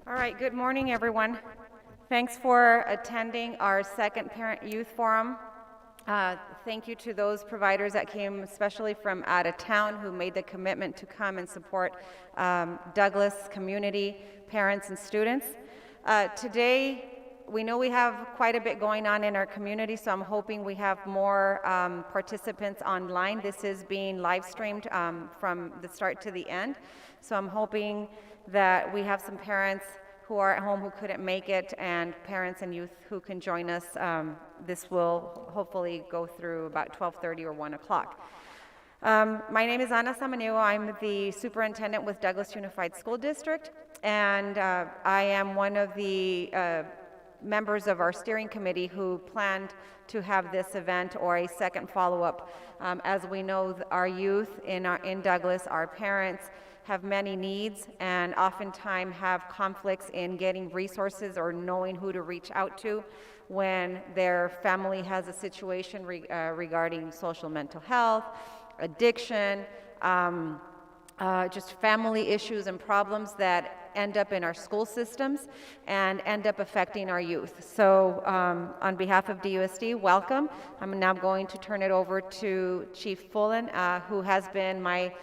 All right, good morning, everyone. Thanks for attending our second Parent Youth Forum. Thank you to those providers that came, especially from out of town, who made the commitment to come and support Douglas community, parents, and students. Today, we know we have quite a bit going on in our community, so I'm hoping we have more participants online. This is being live streamed from the start to the end, so I'm hoping that we have some parents who are at home who couldn't make it, and parents and youth who can join us. This will hopefully go through about 12:30 or 1 o'clock. My name is Ana Samaniego. I'm the superintendent with Douglas Unified School District, and I am one of the members of our steering committee who planned to have this event or a second follow-up. As we know, our youth in Douglas, our parents, have many needs and oftentimes have conflicts in getting resources or knowing who to reach out to when their family has a situation regarding social mental health, addiction, just family issues and problems that end up in our school systems and end up affecting our youth. So on behalf of DUSD, welcome. I'm now going to turn it over to Chief Fullen, who has been my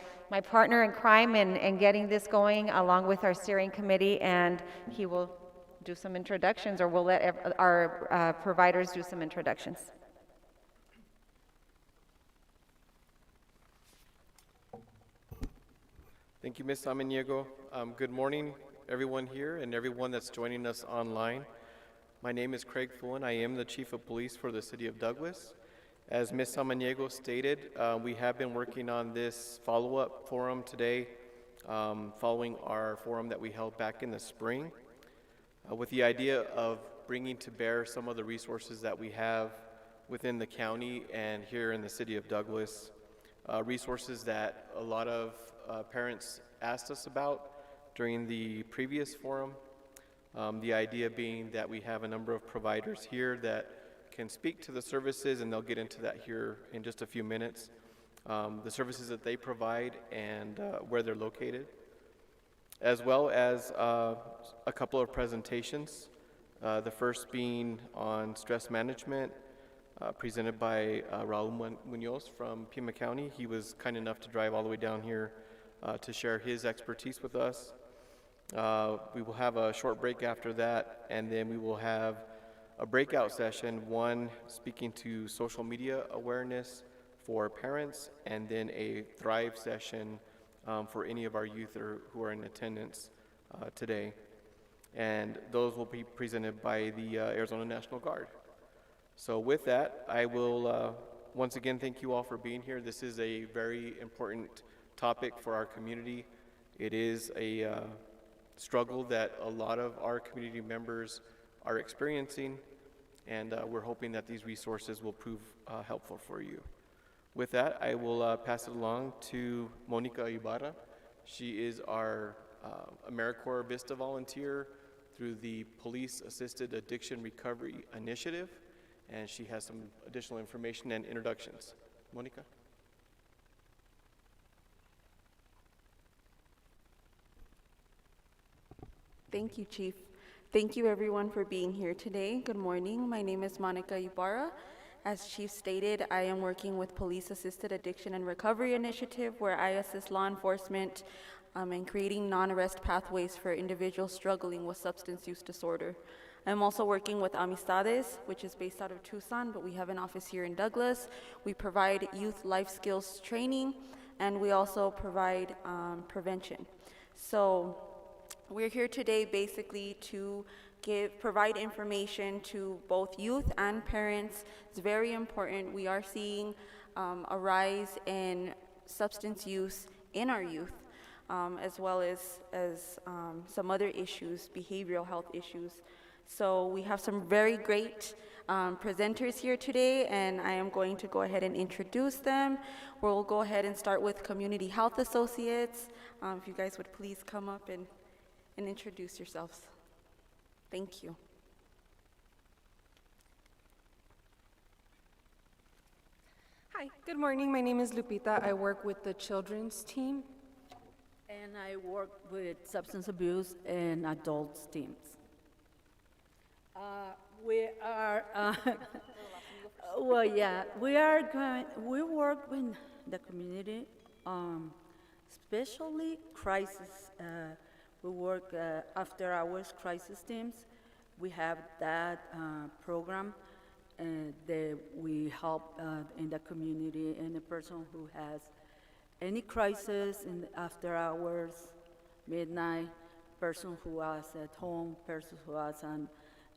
partner in crime in getting this going, along with our steering committee, and he will do some introductions, or we'll let our providers do some introductions. Thank you, Ms. Samaniego. Good morning, everyone here and everyone that's joining us online. My name is Craig Fullen. I am the Chief of Police for the City of Douglas. As Ms. Samaniego stated, we have been working on this follow-up forum today, following our forum that we held back in the spring, with the idea of bringing to bear some of the resources that we have within the county and here in the City of Douglas, resources that a lot of parents asked us about during the previous forum. The idea being that we have a number of providers here that can speak to the services, and they'll get into that here in just a few minutes, the services that they provide and where they're located, as well as a couple of presentations, the first being on stress management, presented by Raul Munoz from Pima County. He was kind enough to drive all the way down here to share his expertise with us. We will have a short break after that, and then we will have a breakout session, one speaking to social media awareness for parents, and then a Thrive session for any of our youth who are in attendance today. And those will be presented by the Arizona National Guard. So with that, I will once again thank you all for being here. This is a very important topic for our community. It is a struggle that a lot of our community members are experiencing, and we're hoping that these resources will prove helpful for you. With that, I will pass it along to Monica Ibarra. She is our AmeriCorps Vista volunteer through the Police Assisted Addiction Recovery Initiative, and she has some additional information and introductions. Monica? Thank you, Chief. Thank you, everyone, for being here today. Good morning. My name is Monica Ibarra. As Chief stated, I am working with Police Assisted Addiction and Recovery Initiative, where I assist law enforcement in creating non-arrest pathways for individuals struggling with substance use disorder. I'm also working with Amistades, which is based out of Tucson, but we have an office here in Douglas. We provide youth life skills training, and we also provide prevention. So we're here today basically to provide information to both youth and parents. It's very important. We are seeing a rise in substance use in our youth, as well as some other issues, behavioral health issues. So we have some very great presenters here today, and I am going to go ahead and introduce them. We'll go ahead and start with Community Health Associates. If you guys would please come up and introduce yourselves. Thank you. Hi, good morning. My name is Lupita. I work with the children's team. and I work with substance abuse and adults teams. We are, well, yeah, we work with the community, especially crisis. We work after hours crisis teams. We have that program that we help in the community, any person who has any crisis in the after hours, midnight, person who was at home, person who was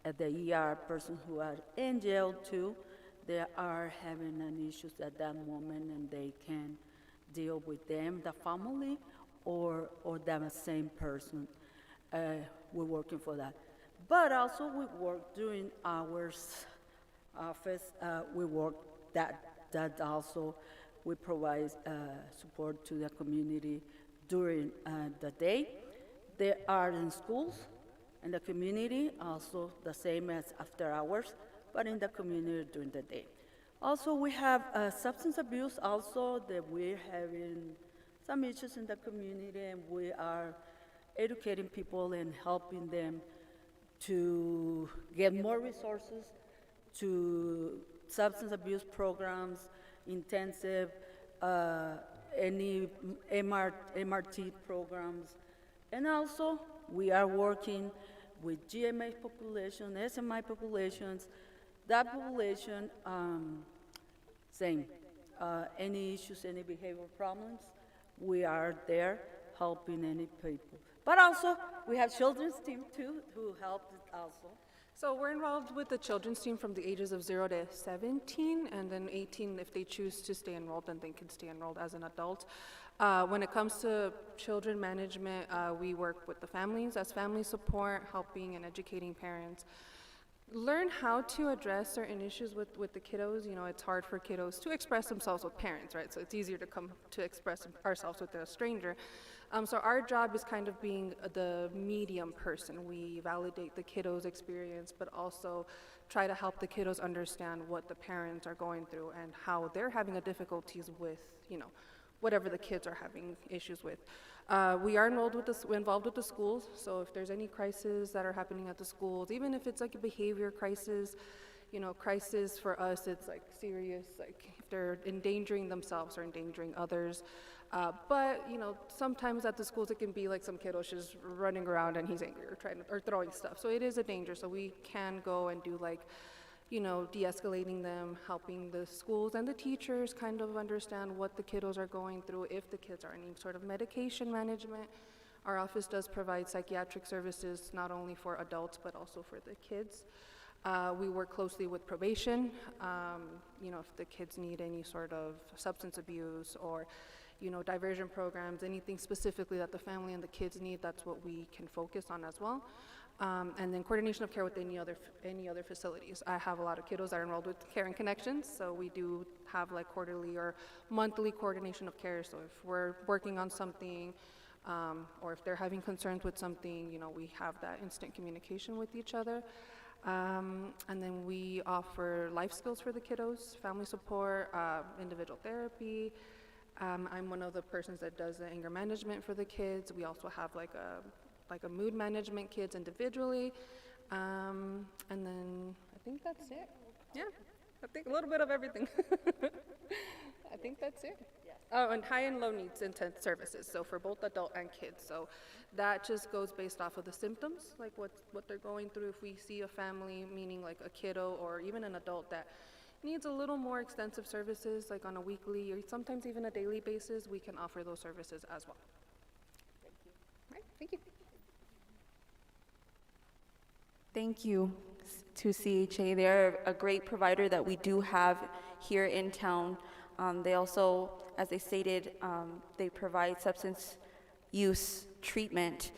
at the ER, person who are in jail too. They are having an issues at that moment, and they can deal with them, the family, or the same person. We're working for that. But also we work during hours office. We work that also we provide support to the community during the day. They are in schools, in the community, also the same as after hours, but in the community during the day. Also, we have substance abuse also, that we're having some issues in the community, and we are educating people and helping them to get more resources to substance abuse programs, intensive, any MRT programs. And also, we are working with GMA population, SMI populations, that population, same. Any issues, any behavioral problems, we are there helping any people. But also, we have children's team too, who help also. So we're involved with the children's team from the ages of 0 to 17, and then 18, if they choose to stay enrolled, then they can stay enrolled as an adult. When it comes to children management, we work with the families as family support, helping and educating parents. Learn how to address certain issues with the kiddos. You know, it's hard for kiddos to express themselves with parents, right? So it's easier to come to express ourselves with a stranger. So our job is kind of being the medium person. We validate the kiddos' experience, but also try to help the kiddos understand what the parents are going through and how they're having a difficulties with, you know, whatever the kids are having issues with. We are involved with the schools, so if there's any crises that are happening at the schools, even if it's like a behavior crisis, you know, crisis for us, it's like serious, like if they're endangering themselves or endangering others. But, you know, sometimes at the schools it can be like some kiddo just running around and he's angry or throwing stuff. So it is a danger. So we can go and do like, you know, de-escalating them, helping the schools and the teachers kind of understand what the kiddos are going through, if the kids are in any sort of medication management. Our office does provide psychiatric services, not only for adults, but also for the kids. We work closely with probation, you know, if the kids need any sort of substance abuse or, you know, diversion programs, anything specifically that the family and the kids need, that's what we can focus on as well. And then coordination of care with any other facilities. I have a lot of kiddos that are enrolled with Care and Connections, so we do have like quarterly or monthly coordination of care. So if we're working on something, or if they're having concerns with something, you know, we have that instant communication with each other. And then we offer life skills for the kiddos, family support, individual therapy. I'm one of the persons that does the anger management for the kids. We also have like a mood management kids individually. And then I think that's it. Yeah, I think a little bit of everything. I think that's it. Oh, and high and low needs intense services, so for both adult and kids. So that just goes based off of the symptoms, like what they're going through. If we see a family, meaning like a kiddo or even an adult that needs a little more extensive services, like on a weekly or sometimes even a daily basis, we can offer those services as well. Thank you. All right, thank you. Thank you to CHA. They're a great provider that we do have here in town. They also, as they stated, they provide substance use treatment.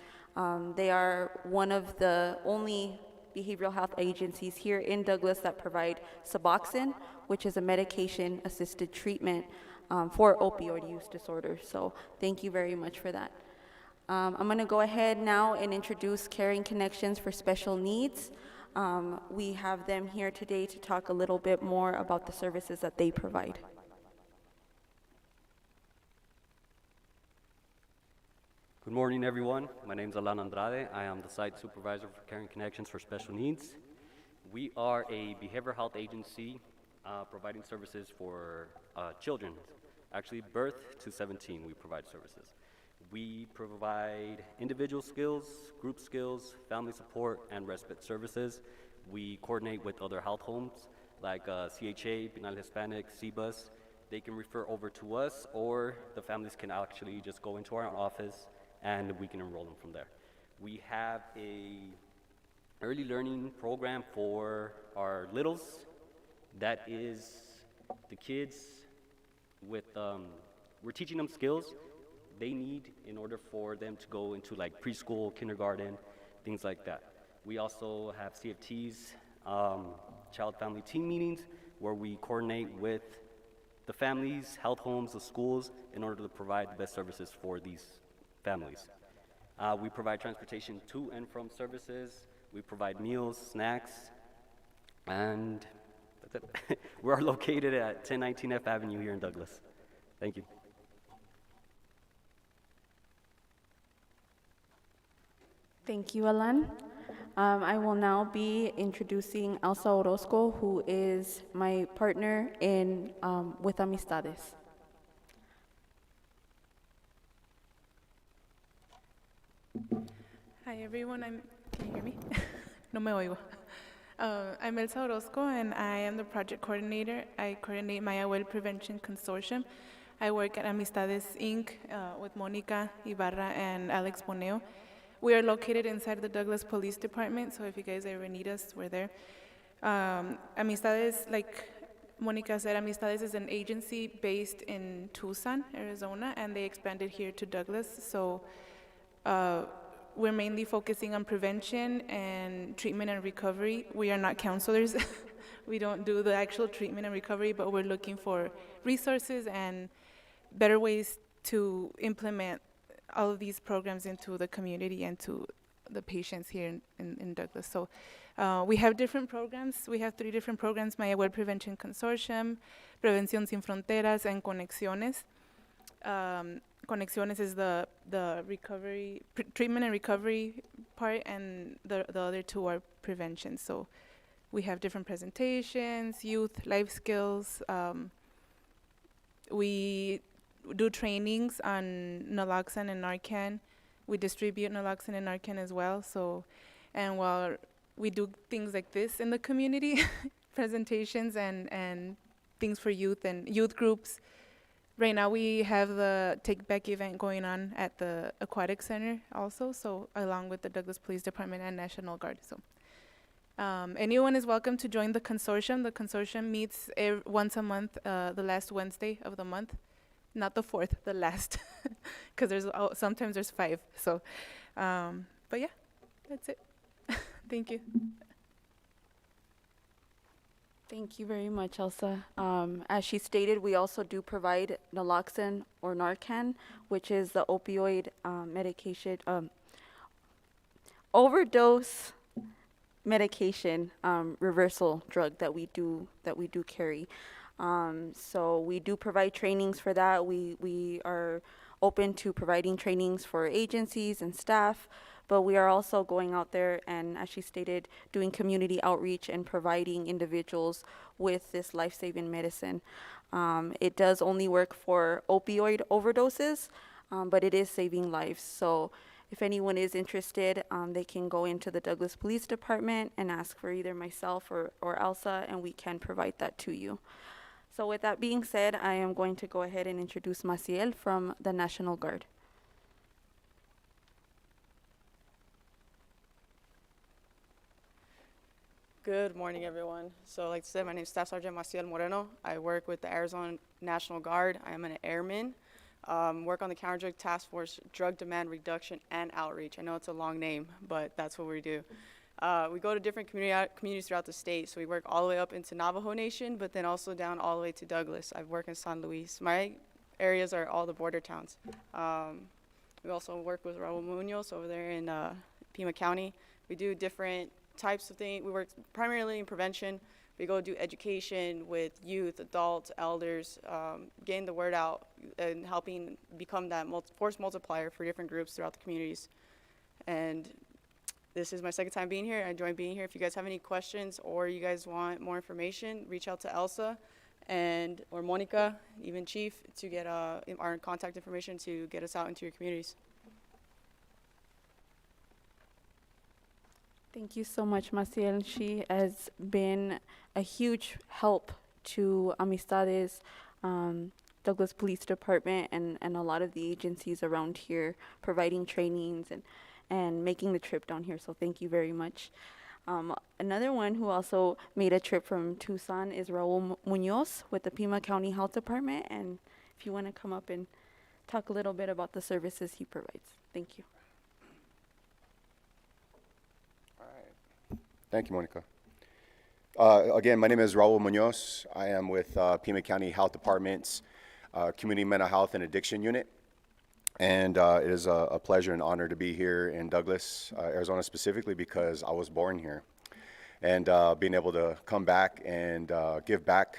They are one of the only behavioral health agencies here in Douglas that provide Suboxone, which is a medication-assisted treatment for opioid use disorder. So thank you very much for that. I'm going to go ahead now and introduce Caring Connections for Special Needs. We have them here today to talk a little bit more about the services that they provide. Good Good morning, everyone. My name is Alan Andrade. I am the site supervisor for Caring Connections for Special Needs. We are a behavioral health agency providing services for children. Actually, birth to 17, we provide services. We provide individual skills, group skills, family support, and respite services. We coordinate with other health homes like CHA, Penal Hispanic, CBUS. They can refer over to us, or the families can actually just go into our office and we can enroll them from there. We have a early learning program for our littles. That is the kids with, we're teaching them skills they need in order for them to go into like preschool, kindergarten, things like that. We also have CFTs, child family team meetings, where we coordinate with the families, health homes, the schools, in order to provide the best services for these families. We provide transportation to and from services. We provide meals, snacks, and that's it. We are located at 1019 F Avenue here in Douglas. Thank you. Thank you, Alan. I will now be introducing Elsa Orozco, who is my partner in with Amistades. Hi everyone, can you hear me? No me oigo. I'm Elsa Orozco and I am the project coordinator. I coordinate Maya Well Prevention Consortium. I work at Amistades Inc. With Monica Ibarra and Alex Boneo. We are located inside the Douglas Police Department, so if you guys ever need us, we're there. Amistades, like Monica said, Amistades is an agency based in Tucson, Arizona, and they expanded here to Douglas. So we're mainly focusing on prevention and treatment and recovery. We are not counselors. We don't do the actual treatment and recovery, but we're looking for resources and better ways to implement all of these programs into the community and to the patients here in Douglas. So we have different programs. We have 3 different programs: Maya Well Prevention Consortium, Prevención Sin Fronteras, and Conexiones. Conexiones is the recovery, treatment and recovery part, and the other 2 are prevention. So we have different presentations, youth, life skills. We do trainings on Naloxone and Narcan. We distribute Naloxone and Narcan as well. So, and while we do things like this in the community, presentations and things for youth and youth groups. Right now we have the Take Back event going on at the Aquatic Center also, so along with the Douglas Police Department and National Guard. So anyone is welcome to join the consortium. The consortium meets once a month, the last Wednesday of the month. Not the 4th, the last, because sometimes there's 5. So, but yeah, that's it. Thank you. Thank you very much, Elsa. As she stated, we also do provide Naloxone or Narcan, which is the opioid medication, overdose medication reversal drug that we do carry. So we do provide trainings for that. We are open to providing trainings for agencies and staff, but we are also going out there and, as she stated, doing community outreach and providing individuals with this life-saving medicine. It does only work for opioid overdoses, but it is saving lives. So if anyone is interested, they can go into the Douglas Police Department and ask for either myself or Elsa, and we can provide that to you. So with that being said, I am going to go ahead and introduce Maciel from the National Guard. Good morning, everyone. So like I said, my name is Staff Sergeant Maciel Moreno. I work with the Arizona National Guard. I am an airman. Work on the Counter Drug Task Force, Drug Demand Reduction and Outreach. I know it's a long name, but that's what we do. We go to different communities throughout the state. So we work all the way up into Navajo Nation, but then also down all the way to Douglas. I've worked in San Luis. My areas are all the border towns. We also work with Raul Munoz over there in Pima County. We do different types of things. We work primarily in prevention. We go do education with youth, adults, elders, getting the word out and helping become that force multiplier for different groups throughout the communities. And this is my second time being here. I enjoy being here. If you guys have any questions or you guys want more information, reach out to Elsa or Monica, even Chief, to get our contact information to get us out into your communities. Thank you so much, Maciel. She has been a huge help to Amistades, Douglas Police Department, and a lot of the agencies around here, providing trainings and making the trip down here. So thank you very much. Another one who also made a trip from Tucson is Raul Munoz with the Pima County Health Department. And if you want to come up and talk a little bit about the services he provides. Thank you. Thank you, Monica. Again, my name is Raul Munoz. I am with Pima County Health Department's Community Mental Health and Addiction Unit. And it is a pleasure and honor to be here in Douglas, Arizona, specifically because I was born here. And being able to come back and give back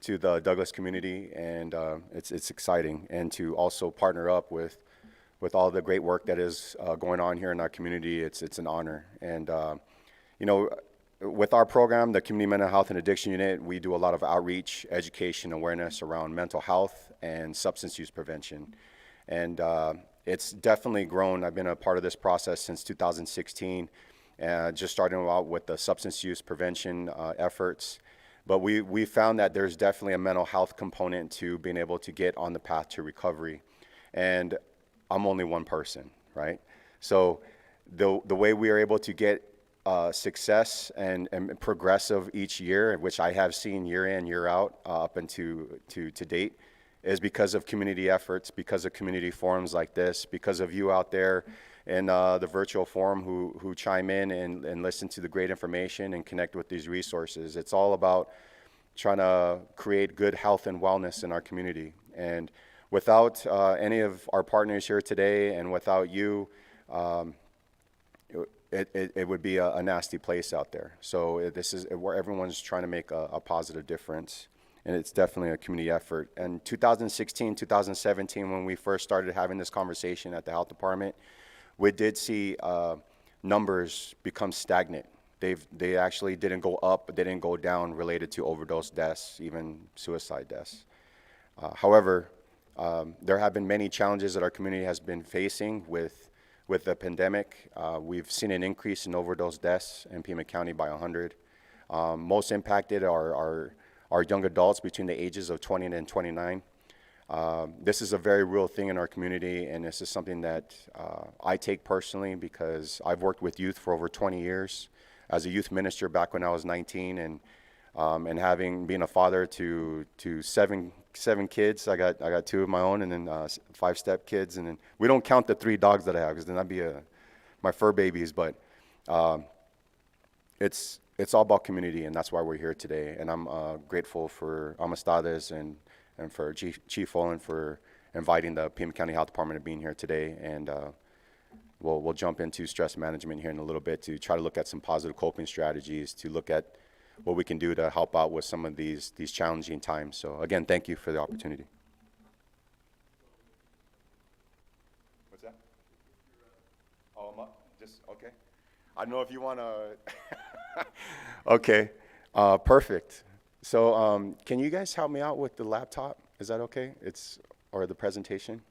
to the Douglas community, and it's exciting. And to also partner up with all the great work that is going on here in our community, it's an honor. And you know, with our program, the Community Mental Health and Addiction Unit, we do a lot of outreach, education, awareness around mental health and substance use prevention. And it's definitely grown. I've been a part of this process since 2016, just starting out with the substance use prevention efforts. But we found that there's definitely a mental health component to being able to get on the path to recovery. And I'm only one person, right? So the way we are able to get success and progressive each year, which I have seen year in, year out, up into to date, is because of community efforts, because of community forums like this, because of you out there in the virtual forum who chime in and listen to the great information and connect with these resources. It's all about trying to create good health and wellness in our community. And without any of our partners here today, and without you, it would be a nasty place out there. So this is where everyone's trying to make a positive difference, and it's definitely a community effort. And 2016, 2017, when we first started having this conversation at the health department, we did see numbers become stagnant. They actually didn't go up, but they didn't go down related to overdose deaths, even suicide deaths. However, there have been many challenges that our community has been facing with the pandemic. We've seen an increase in overdose deaths in Pima County by 100. Most impacted are young adults between the ages of 20 and 29. This is a very real thing in our community, and this is something that I take personally because I've worked with youth for over 20 years as a youth minister back when I was 19, and being a father to seven kids. I got two of my own, and then 5 step kids, and then we don't count the 3 dogs that I have, because then that'd be my fur babies. But it's all about community, and that's why we're here today. And I'm grateful for Amistades and for Chief Olin for inviting the Pima County Health Department to being here today. And we'll jump into stress management here in a little bit to try to look at some positive coping strategies, to look at what we can do to help out with some of these challenging times. So again, thank you for the opportunity. What's that? Oh, I'm up? Just, okay. I don't know if you want to, okay, perfect. So can you guys help me out with the laptop? Is that okay? Or the presentation?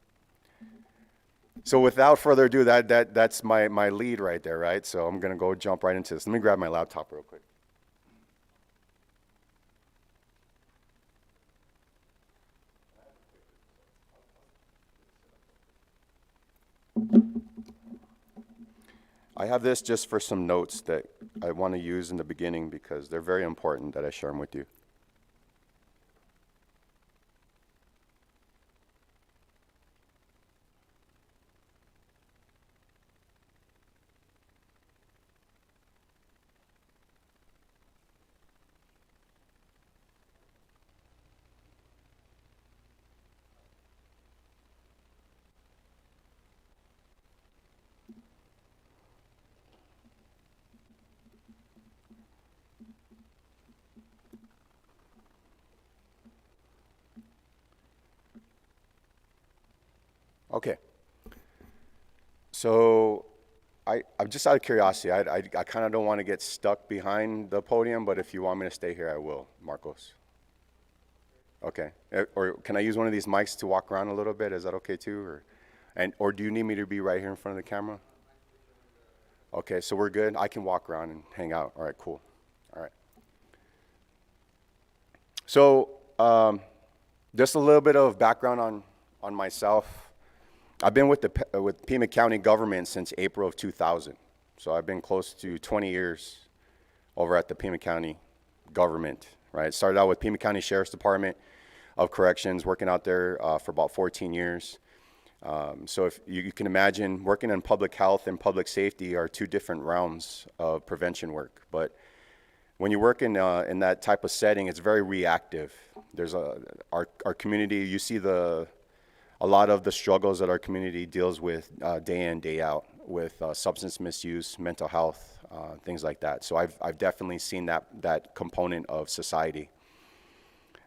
So without further ado, that's my lead right there, right? So I'm gonna go jump right into this. Let me grab my laptop real quick. I have this just for some notes that I want to use in the beginning because they're very important that I share them with you. Okay. So I'm just out of curiosity. I kind of don't want to get stuck behind the podium, but if you want me to stay here, I will, Marcos. Okay. Or can I use one of these mics to walk around a little bit? Is that okay too? Or do you need me to be right here in front of the camera? Okay, so we're good. I can walk around and hang out. All right, cool. All right. So just a little bit of background on myself. I've been with Pima County government since April of 2000. So I've been close to 20 years over at the Pima County government, right? Started out with Pima County Sheriff's Department of Corrections, working out there for about 14 years. So if you can imagine, working in public health and public safety are two different realms of prevention work. But when you work in that type of setting, it's very reactive. There's our community, you see a lot of the struggles that our community deals with day in, day out, with substance misuse, mental health, things like that. So I've definitely seen that component of society.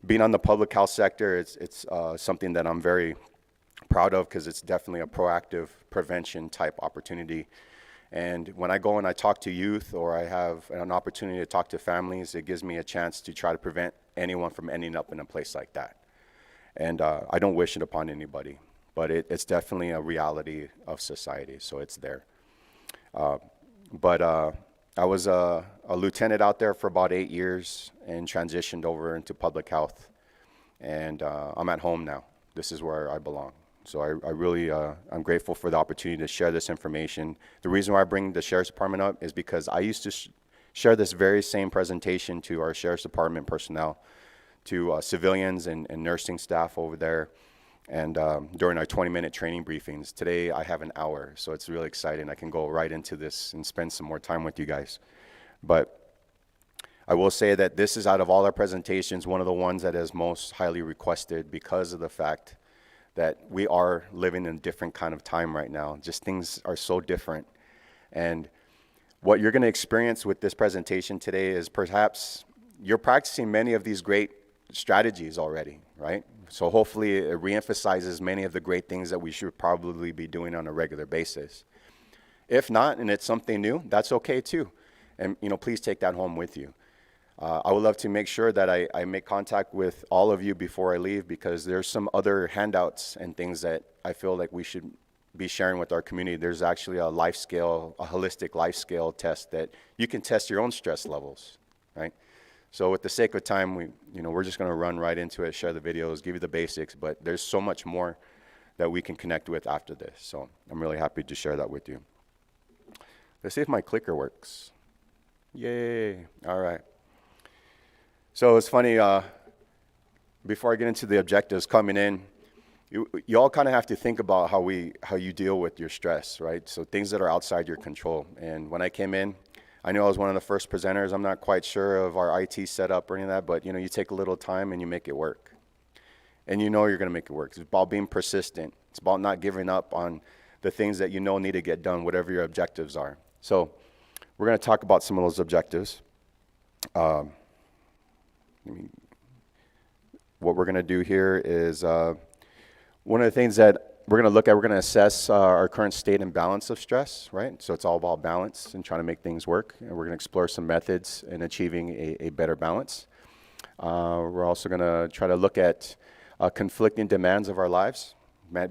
Being on the public health sector, it's something that I'm very proud of, because it's definitely a proactive prevention type opportunity. And when I go and I talk to youth, or I have an opportunity to talk to families, it gives me a chance to try to prevent anyone from ending up in a place like that. And I don't wish it upon anybody, but it's definitely a reality of society, so it's there. But I was a lieutenant out there for about 8 years and transitioned over into public health. And I'm at home now. This is where I belong. So I really, I'm grateful for the opportunity to share this information. The reason why I bring the Sheriff's Department up is because I used to share this very same presentation to our Sheriff's Department personnel, to civilians and nursing staff over there, and during our 20-minute training briefings. Today I have an hour, so it's really exciting. I can go right into this and spend some more time with you guys. But I will say that this is, out of all our presentations, one of the ones that is most highly requested, because of the fact that we are living in a different kind of time right now. Just things are so different. And what you're going to experience with this presentation today is perhaps you're practicing many of these great strategies already, right? So hopefully it reemphasizes many of the great things that we should probably be doing on a regular basis. If not, and it's something new, that's okay too. And please take that home with you. I would love to make sure that I make contact with all of you before I leave, because there's some other handouts and things that I feel like we should be sharing with our community. There's actually a holistic life scale test that you can test your own stress levels, right? So with the sake of time, we're just going to run right into it, share the videos, give you the basics, but there's so much more that we can connect with after this. So I'm really happy to share that with you. Let's see if my clicker works. Yay. All right. So it's funny, before I get into the objectives coming in, you all kind of have to think about how you deal with your stress, right? So things that are outside your control. And when I came in, I knew I was one of the first presenters. I'm not quite sure of our IT setup or any of that, but you take a little time and you make it work. And you're going to make it work. It's about being persistent. It's about not giving up on the things that need to get done, whatever your objectives are. So we're going to talk about some of those objectives. What we're going to do here is one of the things that we're going to look at, we're going to assess our current state and balance of stress, right? So it's all about balance and trying to make things work. And we're going to explore some methods in achieving a better balance. We're also going to try to look at conflicting demands of our lives,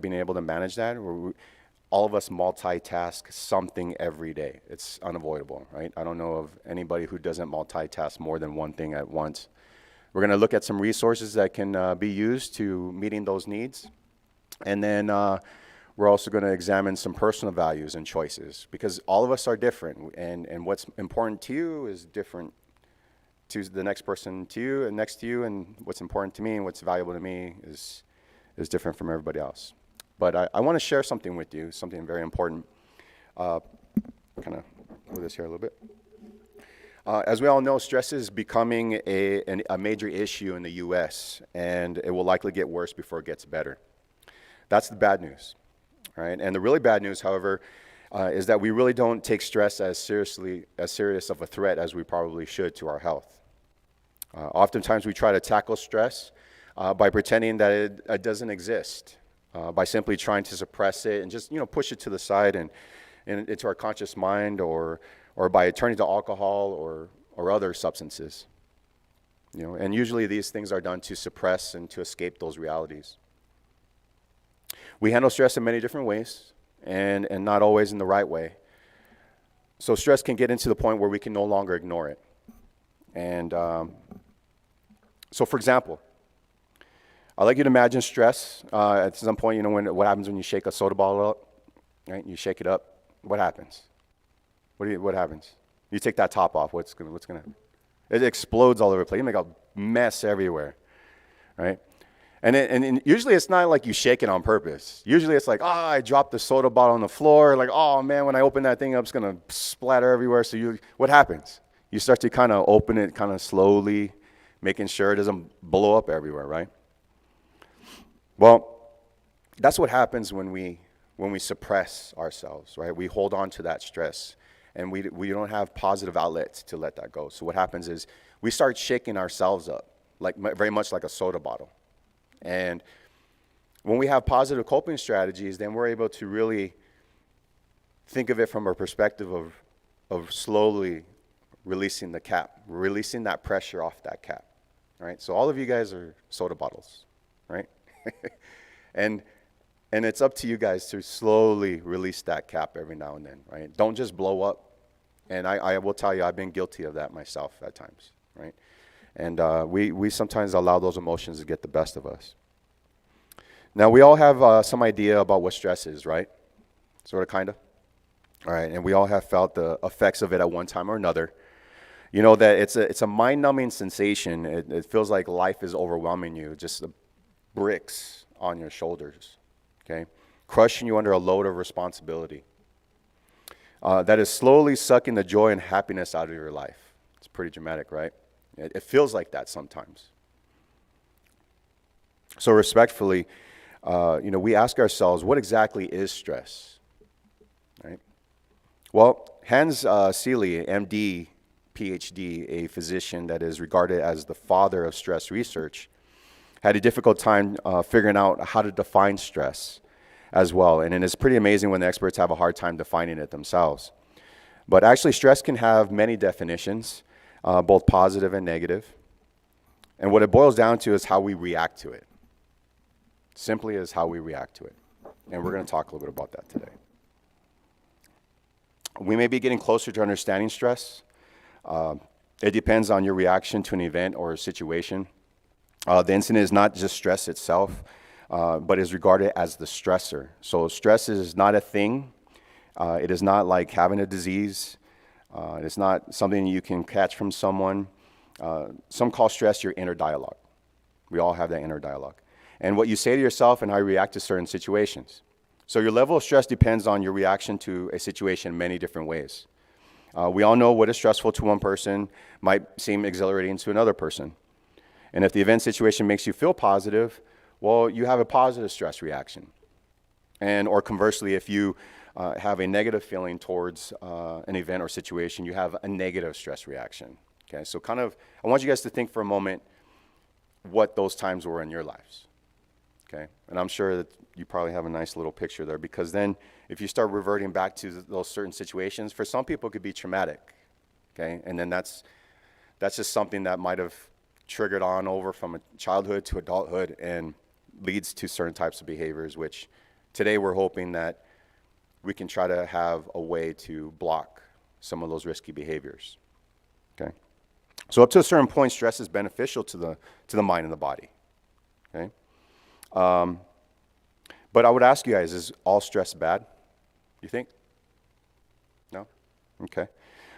being able to manage that. All of us multitask something every day. It's unavoidable, right? I don't know of anybody who doesn't multitask more than one thing at once. We're going to look at some resources that can be used to meeting those needs. And then we're also going to examine some personal values and choices, because all of us are different, and what's important to you is different to the next person to you and next to you, and what's important to me and what's valuable to me is different from everybody else. But I want to share something with you, something very important. Kind of move this here a little bit. As we all know, stress is becoming a major issue in the U.S., and it will likely get worse before it gets better. That's the bad news, right? And the really bad news, however, is that we really don't take stress as serious of a threat as we probably should to our health. Oftentimes we try to tackle stress by pretending that it doesn't exist, by simply trying to suppress it and just, push it to the side and into our conscious mind, or by turning to alcohol or other substances. And usually these things are done to suppress and to escape those realities. We handle stress in many different ways, and not always in the right way. So stress can get into the point where we can no longer ignore it. And so, for example, I'd like you to imagine stress. At some point, what happens when you shake a soda bottle up, right? You shake it up. What happens? What happens? You take that top off. What's gonna happen? It explodes all over the place. You make a mess everywhere, right? And usually it's not like you shake it on purpose. Usually it's like, I dropped the soda bottle on the floor. Like, oh man, when I open that thing up, it's gonna splatter everywhere. So what happens? You start to kind of open it kind of slowly, making sure it doesn't blow up everywhere, right? Well, that's what happens when we suppress ourselves, right? We hold on to that stress, and we don't have positive outlets to let that go. So what happens is we start shaking ourselves up, very much like a soda bottle. And when we have positive coping strategies, then we're able to really think of it from a perspective of slowly releasing the cap, releasing that pressure off that cap, right? So all of you guys are soda bottles, right? and it's up to you guys to slowly release that cap every now and then, right? Don't just blow up. And I will tell you, I've been guilty of that myself at times, right? And we sometimes allow those emotions to get the best of us. Now, we all have some idea about what stress is, right? Sort of, kind of. All right, and we all have felt the effects of it at one time or another. You know that it's a mind-numbing sensation. It feels like life is overwhelming you, just the bricks on your shoulders, okay? Crushing you under a load of responsibility. That is slowly sucking the joy and happiness out of your life. It's pretty dramatic, right? It feels like that sometimes. So respectfully, we ask ourselves, what exactly is stress, right? Well, Hans Seeley, MD, PhD, a physician that is regarded as the father of stress research, had a difficult time figuring out how to define stress as well. And it is pretty amazing when the experts have a hard time defining it themselves. But actually, stress can have many definitions, both positive and negative. And what it boils down to is how we react to it. Simply is how we react to it. And we're going to talk a little bit about that today. We may be getting closer to understanding stress. It depends on your reaction to an event or a situation. The incident is not just stress itself, but is regarded as the stressor. So stress is not a thing. It is not like having a disease. It's not something you can catch from someone. Some call stress your inner dialogue. We all have that inner dialogue. And what you say to yourself and how you react to certain situations. So your level of stress depends on your reaction to a situation in many different ways. We all know what is stressful to one person might seem exhilarating to another person. And if the event situation makes you feel positive, well, you have a positive stress reaction. Or conversely, if you have a negative feeling towards an event or situation, you have a negative stress reaction. Okay, so I want you guys to think for a moment what those times were in your lives. Okay, and I'm sure that you probably have a nice little picture there, because then if you start reverting back to those certain situations, for some people it could be traumatic. Okay, and then that's just something that might have triggered on over from a childhood to adulthood and leads to certain types of behaviors, which today we're hoping that we can try to have a way to block some of those risky behaviors. Okay, so up to a certain point, stress is beneficial to the mind and the body. Okay, but I would ask you guys, is all stress bad? You think? No? Okay.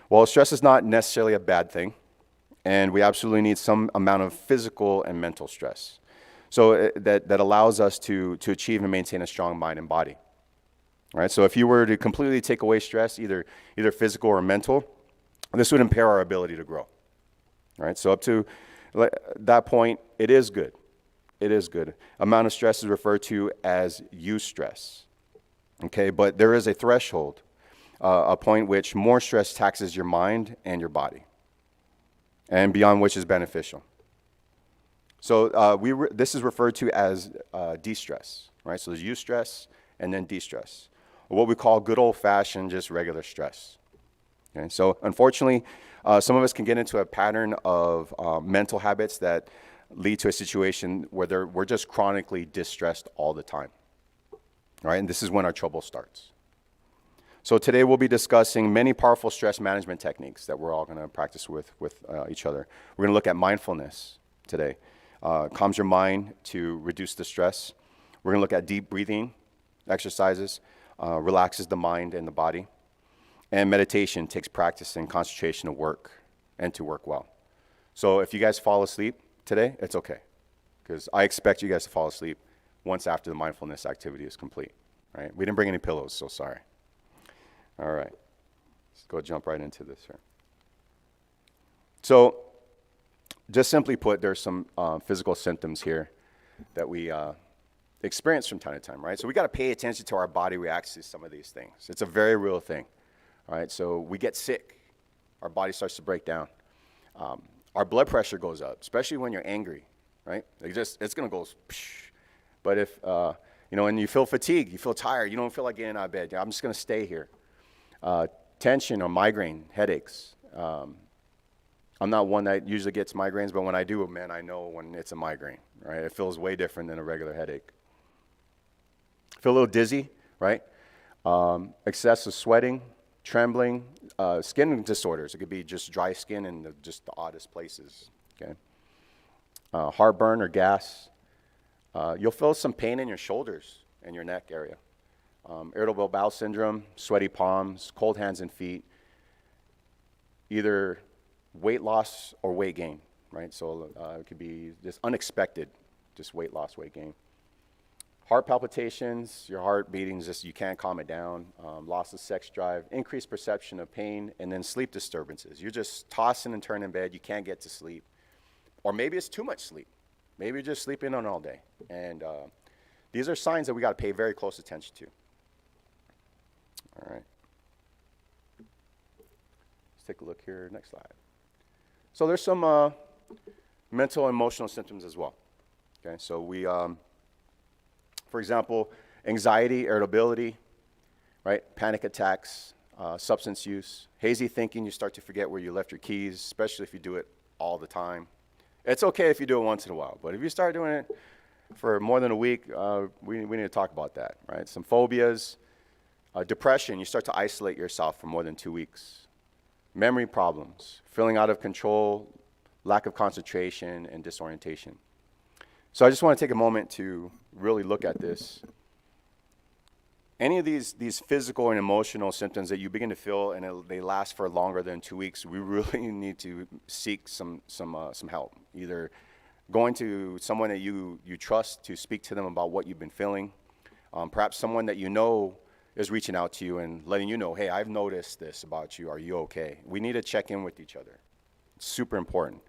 Well, stress is not necessarily a bad thing, and we absolutely need some amount of physical and mental stress. So that allows us to achieve and maintain a strong mind and body. All right, so if you were to completely take away stress, either physical or mental, this would impair our ability to grow. All right, so up to that point, it is good. It is good. Amount of stress is referred to as eustress. Okay, but there is a threshold, a point which more stress taxes your mind and your body, and beyond which is beneficial. So this is referred to as de-stress. right? So there's eustress and then de-stress, or what we call good old-fashioned just regular stress. Okay, so unfortunately, some of us can get into a pattern of mental habits that lead to a situation where we're just chronically distressed all the time. All right, and this is when our trouble starts. So today we'll be discussing many powerful stress management techniques that we're all going to practice with each other. We're going to look at mindfulness today. Calms your mind to reduce the stress. We're going to look at deep breathing exercises, relaxes the mind and the body. And meditation takes practice and concentration to work and to work well. So if you guys fall asleep today, it's okay, because I expect you guys to fall asleep once after the mindfulness activity is complete, right? We didn't bring any pillows, so sorry. All right, let's go jump right into this here. So just simply put, there's some physical symptoms here that we experience from time to time, right? So we got to pay attention to our body reacts to some of these things. It's a very real thing. All right, so we get sick, our body starts to break down. Our blood pressure goes up, especially when you're angry, right? It's gonna go, psh. But if, and you feel fatigued, you feel tired, you don't feel like getting out of bed, I'm just gonna stay here. Tension or migraine, headaches. I'm not one that usually gets migraines, but when I do, man, I know when it's a migraine, right? It feels way different than a regular headache. Feel a little dizzy, right? Excessive sweating, trembling, skin disorders. It could be just dry skin in just the oddest places, okay? Heartburn or gas. You'll feel some pain in your shoulders and your neck area. Irritable bowel syndrome, sweaty palms, cold hands and feet. Either weight loss or weight gain, right? So it could be just unexpected, just weight loss, weight gain. Heart palpitations, your heart beating, just you can't calm it down. Loss of sex drive, increased perception of pain, and then sleep disturbances. You're just tossing and turning in bed, you can't get to sleep. Or maybe it's too much sleep. Maybe you're just sleeping on all day. And these are signs that we got to pay very close attention to. All right. Let's take a look here, next slide. So there's some mental and emotional symptoms as well. Okay, so we, for example, anxiety, irritability, right? Panic attacks, substance use, hazy thinking, you start to forget where you left your keys, especially if you do it all the time. It's okay if you do it once in a while, but if you start doing it for more than a week, we need to talk about that, right? Some phobias, depression, you start to isolate yourself for more than 2 weeks. Memory problems, feeling out of control, lack of concentration, and disorientation. So I just want to take a moment to really look at this. Any of these physical and emotional symptoms that you begin to feel and they last for longer than 2 weeks, we really need to seek some help. Either going to someone that you trust to speak to them about what you've been feeling. Perhaps someone that you know is reaching out to you and letting you know, hey, I've noticed this about you. Are you okay? We need to check in with each other. It's super important.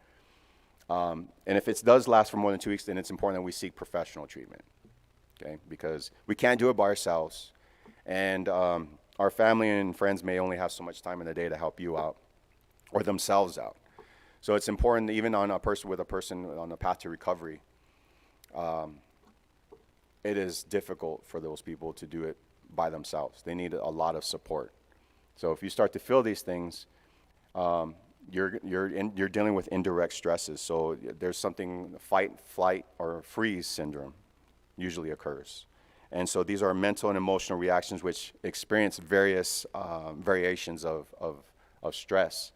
And if it does last for more than 2 weeks, then it's important that we seek professional treatment, okay? Because we can't do it by ourselves. And our family and friends may only have so much time in the day to help you out or themselves out. So it's important, even on a person on the path to recovery, it is difficult for those people to do it by themselves. They need a lot of support. So if you start to feel these things, you're dealing with indirect stresses. So there's something, fight, flight, or freeze syndrome usually occurs. And so these are mental and emotional reactions which experience various variations of stress.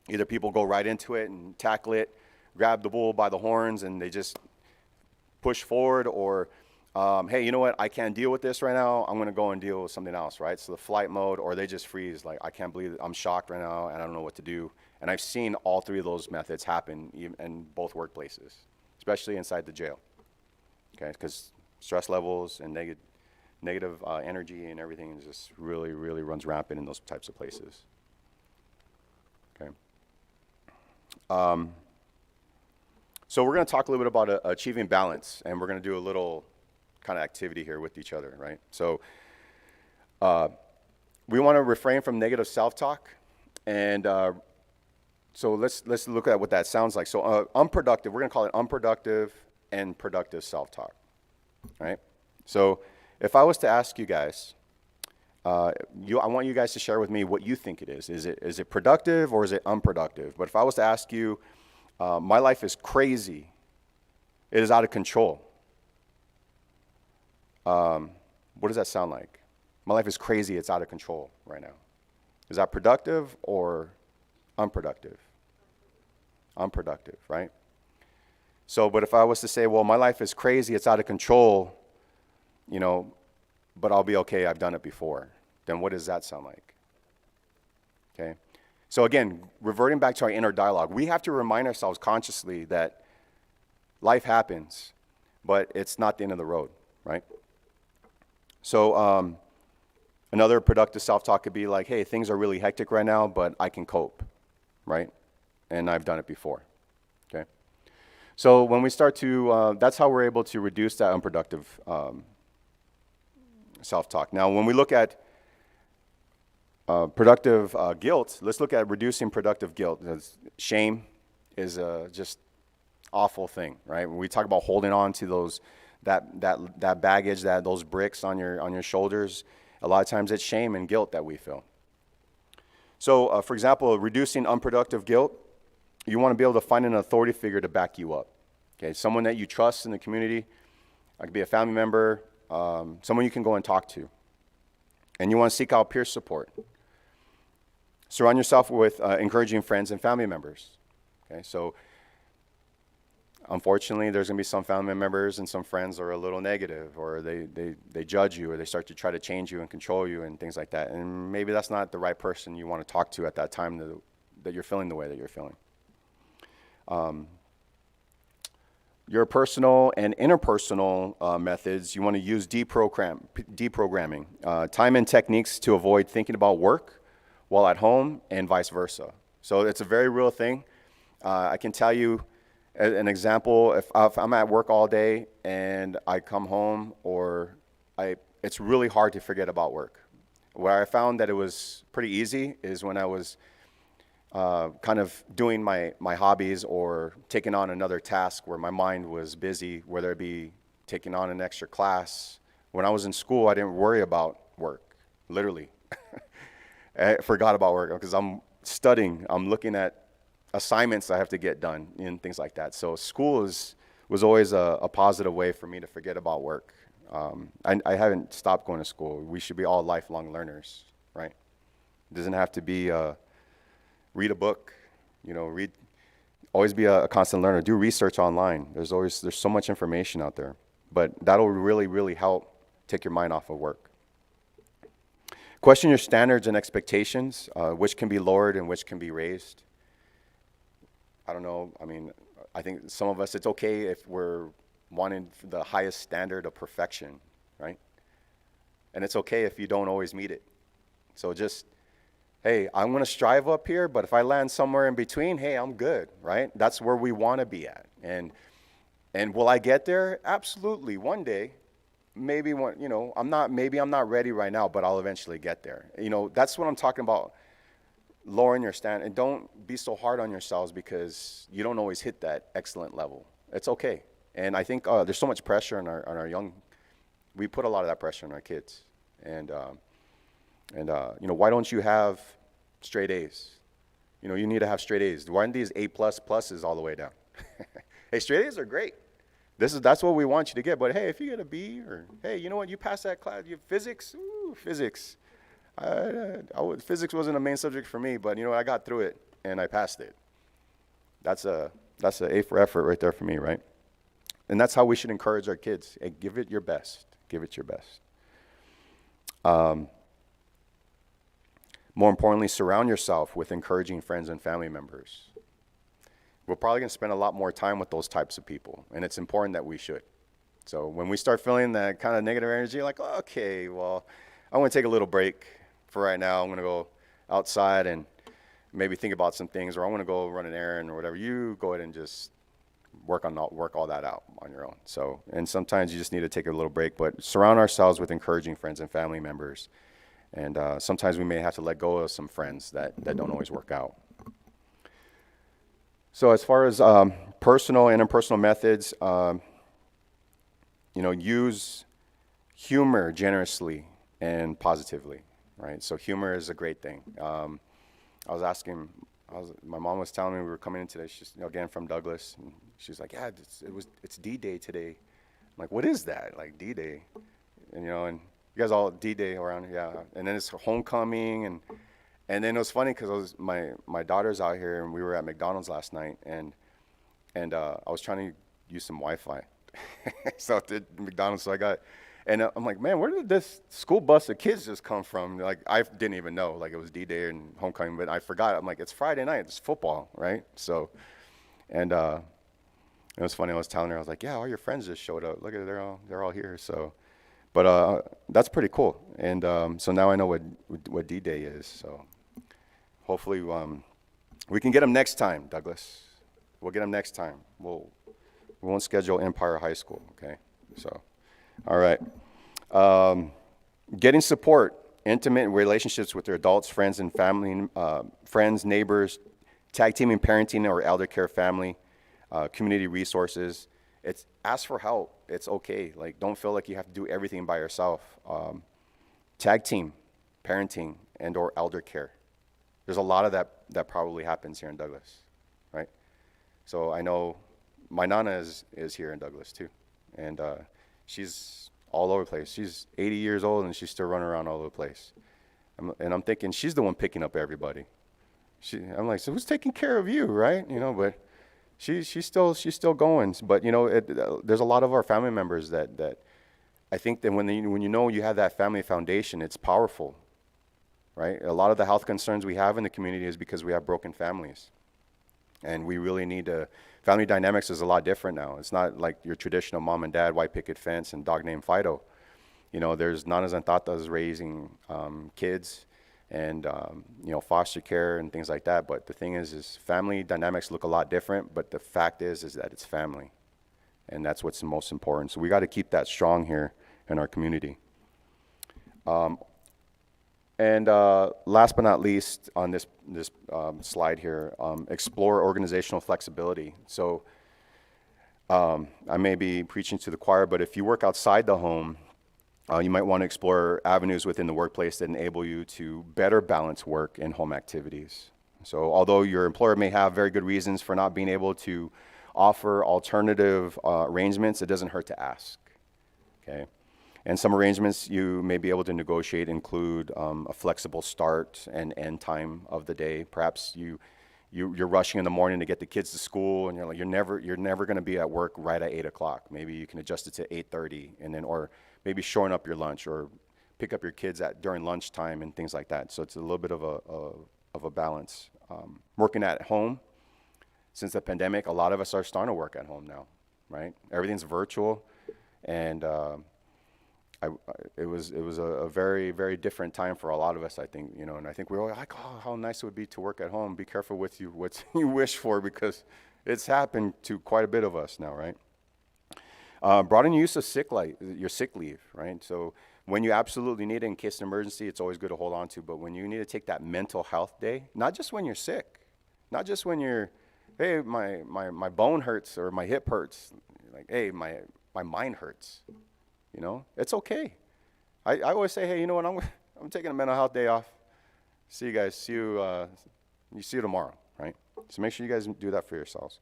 Either people go right into it and tackle it, grab the bull by the horns, and they just push forward, or hey, you know what, I can't deal with this right now, I'm gonna go and deal with something else, right? So the flight mode, or they just freeze, like, I can't believe it, I'm shocked right now, and I don't know what to do. And I've seen all three of those methods happen in both workplaces, especially inside the jail, okay? Because stress levels and negative energy and everything just really, really runs rampant in those types of places, okay? So we're gonna talk a little bit about achieving balance, and we're gonna do a little kind of activity here with each other, right? So we want to refrain from negative self-talk, and so let's look at what that sounds like. So unproductive, we're going to call it unproductive and productive self-talk, right? So if I was to ask you guys, I want you guys to share with me what you think it is. Is it productive or is it unproductive? But if I was to ask you, my life is crazy, it is out of control. What does that sound like? My life is crazy, it's out of control right now. Is that productive or unproductive? Unproductive, right? So, but if I was to say, well, my life is crazy, it's out of control, but I'll be okay, I've done it before, then what does that sound like? Okay? So again, reverting back to our inner dialogue, we have to remind ourselves consciously that life happens, but it's not the end of the road, right? So another productive self-talk could be like, hey, things are really hectic right now, but I can cope, right? And I've done it before, okay? So when we start to, that's how we're able to reduce that unproductive self-talk. Now, when we look at productive guilt, let's look at reducing productive guilt. Shame is just awful thing, right? When we talk about holding on to those, that baggage, those bricks on your shoulders, a lot of times it's shame and guilt that we feel. So, for example, reducing unproductive guilt, you want to be able to find an authority figure to back you up. Okay, someone that you trust in the community. It could be a family member, someone you can go and talk to. And you want to seek out peer support. Surround yourself with encouraging friends and family members. Okay, so unfortunately, there's going to be some family members and some friends that are a little negative, or they judge you, or they start to try to change you and control you and things like that. And maybe that's not the right person you want to talk to at that time that you're feeling the way that you're feeling. Your personal and interpersonal methods, you want to use deprogramming, time and techniques to avoid thinking about work while at home and vice versa. So it's a very real thing. I can tell you an example, if I'm at work all day and I come home, it's really hard to forget about work. Where I found that it was pretty easy is when I was kind of doing my hobbies or taking on another task where my mind was busy, whether it be taking on an extra class. When I was in school, I didn't worry about work, literally. I forgot about work because I'm studying, I'm looking at assignments I have to get done and things like that. So school was always a positive way for me to forget about work. I haven't stopped going to school. We should be all lifelong learners, right? It doesn't have to be read a book, always be a constant learner. Do research online. There's so much information out there, but that'll really, really help take your mind off of work. Question your standards and expectations, which can be lowered and which can be raised. I don't know. I think some of us, it's okay if we're wanting the highest standard of perfection, right? And it's okay if you don't always meet it. So just, hey, I'm going to strive up here, but if I land somewhere in between, hey, I'm good, right? That's where we want to be at. And will I get there? Absolutely. One day, maybe I'm not ready right now, but I'll eventually get there. That's what I'm talking about. Lowering your standard, and don't be so hard on yourselves because you don't always hit that excellent level. It's okay. And I think there's so much pressure on our young. We put a lot of that pressure on our kids. And why don't you have straight A's? You need to have straight A's. Why aren't these A++ pluses all the way down? Hey, straight A's are great. That's what we want you to get. But hey, if you get a B, or hey, you know what? You pass that class. You have physics. Ooh, physics. Physics wasn't a main subject for me, but I got through it and I passed it. That's a A for effort right there for me, right? And that's how we should encourage our kids. Hey, give it your best. Give it your best. More importantly, surround yourself with encouraging friends and family members. We're probably going to spend a lot more time with those types of people, and it's important that we should. So when we start feeling that kind of negative energy, like, okay, well, I want to take a little break for right now. I'm going to go outside and maybe think about some things, or I want to go run an errand or whatever. You go ahead and just work all that out on your own. So, and sometimes you just need to take a little break, but surround ourselves with encouraging friends and family members. And sometimes we may have to let go of some friends that don't always work out. So as far as personal and impersonal methods, use humor generously and positively, right? So humor is a great thing. I was asking, my mom was telling me we were coming in today. She's again from Douglas, and she's like, "Yeah, it's D-Day today." I'm like, "What is that? Like D-Day?" And and you guys all D-Day around here, yeah. And then it's homecoming, and then it was funny because my daughter's out here, and we were at McDonald's last night, and I was trying to use some Wi-Fi, so I did McDonald's. So I got. And I'm like, man, where did this school bus of kids just come from? Like, I didn't even know, like, it was D-Day and homecoming, but I forgot. I'm like, it's Friday night, it's football, right? So, and it was funny. I was telling her, I was like, yeah, all your friends just showed up. Look at it, they're all here. So, but that's pretty cool. And so now I know what D-Day is. So, hopefully, we can get them next time, Douglas. We'll get them next time. We won't schedule Empire High School, okay? So. All right. Getting support, intimate relationships with their adults, friends and family, friends, neighbors, tag teaming parenting or elder care family, community resources. Ask for help. It's okay. Like, don't feel like you have to do everything by yourself. Tag team, parenting, and or elder care. There's a lot of that probably happens here in Douglas, right? So I know my Nana is here in Douglas too, and she's all over the place. She's 80 years old and she's still running around all over the place. And I'm thinking she's the one picking up everybody. I'm like, so who's taking care of you, right? But she's still going. But there's a lot of our family members that I think that when you have that family foundation, it's powerful, right? A lot of the health concerns we have in the community is because we have broken families. And we really need to, family dynamics is a lot different now. It's not like your traditional mom and dad, white picket fence, and dog named Fido. There's nanas and tatas raising kids and, foster care and things like that. But the thing is family dynamics look a lot different, but the fact is that it's family. And that's what's most important. So we got to keep that strong here in our community. And last but not least, on this slide here, explore organizational flexibility. So I may be preaching to the choir, but if you work outside the home, you might want to explore avenues within the workplace that enable you to better balance work and home activities. So although your employer may have very good reasons for not being able to offer alternative arrangements, it doesn't hurt to ask, okay? And some arrangements you may be able to negotiate include a flexible start and end time of the day. Perhaps you're rushing in the morning to get the kids to school, and you're never going to be at work right at 8 o'clock. Maybe you can adjust it to 8:30, and then or maybe shorten up your lunch or pick up your kids during lunchtime and things like that. So it's a little bit of a balance. Working at home, since the pandemic, a lot of us are starting to work at home now, right? Everything's virtual, and it was a very, very different time for a lot of us, I think, and I think we were like, oh, how nice it would be to work at home. Be careful with what you wish for, because it's happened to quite a bit of us now, right? Broaden use of your sick leave, right? So when you absolutely need it in case of emergency, it's always good to hold on to, but when you need to take that mental health day, not just when you're sick, not just when you're, hey, my bone hurts or my hip hurts, like, hey, my mind hurts. It's okay. I always say, hey, you know what? I'm taking a mental health day off. See you guys. See you tomorrow, right? So make sure you guys do that for yourselves.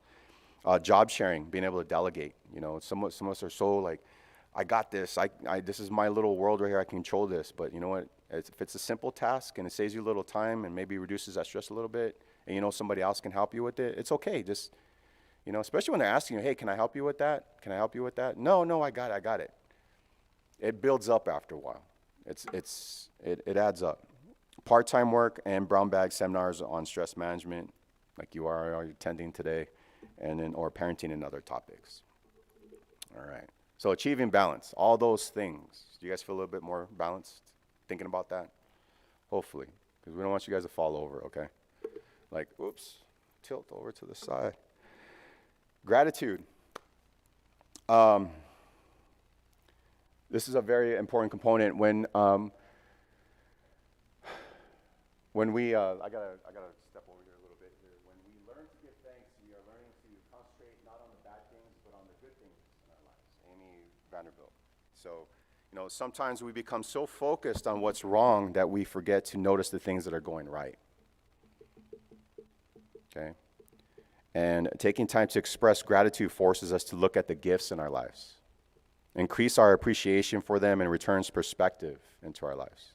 Job sharing, being able to delegate. Some of us are so like, I got this. This is my little world right here. I can control this. But you know what? If it's a simple task and it saves you a little time and maybe reduces that stress a little bit, and somebody else can help you with it, it's okay. Just, especially when they're asking you, hey, can I help you with that? Can I help you with that? No, I got it. It builds up after a while. It adds up. Part-time work and brown bag seminars on stress management, like you are attending today, and then or parenting and other topics. All right. So achieving balance, all those things. Do you guys feel a little bit more balanced thinking about that? Hopefully, because we don't want you guys to fall over. Okay. Like, oops, tilt over to the side. Gratitude. This is a very important component when we I gotta step over here a little bit here. When we learn to give thanks, we are learning to concentrate not on the bad things but on the good things in our lives. Amy Vanderbilt. So, sometimes we become so focused on what's wrong that we forget to notice the things that are going right. Okay? And taking time to express gratitude forces us to look at the gifts in our lives, increase our appreciation for them, and returns perspective into our lives.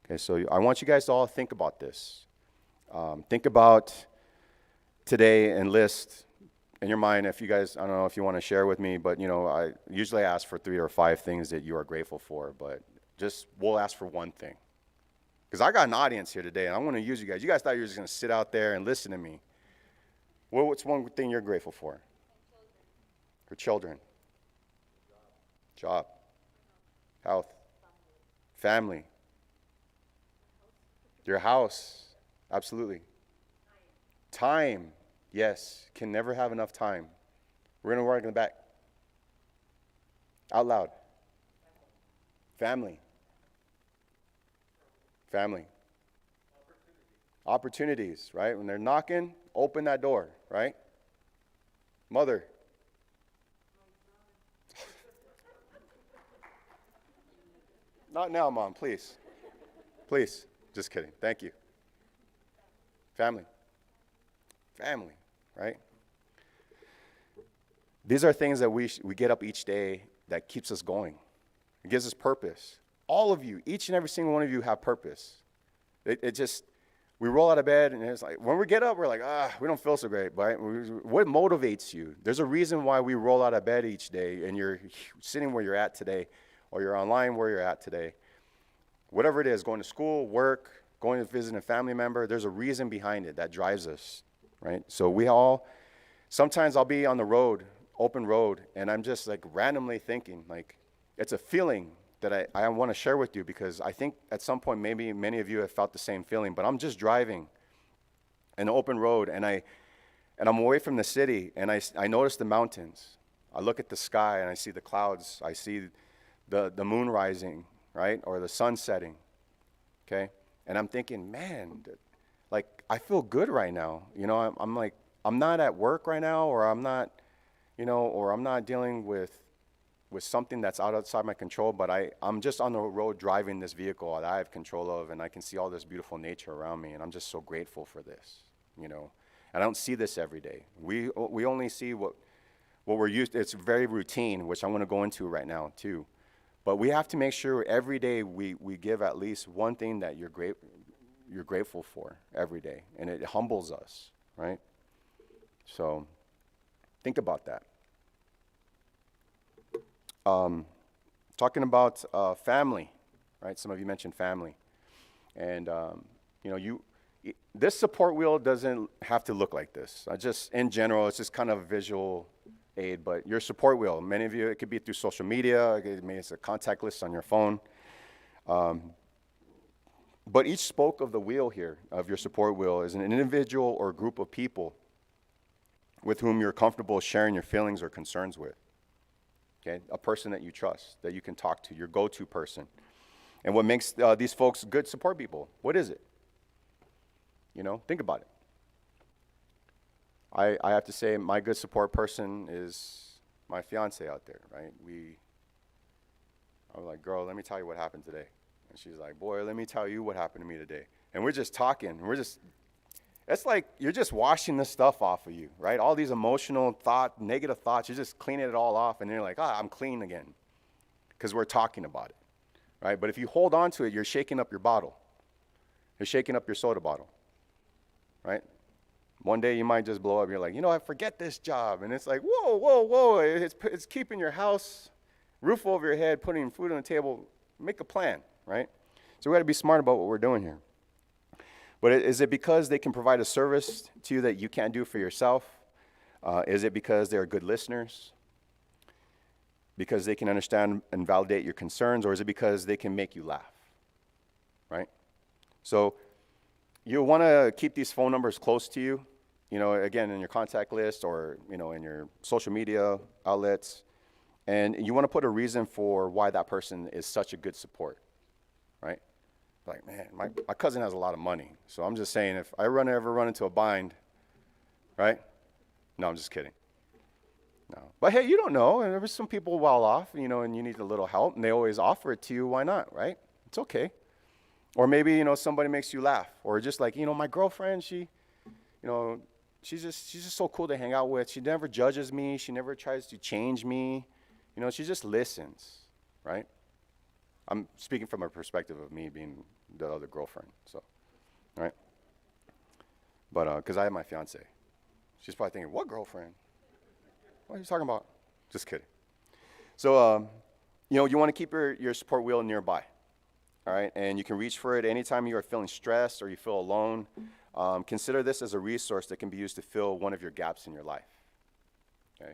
Okay, so I want you guys to all think about this. Think about today and list in your mind, if you guys, I don't know if you want to share with me, but I usually ask for 3 or 5 things that you are grateful for, but we'll ask for one thing. Because I got an audience here today, and I want to use you guys. You guys thought you were just going to sit out there and listen to me. What's one thing you're grateful for? For children. Job. Health. Family. Your house. Absolutely. Time. Yes. Can never have enough time. We're going to work in the back. Out loud. Family. Family. Opportunities, right? When they're knocking, open that door, right? Mother. Not now, Mom, please. Please. Just kidding. Thank you. Family. Family, right? These are things that we get up each day that keeps us going. It gives us purpose. All of you, each and every single one of you have purpose. We roll out of bed, and it's like, when we get up, we're like, we don't feel so great, right? What motivates you? There's a reason why we roll out of bed each day, and you're sitting where you're at today, or you're online where you're at today. Whatever it is, going to school, work, going to visit a family member, there's a reason behind it that drives us, right? So sometimes I'll be on the road, open road, and I'm just like randomly thinking, like, it's a feeling that I want to share with you, because I think at some point maybe many of you have felt the same feeling, but I'm just driving an open road, and I'm away from the city, and I notice the mountains. I look at the sky, and I see the clouds. I see the moon rising, right, or the sun setting, okay? And I'm thinking, man, like, I feel good right now. I'm like, I'm not at work right now, or I'm not, or I'm not dealing with something that's outside my control, but I'm just on the road driving this vehicle that I have control of, and I can see all this beautiful nature around me, and I'm just so grateful for this, And I don't see this every day. We only see what we're used to. It's very routine, which I want to go into right now too. But we have to make sure every day we give at least one thing that you're grateful for every day, and it humbles us, right? So think about that. Talking about family, right? Some of you mentioned family. And, this support wheel doesn't have to look like this. In general, it's just kind of a visual aid, but your support wheel, many of you, it could be through social media, maybe it's a contact list on your phone. But each spoke of the wheel here, of your support wheel, is an individual or group of people with whom you're comfortable sharing your feelings or concerns with. Okay, a person that you trust, that you can talk to, your go-to person. And what makes these folks good support people? What is it? Think about it. I have to say my good support person is my fiance out there, right? I was like, girl, let me tell you what happened today. And she's like, boy, let me tell you what happened to me today. And we're just talking. It's like you're just washing this stuff off of you, right? All these emotional negative thoughts, you're just cleaning it all off, and then you're like, I'm clean again, because we're talking about it, right? But if you hold on to it, you're shaking up your bottle. You're shaking up your soda bottle, right? One day you might just blow up. You're like, I forget this job. And it's like, whoa. It's keeping your house, roof over your head, putting food on the table. Make a plan, right? So we got to be smart about what we're doing here. But is it because they can provide a service to you that you can't do for yourself? Is it because they're good listeners? Because they can understand and validate your concerns? Or is it because they can make you laugh? Right? So you want to keep these phone numbers close to you, again, in your contact list or, in your social media outlets. And you want to put a reason for why that person is such a good support, right? Like, man, my cousin has a lot of money. So I'm just saying, if I ever run into a bind, right? No, I'm just kidding. No. But hey, you don't know. And there was some people well off, and you need a little help, and they always offer it to you. Why not, right? It's okay. Or maybe, somebody makes you laugh. Or just like, my girlfriend, she's just so cool to hang out with. She never judges me. She never tries to change me. She just listens, right? I'm speaking from a perspective of me being the other girlfriend, so, right? But, because I have my fiance. She's probably thinking, what girlfriend? What are you talking about? Just kidding. So, you want to keep your support wheel nearby, all right? And you can reach for it anytime you are feeling stressed or you feel alone. Consider this as a resource that can be used to fill one of your gaps in your life, okay?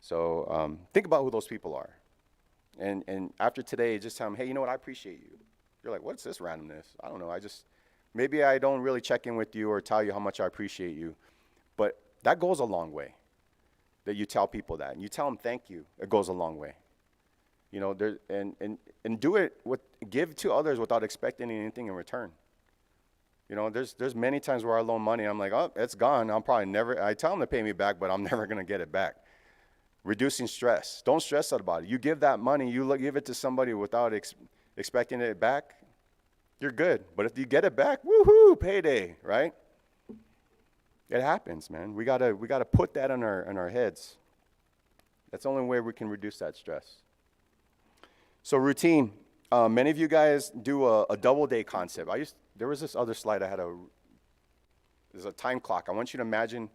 So think about who those people are. And after today, just tell them, hey, you know what, I appreciate you. You're like, what's this randomness? I don't know, maybe I don't really check in with you or tell you how much I appreciate you. But that goes a long way, that you tell people that. And you tell them thank you, it goes a long way. And do it, give to others without expecting anything in return. There's many times where I loan money, I'm like, oh, it's gone. I tell them to pay me back, but I'm never going to get it back. Reducing stress. Don't stress out about it. You give that money, give it to somebody without expecting it back, you're good. But if you get it back, woohoo, payday, right? It happens, man. We gotta put that in our heads. That's the only way we can reduce that stress. So routine. Many of you guys do a double day concept. There was this other slide there's a time clock. I want you to imagine,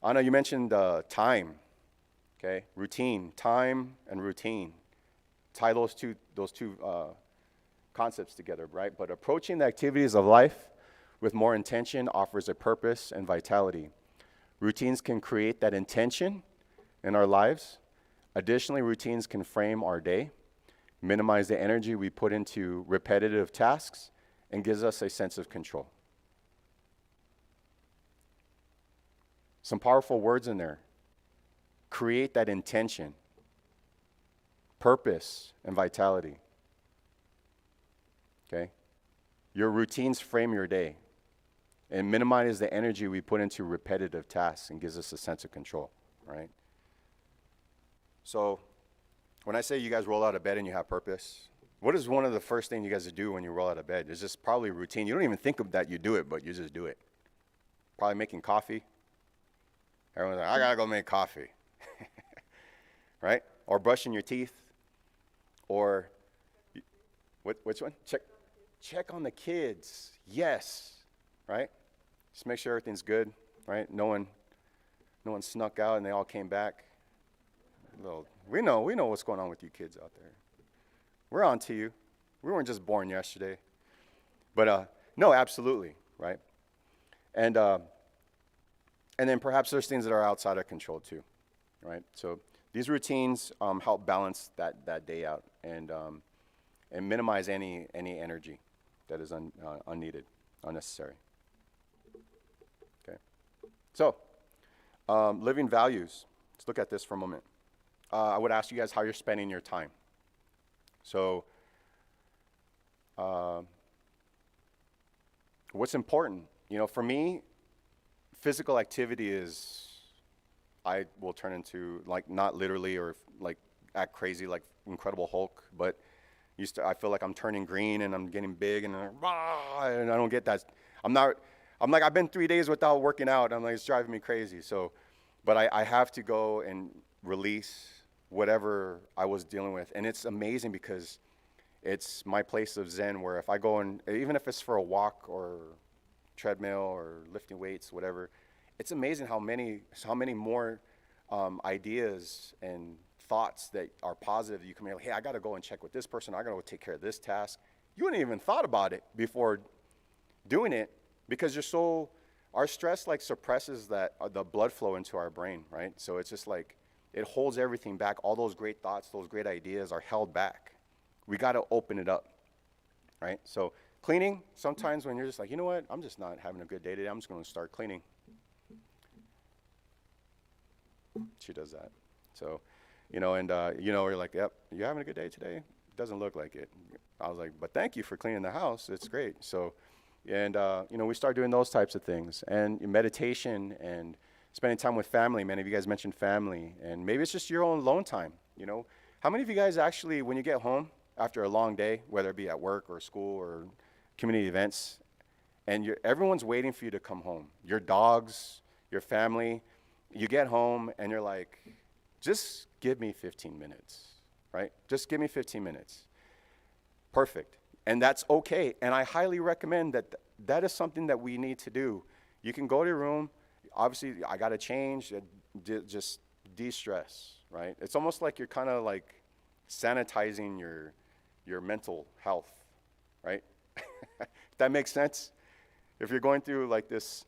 Anna, you mentioned time, okay? Routine, time and routine. Tie those two concepts together, right? But approaching the activities of life with more intention offers a purpose and vitality. Routines can create that intention in our lives. Additionally, routines can frame our day, minimize the energy we put into repetitive tasks, and gives us a sense of control. Some powerful words in there. Create that intention, purpose, and vitality. Okay? Your routines frame your day and minimize the energy we put into repetitive tasks and gives us a sense of control, right? So when I say you guys roll out of bed and you have purpose, what is one of the first things you guys do when you roll out of bed? It's just probably routine. You don't even think of that you do it, but you just do it. Probably making coffee. Everyone's like, I gotta go make coffee. Right? Or brushing your teeth. Or, which one? Check on the kids. Yes. Right? Just make sure everything's good. Right? No one snuck out and they all came back. We know what's going on with you kids out there. We're on to you. We weren't just born yesterday. But no, absolutely, right? And then perhaps there's things that are outside our control too, right? So these routines help balance that day out and minimize any energy that is unneeded, unnecessary. Okay. So living values. Let's look at this for a moment. I would ask you guys how you're spending your time. So what's important? For me, physical activity I will turn into, like, not literally or like act crazy like Incredible Hulk, but I feel like I'm turning green and I'm getting big and I don't get that. I'm like, I've been 3 days without working out. I'm like, it's driving me crazy. So, but I have to go and release whatever I was dealing with. And it's amazing because it's my place of zen where if I go and, even if it's for a walk or treadmill or lifting weights, whatever, it's amazing how many more ideas and thoughts that are positive you can be like, hey, I got to go and check with this person. I got to go take care of this task. You wouldn't even thought about it before doing it because our stress like suppresses the blood flow into our brain, right? So it's just like, it holds everything back. All those great thoughts, those great ideas are held back. We got to open it up, right? So cleaning, sometimes when you're just like, you know what, I'm just not having a good day today, I'm just going to start cleaning. She does that. So, you're like, yep, you having a good day today? Doesn't look like it. I was like, but thank you for cleaning the house. It's great. So, and we start doing those types of things. And meditation and spending time with family. Many of you guys mentioned family, and maybe it's just your own alone time, you know. How many of you guys actually, when you get home after a long day, whether it be at work or school or community events, and everyone's waiting for you to come home, your dogs, your family, you get home and you're like, just give me 15 minutes, right? Just give me 15 minutes. Perfect. And that's okay. And I highly recommend that that is something that we need to do. You can go to your room. Obviously, I got to change, just de-stress, right? It's almost like you're kind of like sanitizing your mental health, right? If that makes sense. If you're going through like this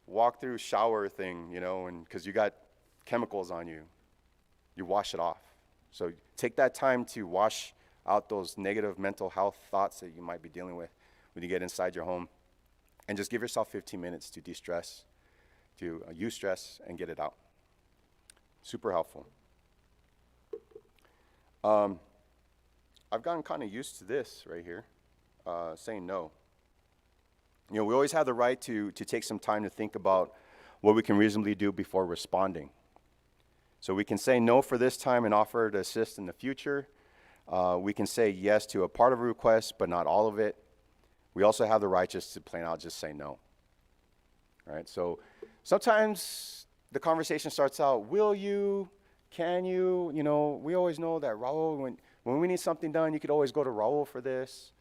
walk-through shower thing, you know, and because you got chemicals on you, you wash it off. So take that time to wash out those negative mental health thoughts that you might be dealing with when you get inside your home, and just give yourself 15 minutes to de-stress, to use stress and get it out. Super helpful. I've gotten kind of used to this right here, saying no. You know, we always have the right to take some time to think about what we can reasonably do before responding. So we can say no for this time and offer to assist in the future. We can say yes to a part of a request, but not all of it. We also have the right just to plain out just say no. All right, so sometimes the conversation starts out, will you, can you? You know, we always know that Raul, when we need something done, you could always go to Raul for this.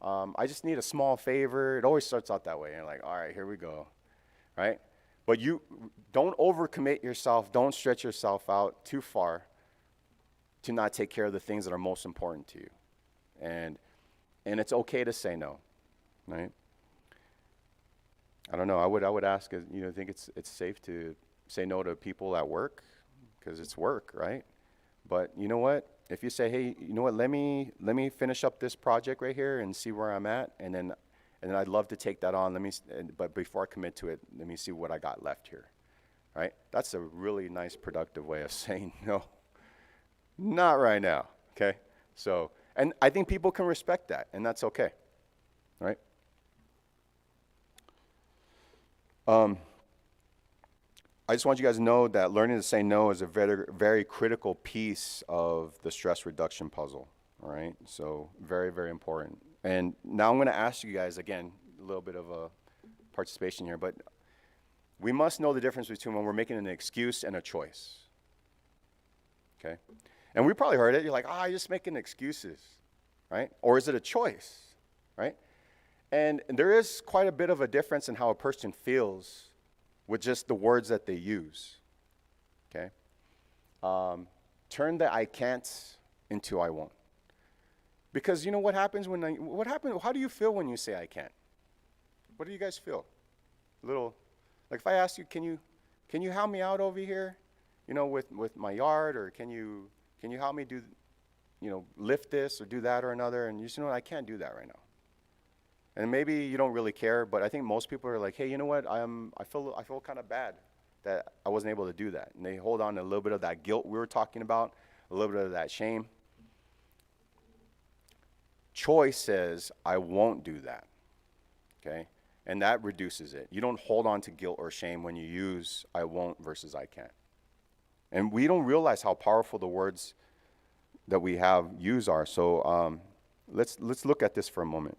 I just need a small favor. It always starts out that way. And you're like, all right, here we go, right? But you don't overcommit yourself. Don't stretch yourself out too far to not take care of the things that are most important to you. And it's okay to say no, right? I don't know. I would ask, you know, think it's safe to say no to people at work because it's work, right? But you know what? If you say, hey, you know what? Let me finish up this project right here and see where I'm at, and then I'd love to take that on. But before I commit to it, let me see what I got left here, right? That's a really nice, productive way of saying no. Not right now, okay? So, and I think people can respect that, and that's okay, right? I just want you guys to know that learning to say no is a very, very critical piece of the stress reduction puzzle, all right? So very, very important. And now I'm going to ask you guys, again, a little bit of a participation here, but we must know the difference between when we're making an excuse and a choice, okay? And we probably heard it. You're like, you're just making excuses, right? Or is it a choice, right? And there is quite a bit of a difference in how a person feels with just the words that they use, okay? Turn the I can't into I won't. Because you know what happens how do you feel when you say I can't? What do you guys feel? Like if I ask you, can you help me out over here, you know, with my yard, or can you help me do, you know, lift this or do that or another, and you say, no, I can't do that right now. And maybe you don't really care, but I think most people are like, hey, you know what, I feel kind of bad that I wasn't able to do that. And they hold on to a little bit of that guilt we were talking about, a little bit of that shame. Choice says, I won't do that, okay? And that reduces it. You don't hold on to guilt or shame when you use I won't versus I can't. And we don't realize how powerful the words that we have use are. So let's look at this for a moment.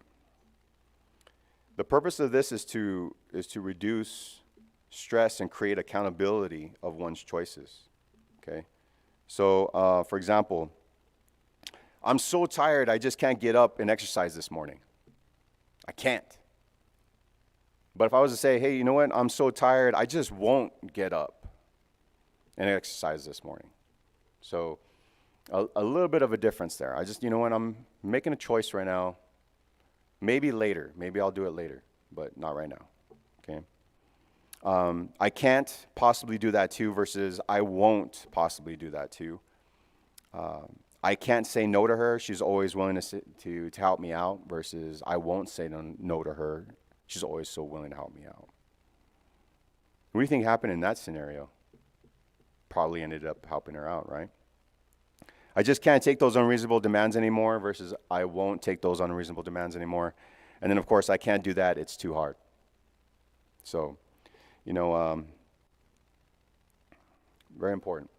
The purpose of this is to reduce stress and create accountability of one's choices, okay? So, for example, I'm so tired I just can't get up and exercise this morning. I can't. But if I was to say, hey, you know what, I'm so tired I just won't get up and exercise this morning. So a little bit of a difference there. I just, you know what, I'm making a choice right now. Maybe later. Maybe I'll do it later, but not right now, okay? I can't possibly do that too versus I won't possibly do that too. I can't say no to her. She's always willing to help me out versus I won't say no to her. She's always so willing to help me out. What do you think happened in that scenario? Probably ended up helping her out, right? I just can't take those unreasonable demands anymore versus I won't take those unreasonable demands anymore. And then, of course, I can't do that. It's too hard. So, you know, Very important.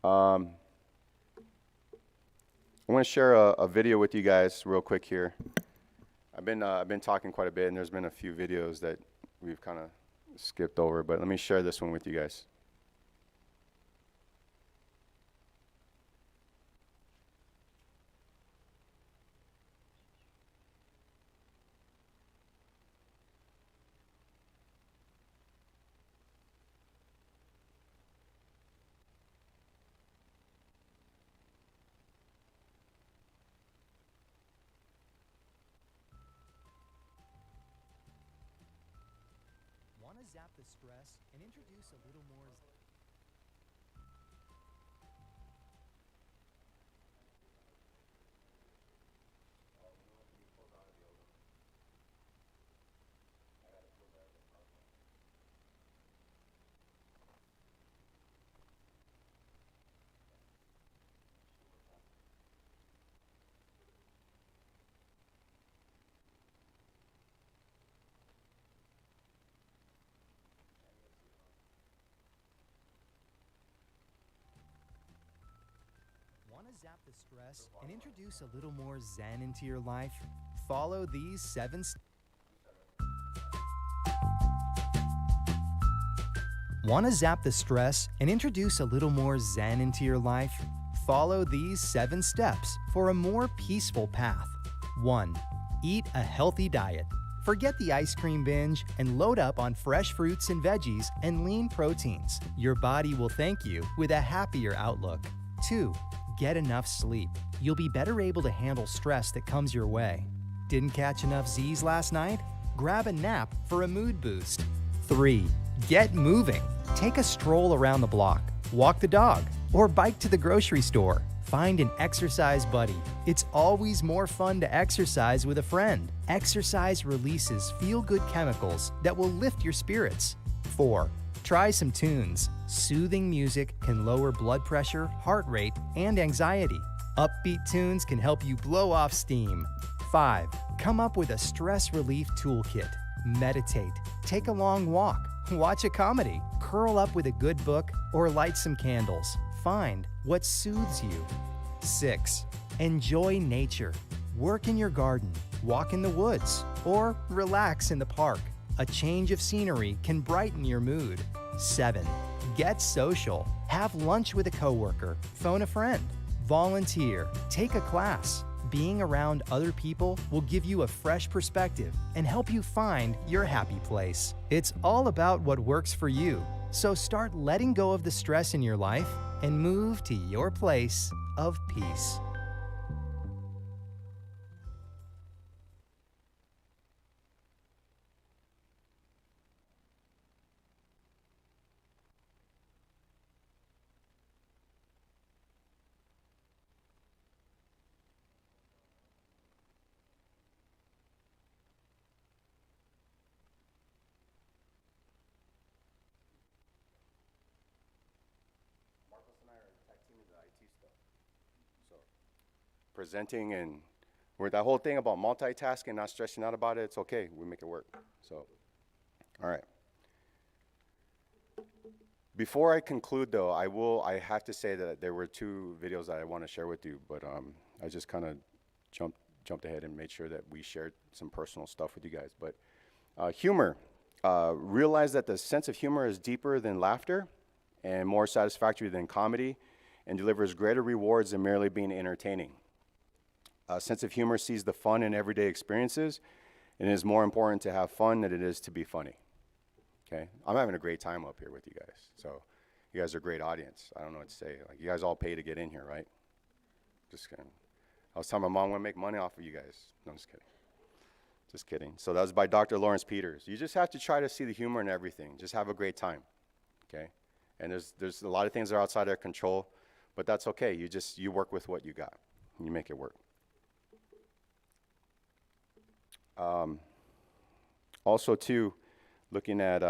I want to share a video with you guys real quick here. I've been talking quite a bit, and there's been a few videos that we've kind of skipped over, but let me share this one with you guys. Want to zap the stress and introduce a little more. Want to zap the stress and introduce a little more zen into your life? Follow these 7 steps. Want to zap the stress and introduce a little more zen into your life? Follow these 7 steps for a more peaceful path. 1. Eat a healthy diet. Forget the ice cream binge and load up on fresh fruits and veggies and lean proteins. Your body will thank you with a happier outlook. 2. Get enough sleep. You'll be better able to handle stress that comes your way. Didn't catch enough Z's last night? Grab a nap for a mood boost. 3. Get moving. Take a stroll around the block, walk the dog, or bike to the grocery store. Find an exercise buddy. It's always more fun to exercise with a friend. Exercise releases feel-good chemicals that will lift your spirits. 4. Try some tunes. Soothing music can lower blood pressure, heart rate, and anxiety. Upbeat tunes can help you blow off steam. 5. Come up with a stress relief toolkit. Meditate. Take a long walk. Watch a comedy. Curl up with a good book or light some candles. Find what soothes you. 6. Enjoy nature. Work in your garden, walk in the woods, or relax in the park. A change of scenery can brighten your mood. 7. Get social. Have lunch with a coworker. Phone a friend. Volunteer. Take a class. Being around other people will give you a fresh perspective and help you find your happy place. It's all about what works for you. So start letting go of the stress in your life and move to your place of peace. Presenting and with that whole thing about multitasking, not stressing out about it, it's okay. We make it work. So, all right. Before I conclude, though, I have to say that there were 2 videos that I want to share with you, but I just kind of jumped ahead and made sure that we shared some personal stuff with you guys. But humor. Realize that the sense of humor is deeper than laughter and more satisfactory than comedy and delivers greater rewards than merely being entertaining. A sense of humor sees the fun in everyday experiences, and it is more important to have fun than it is to be funny. Okay? I'm having a great time up here with you guys. So you guys are a great audience. I don't know what to say. Like, you guys all pay to get in here, right? Just kidding. I was telling my mom I want to make money off of you guys. No, I'm just kidding. Just kidding. So that was by Dr. Lawrence Peters. You just have to try to see the humor in everything. Just have a great time. Okay? And there's a lot of things that are outside our control, but that's okay. You work with what you got, and you make it work. Also, too, looking at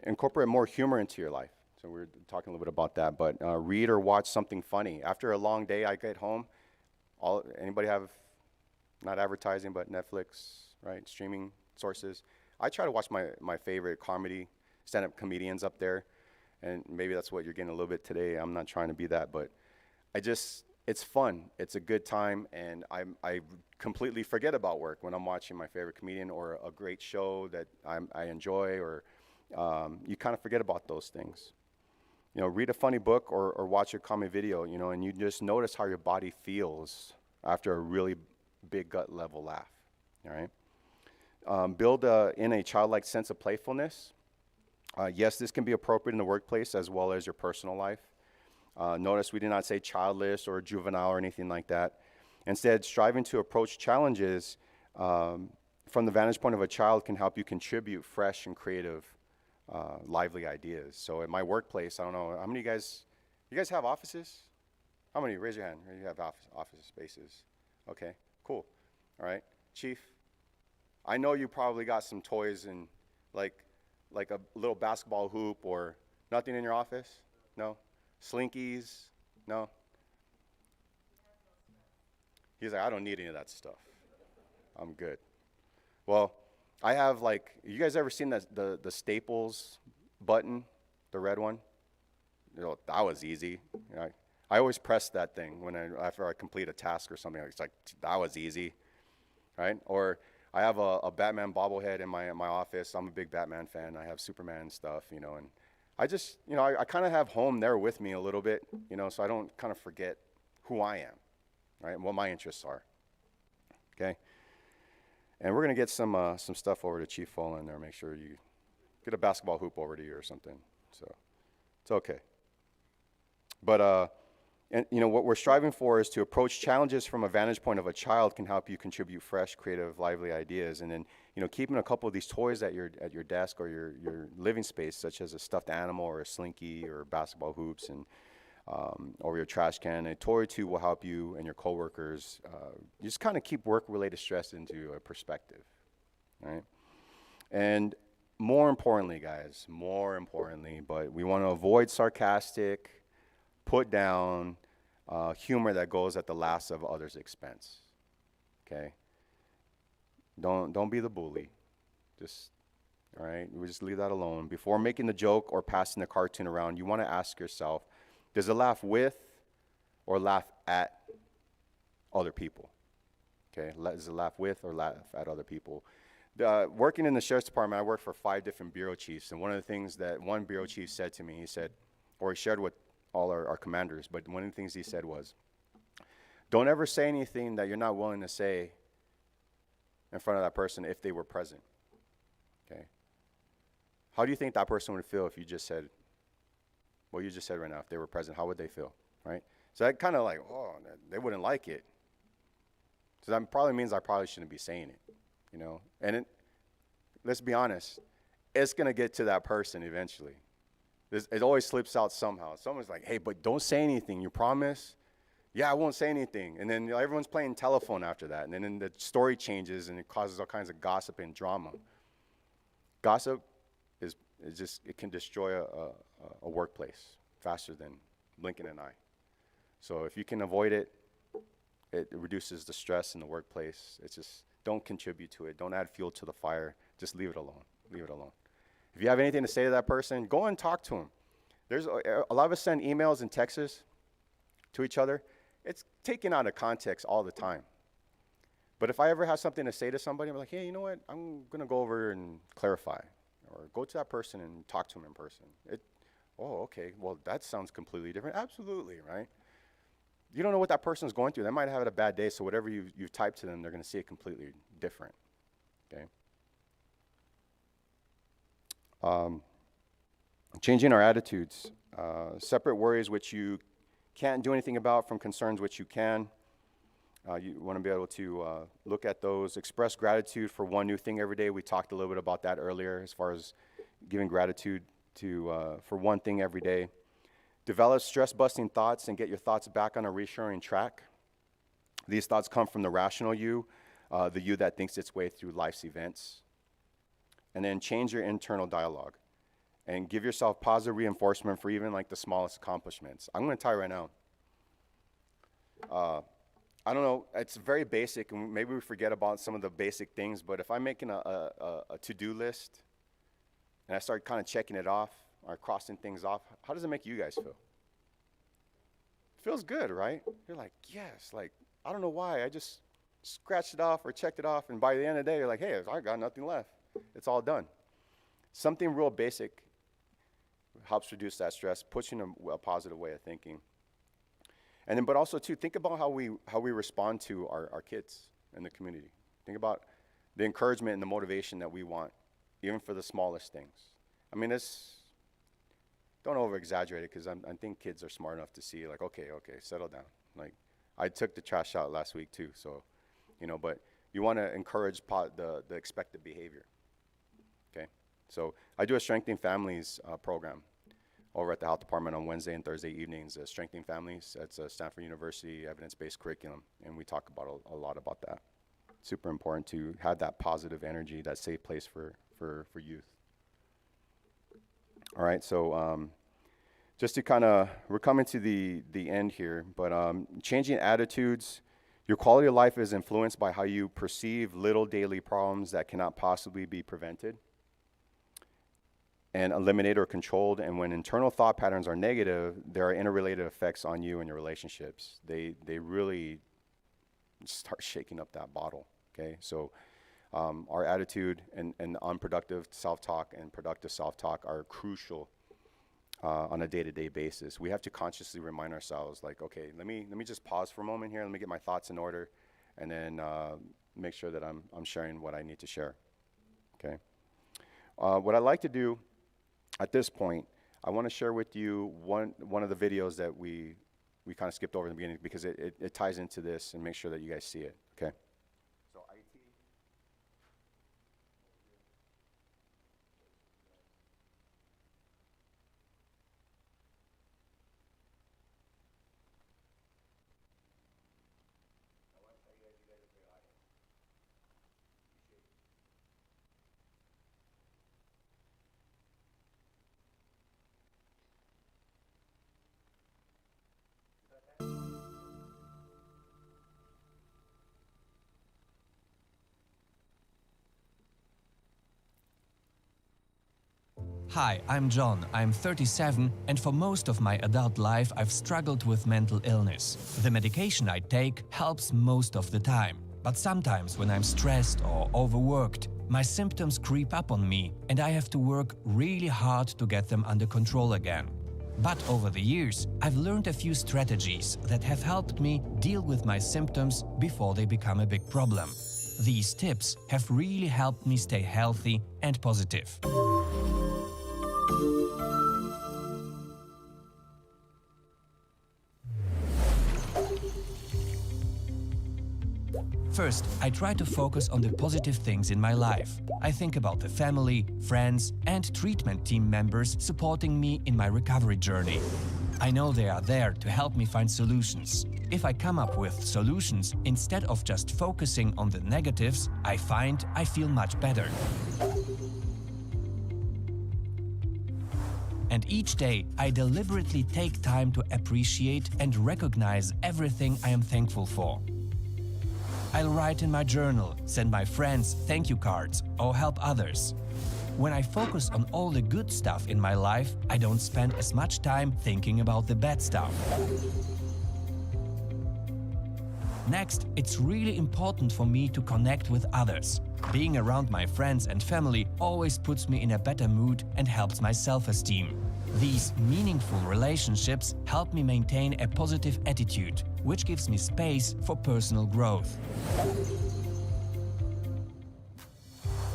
incorporate more humor into your life. So we were talking a little bit about that, but read or watch something funny. After a long day, I get home. Anybody have, not advertising, but Netflix, right? Streaming sources. I try to watch my favorite comedy stand-up comedians up there, and maybe that's what you're getting a little bit today. I'm not trying to be that, but it's fun. It's a good time, and I completely forget about work when I'm watching my favorite comedian or a great show that I enjoy, or you kind of forget about those things. Read a funny book or watch a comedy video, and you just notice how your body feels after a really big gut level laugh, all right? Build in a childlike sense of playfulness. Yes, this can be appropriate in the workplace as well as your personal life. Notice we did not say childless or juvenile or anything like that. Instead, striving to approach challenges from the vantage point of a child can help you contribute fresh and creative, lively ideas. So at my workplace, I don't know, how many of you guys have offices? How many? Raise your hand. You have office spaces. Okay, cool. All right. Chief, I know you probably got some toys and like a little basketball hoop or nothing in your office? No? Slinkies? No? He's like, I don't need any of that stuff. I'm good. Well, I have you guys ever seen the Staples button, the red one? That was easy. I always press that thing after I complete a task or something. It's like, that was easy, right? Or I have a Batman bobblehead in my office. I'm a big Batman fan. I have Superman stuff, and I just, I kind of have home there with me a little bit, so I don't kind of forget who I am, right, and what my interests are, okay? And we're going to get some stuff over to Chief Follen there. Make sure you get a basketball hoop over to you or something, so it's okay. But, what we're striving for is to approach challenges from a vantage point of a child can help you contribute fresh, creative, lively ideas. And then, keeping a couple of these toys at your desk or your living space, such as a stuffed animal or a slinky or basketball hoops, and or your trash can. A toy or two will help you and your coworkers just kind of keep work-related stress into a perspective, right? And more importantly, guys, but we want to avoid sarcastic, put down humor that goes at the last of others' expense. Okay? Don't be the bully. All right? We just leave that alone. Before making the joke or passing the cartoon around, you want to ask yourself, does it laugh with or laugh at other people? Okay? Does it laugh with or laugh at other people? Working in the sheriff's department, I worked for 5 different bureau chiefs, and one of the things that one bureau chief said to me, he shared with all our commanders, but one of the things he said was, don't ever say anything that you're not willing to say in front of that person if they were present, okay? How do you think that person would feel if you just said what you just said right now? If they were present, how would they feel, right? So that kind of they wouldn't like it. So that probably means I probably shouldn't be saying it, And let's be honest, it's going to get to that person eventually. It always slips out somehow. Someone's like, hey, but don't say anything, you promise? Yeah, I won't say anything. And then everyone's playing telephone after that. And then the story changes and it causes all kinds of gossip and drama. Gossip it can destroy a workplace faster than blinking an eye. So if you can avoid it, it reduces the stress in the workplace. It's just, don't contribute to it. Don't add fuel to the fire. Just leave it alone. Leave it alone. If you have anything to say to that person, go and talk to him. There's a lot of us send emails and texts to each other. It's taken out of context all the time. But if I ever have something to say to somebody, I'm like, hey, you know what? I'm going to go over and clarify. Or go to that person and talk to him in person. Oh, okay. Well, that sounds completely different. Absolutely, right? You don't know what that person's going through. They might have had a bad day, so whatever you've typed to them, they're going to see it completely different. Okay? Changing our attitudes. Separate worries which you can't do anything about from concerns which you can. You want to be able to look at those. Express gratitude for one new thing every day. We talked a little bit about that earlier as far as giving gratitude for one thing every day. Develop stress-busting thoughts and get your thoughts back on a reassuring track. These thoughts come from the rational you, the you that thinks its way through life's events. And then change your internal dialogue and give yourself positive reinforcement for even the smallest accomplishments. I'm going to tell you right now, I don't know, it's very basic, and maybe we forget about some of the basic things, but if I'm making a to-do list, and I start kind of checking it off or crossing things off, how does it make you guys feel? It feels good, right? You're like, yes, like, I don't know why, I just scratched it off or checked it off, and by the end of the day, you're like, hey, I got nothing left. It's all done. Something real basic helps reduce that stress, puts you in a positive way of thinking. And then, but also too, think about how we respond to our kids in the community. Think about the encouragement and the motivation that we want, even for the smallest things. I mean, don't over-exaggerate it, because I think kids are smart enough to see, like, okay, settle down. Like, I took the trash out last week too, so, but you want to encourage the expected behavior, okay? So I do a Strengthening Families program over at the Health Department on Wednesday and Thursday evenings. Strengthening Families, that's a Stanford University evidence-based curriculum, and we talk about a lot about that. Super important to have that positive energy, that safe place for youth. All right, so just to we're coming to the end here, but changing attitudes. Your quality of life is influenced by how you perceive little daily problems that cannot possibly be prevented and eliminated or controlled. And when internal thought patterns are negative, there are interrelated effects on you and your relationships. They really start shaking up that bottle, okay? So our attitude and unproductive self-talk and productive self-talk are crucial on a day-to-day basis. We have to consciously remind ourselves, like, okay, let me just pause for a moment here, let me get my thoughts in order, and then make sure that I'm sharing what I need to share, okay? What I'd like to do at this point, I want to share with you one of the videos that we kind of skipped over in the beginning, because it ties into this, and make sure that you guys see it, okay? So IT. Hi, I'm John. I'm 37, and for most of my adult life, I've struggled with mental illness. The medication I take helps most of the time. But sometimes when I'm stressed or overworked, my symptoms creep up on me, and I have to work really hard to get them under control again. But over the years, I've learned a few strategies that have helped me deal with my symptoms before they become a big problem. These tips have really helped me stay healthy and positive. First, I try to focus on the positive things in my life. I think about the family, friends, and treatment team members supporting me in my recovery journey. I know they are there to help me find solutions. If I come up with solutions instead of just focusing on the negatives, I find I feel much better. And each day, I deliberately take time to appreciate and recognize everything I am thankful for. I'll write in my journal, send my friends thank you cards, or help others. When I focus on all the good stuff in my life, I don't spend as much time thinking about the bad stuff. Next, it's really important for me to connect with others. Being around my friends and family always puts me in a better mood and helps my self-esteem. These meaningful relationships help me maintain a positive attitude, which gives me space for personal growth.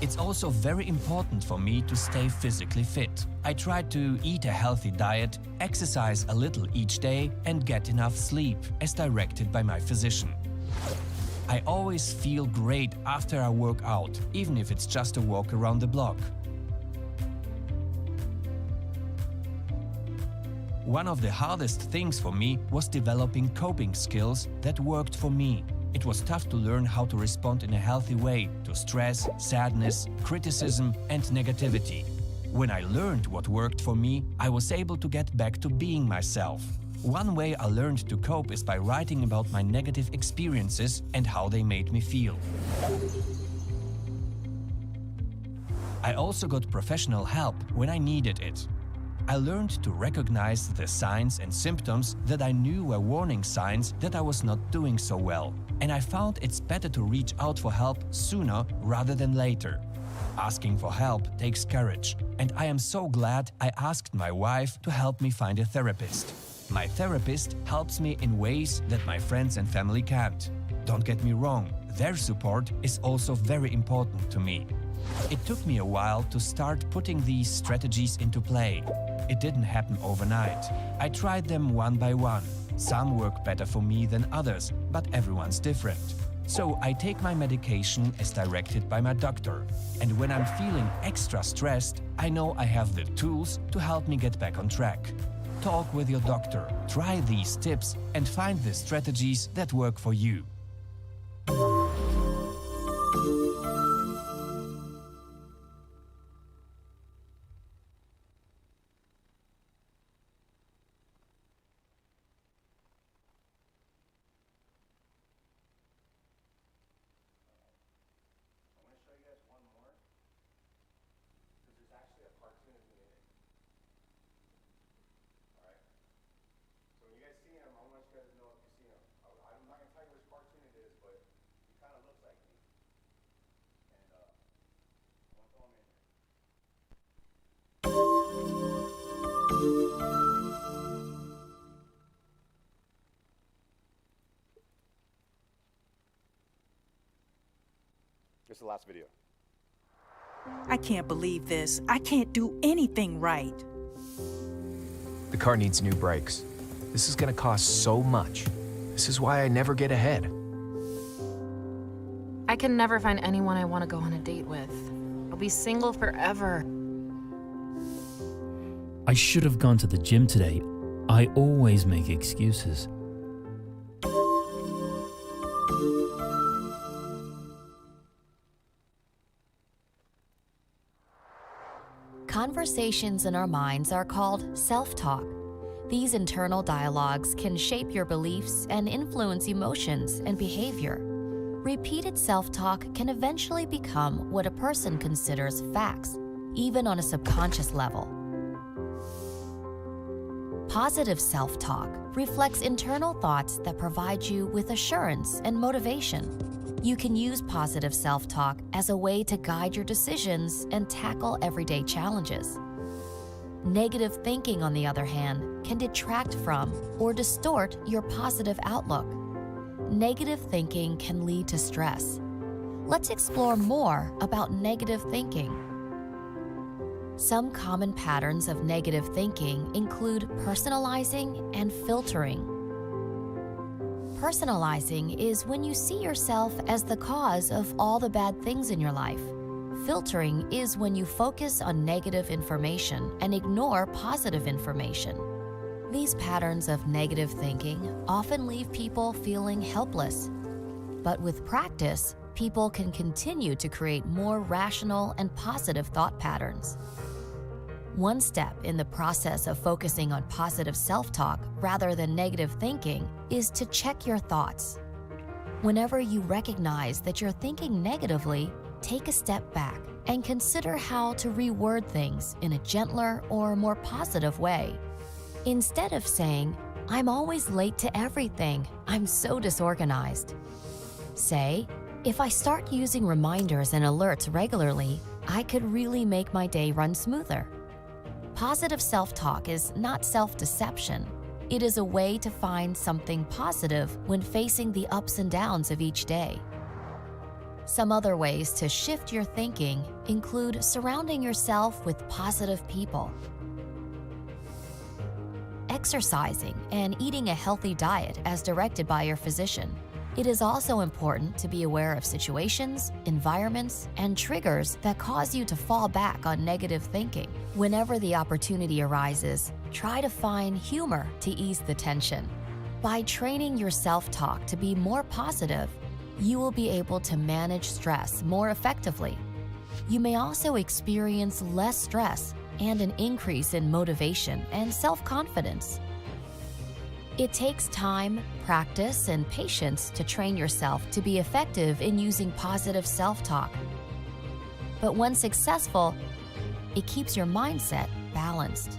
It's also very important for me to stay physically fit. I try to eat a healthy diet, exercise a little each day, and get enough sleep, as directed by my physician. I always feel great after I work out, even if it's just a walk around the block. One of the hardest things for me was developing coping skills that worked for me. It was tough to learn how to respond in a healthy way to stress, sadness, criticism, and negativity. When I learned what worked for me, I was able to get back to being myself. One way I learned to cope is by writing about my negative experiences and how they made me feel. I also got professional help when I needed it. I learned to recognize the signs and symptoms that I knew were warning signs that I was not doing so well, and I found it's better to reach out for help sooner rather than later. Asking for help takes courage, and I am so glad I asked my wife to help me find a therapist. My therapist helps me in ways that my friends and family can't. Don't get me wrong, their support is also very important to me. It took me a while to start putting these strategies into play. It didn't happen overnight. I tried them one by one. Some work better for me than others, but everyone's different. So I take my medication as directed by my doctor. And when I'm feeling extra stressed, I know I have the tools to help me get back on track. Talk with your doctor, try these tips, and find the strategies that work for you. This is the last video. I can't believe this. I can't do anything right. The car needs new brakes. This is gonna cost so much. This is why I never get ahead. I can never find anyone I want to go on a date with. I'll be single forever. I should have gone to the gym today. I always make excuses. Conversations in our minds are called self-talk. These internal dialogues can shape your beliefs and influence emotions and behavior. Repeated self-talk can eventually become what a person considers facts, even on a subconscious level. Positive self-talk reflects internal thoughts that provide you with assurance and motivation. You can use positive self-talk as a way to guide your decisions and tackle everyday challenges. Negative thinking, on the other hand, can detract from or distort your positive outlook. Negative thinking can lead to stress. Let's explore more about negative thinking. Some common patterns of negative thinking include personalizing and filtering. Personalizing is when you see yourself as the cause of all the bad things in your life. Filtering is when you focus on negative information and ignore positive information. These patterns of negative thinking often leave people feeling helpless. But with practice, people can continue to create more rational and positive thought patterns. One step in the process of focusing on positive self-talk rather than negative thinking is to check your thoughts. Whenever you recognize that you're thinking negatively, take a step back and consider how to reword things in a gentler or more positive way. Instead of saying, "I'm always late to everything, I'm so disorganized," say, "If I start using reminders and alerts regularly, I could really make my day run smoother." Positive self-talk is not self-deception. It is a way to find something positive when facing the ups and downs of each day. Some other ways to shift your thinking include surrounding yourself with positive people, exercising, and eating a healthy diet as directed by your physician. It is also important to be aware of situations, environments, and triggers that cause you to fall back on negative thinking. Whenever the opportunity arises, try to find humor to ease the tension. By training your self-talk to be more positive, you will be able to manage stress more effectively. You may also experience less stress and an increase in motivation and self-confidence. It takes time, practice, and patience to train yourself to be effective in using positive self-talk. But when successful, it keeps your mindset balanced.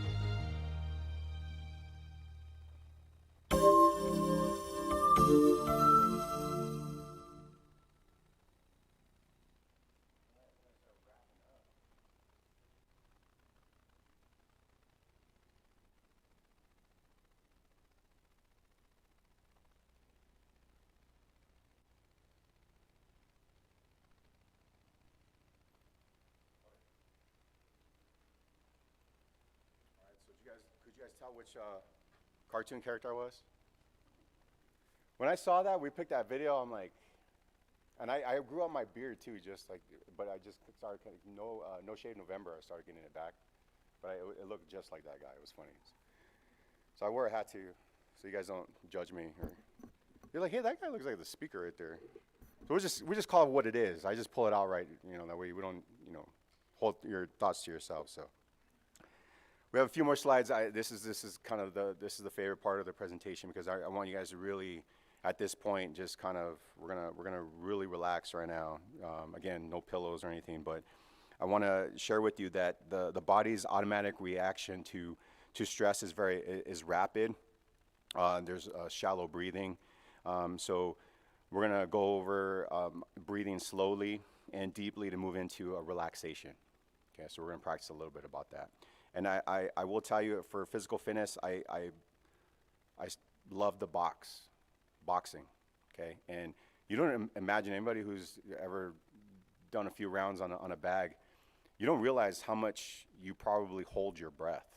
Could you guys tell which cartoon character I was? When I saw that, we picked that video, I'm like, and I grew out my beard too, just like, but I just started, no shave November, I started getting it back. But it looked just like that guy, it was funny. So I wore a hat too, so you guys don't judge me. Or, you're like, hey, that guy looks like the speaker right there. So we just call it what it is. I just pull it out right, that way we don't, hold your thoughts to yourself, so. We have a few more slides. This is kind of the favorite part of the presentation because I want you guys to really, at this point, just kind of we're gonna really relax right now. Again, no pillows or anything, but I want to share with you that the body's automatic reaction to stress is rapid. There's shallow breathing, so we're gonna go over breathing slowly and deeply to move into a relaxation. Okay, so we're gonna practice a little bit about that. And I will tell you, for physical fitness, I love the boxing, okay? And you don't imagine anybody who's ever done a few rounds on a bag, you don't realize how much you probably hold your breath.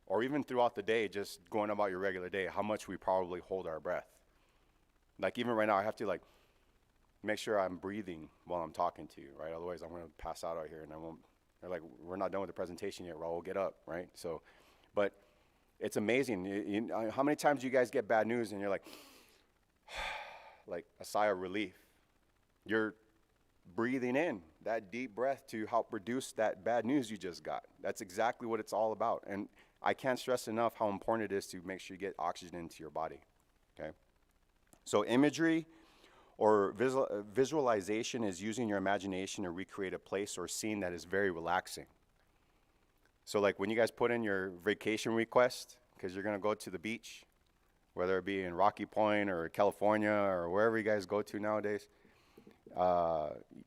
Or even throughout the day, just going about your regular day, how much we probably hold our breath. Like even right now, I have to make sure I'm breathing while I'm talking to you, right? Otherwise, I'm gonna pass out here and I won't. They're like, we're not done with the presentation yet, Raul, get up, right? So, but it's amazing. How many times do you guys get bad news and you're like a sigh of relief? You're breathing in that deep breath to help reduce that bad news you just got. That's exactly what it's all about. And I can't stress enough how important it is to make sure you get oxygen into your body, okay? So imagery or visualization is using your imagination to recreate a place or scene that is very relaxing. So like when you guys put in your vacation request, because you're gonna go to the beach, whether it be in Rocky Point or California or wherever you guys go to nowadays,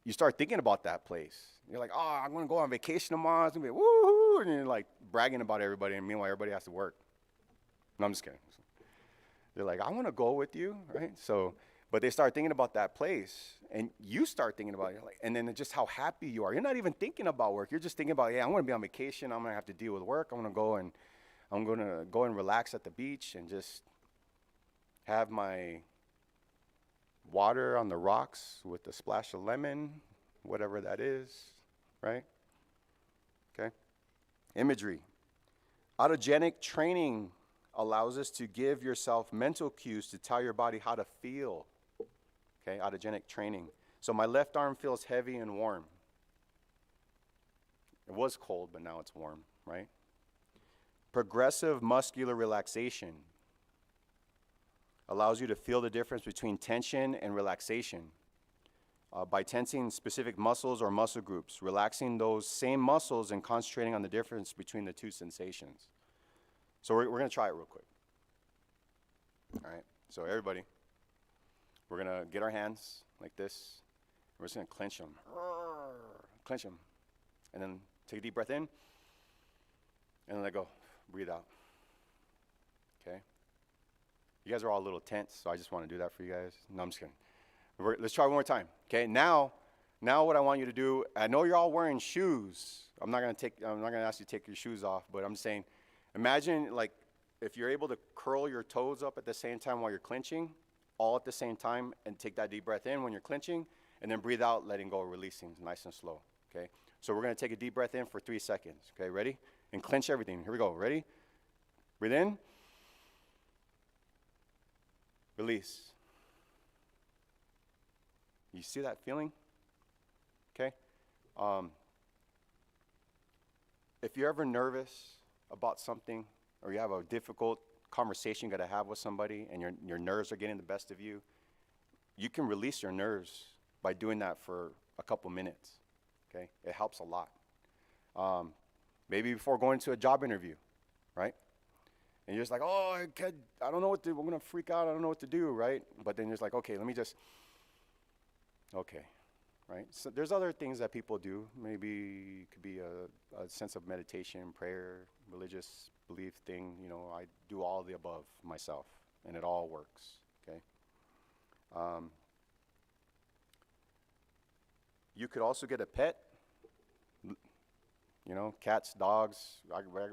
you start thinking about that place. You're like, oh, I'm gonna go on vacation tomorrow, it's gonna be woohoo, and you're like bragging about everybody, and meanwhile everybody has to work. No, I'm just kidding. They're like, I wanna go with you, right? So, but they start thinking about that place, and you start thinking about it, and then just how happy you are. You're not even thinking about work. You're just thinking about, yeah, I'm going to be on vacation. I'm going to have to deal with work. I'm going to go and relax at the beach and just have my water on the rocks with a splash of lemon, whatever that is, right? Okay. Imagery. Autogenic training allows us to give yourself mental cues to tell your body how to feel. Okay, autogenic training. So my left arm feels heavy and warm. It was cold, but now it's warm, right? Progressive muscular relaxation allows you to feel the difference between tension and relaxation by tensing specific muscles or muscle groups, relaxing those same muscles and concentrating on the difference between the two sensations. So we're going to try it real quick. All right, so everybody, we're going to get our hands like this. We're just going to clench them. Clench them. And then take a deep breath in. And then let go. Breathe out. Okay? You guys are all a little tense, so I just want to do that for you guys. No, I'm just kidding. Let's try one more time. Okay, now what I want you to do, I know you're all wearing shoes. I'm not going to ask you to take your shoes off, but I'm just saying, imagine like if you're able to curl your toes up at the same time while you're clenching, all at the same time, and take that deep breath in when you're clenching, and then breathe out, letting go, releasing, nice and slow, okay? So we're gonna take a deep breath in for 3 seconds, okay, ready? And clench everything, here we go, ready? Breathe in. Release. You see that feeling? Okay? If you're ever nervous about something, or you have a difficult conversation you gotta have with somebody and your nerves are getting the best of you, you can release your nerves by doing that for a couple minutes, okay? It helps a lot. Maybe before going to a job interview, right? And you're just like, oh, I don't know what to, we're gonna freak out, I don't know what to do, right? But then you're just like, okay, let me just, okay, right? So there's other things that people do. Maybe it could be a sense of meditation, prayer, religious belief thing. You know, I do all of the above myself, and it all works, okay? You could also get a pet. You know, cats, dogs.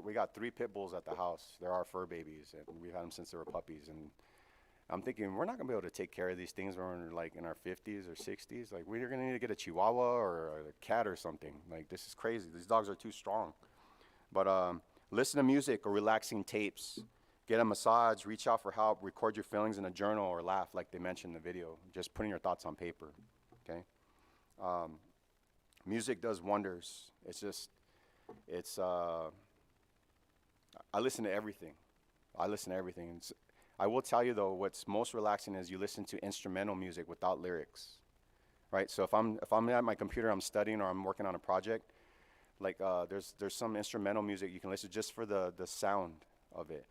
We got 3 pit bulls at the house. They're our fur babies, and we've had them since they were puppies. And I'm thinking, we're not gonna be able to take care of these things when we're like in our 50s or 60s. Like, we're gonna need to get a Chihuahua or a cat or something. Like, this is crazy. These dogs are too strong. But listen to music or relaxing tapes. Get a massage, reach out for help, record your feelings in a journal, or laugh like they mentioned in the video. Just putting your thoughts on paper, okay? Music does wonders. I listen to everything. I will tell you though, what's most relaxing is you listen to instrumental music without lyrics, right? So if I'm at my computer, I'm studying or I'm working on a project, like there's some instrumental music you can listen to just for the sound of it.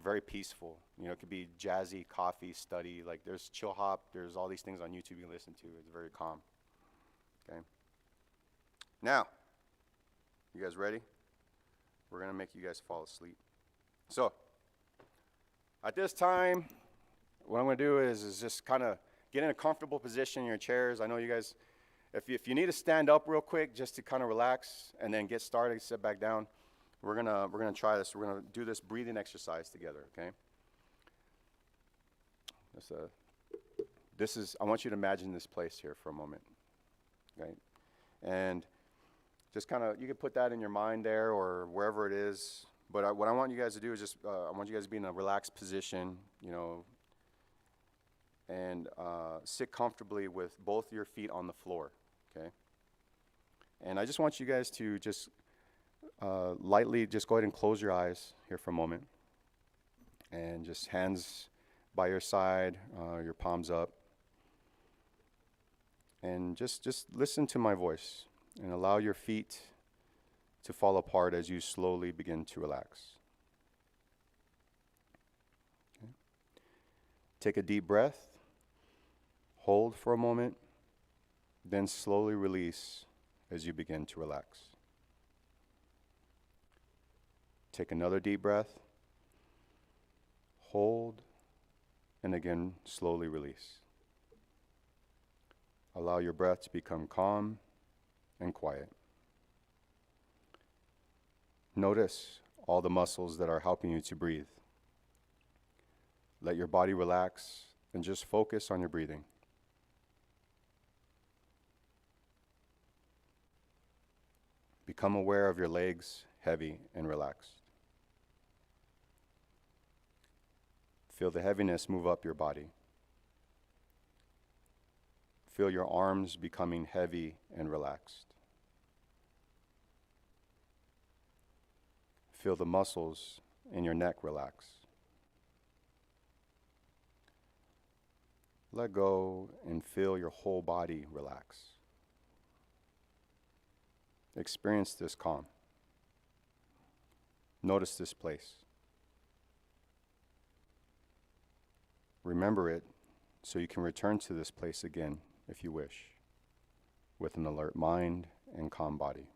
Very peaceful. You know, it could be jazzy, coffee, study. Like there's chill hop. There's all these things on YouTube you can listen to. It's very calm. Okay. Now, you guys ready? We're gonna make you guys fall asleep. So, at this time, what I'm gonna do is just kind of get in a comfortable position in your chairs. I know you guys, if you need to stand up real quick just to kind of relax and then get started, sit back down. We're gonna try this. We're gonna do this breathing exercise together. Okay. I want you to imagine this place here for a moment. Right. And just kind of, you can put that in your mind there or wherever it is. But what I want you guys to do is just, I want you guys to be in a relaxed position, you know, and sit comfortably with both your feet on the floor, okay? And I just want you guys to just lightly just go ahead and close your eyes here for a moment. And just hands by your side, your palms up. And just listen to my voice. And allow your feet to fall apart as you slowly begin to relax. Okay. Take a deep breath, hold for a moment, then slowly release as you begin to relax. Take another deep breath, hold, and again slowly release. Allow your breath to become calm and quiet. Notice all the muscles that are helping you to breathe. Let your body relax and just focus on your breathing. Become aware of your legs, heavy and relaxed. Feel the heaviness move up your body. Feel your arms becoming heavy and relaxed. Feel the muscles in your neck relax. Let go and feel your whole body relax. Experience this calm. Notice this place. Remember it so you can return to this place again if you wish, with an alert mind and calm body.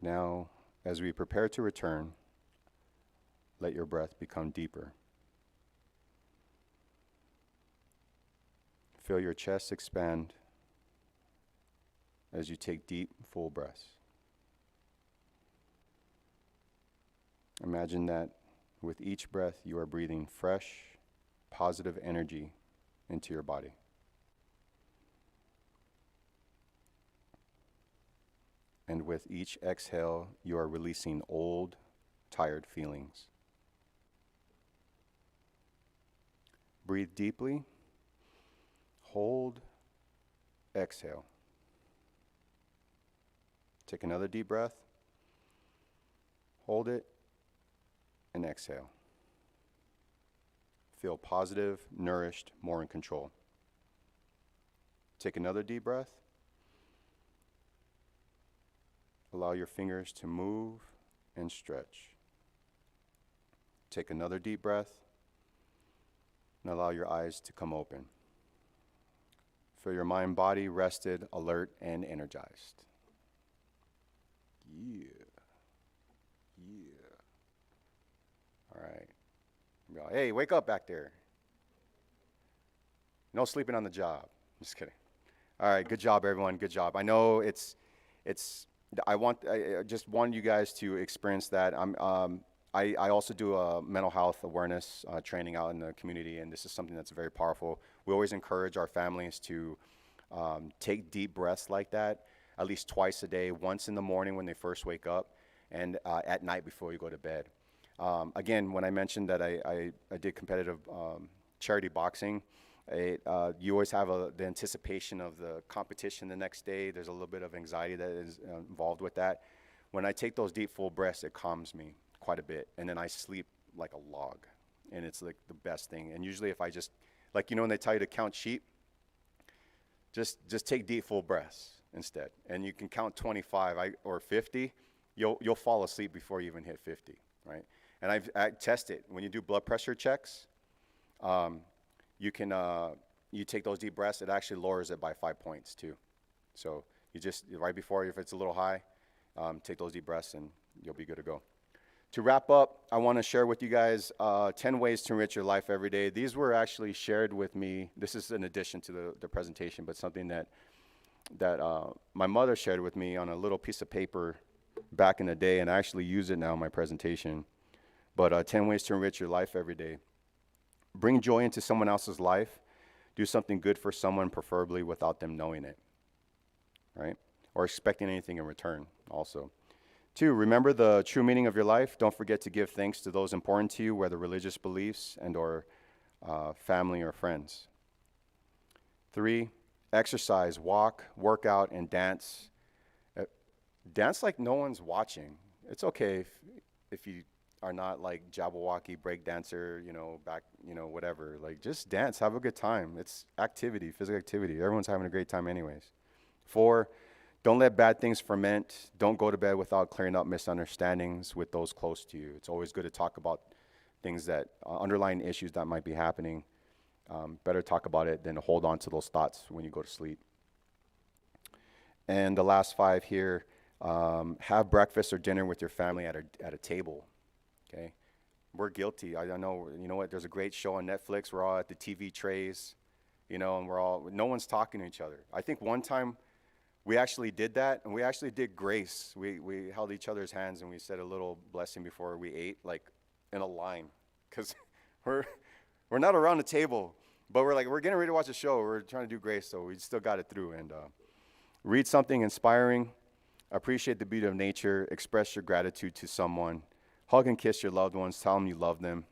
Now, as we prepare to return, let your breath become deeper. Feel your chest expand as you take deep, full breaths. Imagine that with each breath you are breathing fresh, positive energy into your body. And with each exhale, you are releasing old, tired feelings. Breathe deeply, hold, exhale. Take another deep breath, hold it, and exhale. Feel positive, nourished, more in control. Take another deep breath. Allow your fingers to move and stretch. Take another deep breath and allow your eyes to come open. Feel your mind, body rested, alert, and energized. Yeah. Yeah. All right. Hey, wake up back there. No sleeping on the job. Just kidding. All right, good job, everyone. Good job. I know I just want you guys to experience that. I also do a mental health awareness training out in the community, and this is something that's very powerful. We always encourage our families to take deep breaths like that at least twice a day, once in the morning when they first wake up, and at night before you go to bed. Again, when I mentioned that I did competitive charity boxing, you always have the anticipation of the competition the next day. There's a little bit of anxiety that is involved with that. When I take those deep, full breaths, it calms me quite a bit, and then I sleep like a log, and it's like the best thing. And usually if I just, like, you know, when they tell you to count sheep, just take deep, full breaths instead, and you can count 25 or 50. You'll fall asleep before you even hit 50, right? And I tested when you do blood pressure checks. You take those deep breaths, it actually lowers it by 5 points too. So you just, right before, if it's a little high, take those deep breaths and you'll be good to go. To wrap up, I want to share with you guys 10 ways to enrich your life every day. These were actually shared with me. This is in addition to the presentation, but something that my mother shared with me on a little piece of paper back in the day, and I actually use it now in my presentation. But 10 ways to enrich your life every day. Bring joy into someone else's life. Do something good for someone, preferably without them knowing it, right? Or expecting anything in return also. 2, remember the true meaning of your life. Don't forget to give thanks to those important to you, whether religious beliefs and or family or friends. 3, exercise, walk, work out, and dance. Dance like no one's watching. It's okay if you are not like Jabberwocky break dancer, whatever. Like, just dance, have a good time. It's activity, physical activity. Everyone's having a great time anyways. 4, don't let bad things ferment. Don't go to bed without clearing up misunderstandings with those close to you. It's always good to talk about things that, underlying issues that might be happening. Better talk about it than to hold on to those thoughts when you go to sleep. And the last 5 here, have breakfast or dinner with your family at a table. Okay, we're guilty. I know. You know what? There's a great show on Netflix. We're all at the TV trays, and no one's talking to each other. I think one time we actually did that, and we actually did grace. We held each other's hands and we said a little blessing before we ate, like in a line, because we're not around the table, but we're getting ready to watch a show. We're trying to do grace, so we still got it through. And read something inspiring. Appreciate the beauty of nature. Express your gratitude to someone. Hug and kiss your loved ones. Tell them you love them.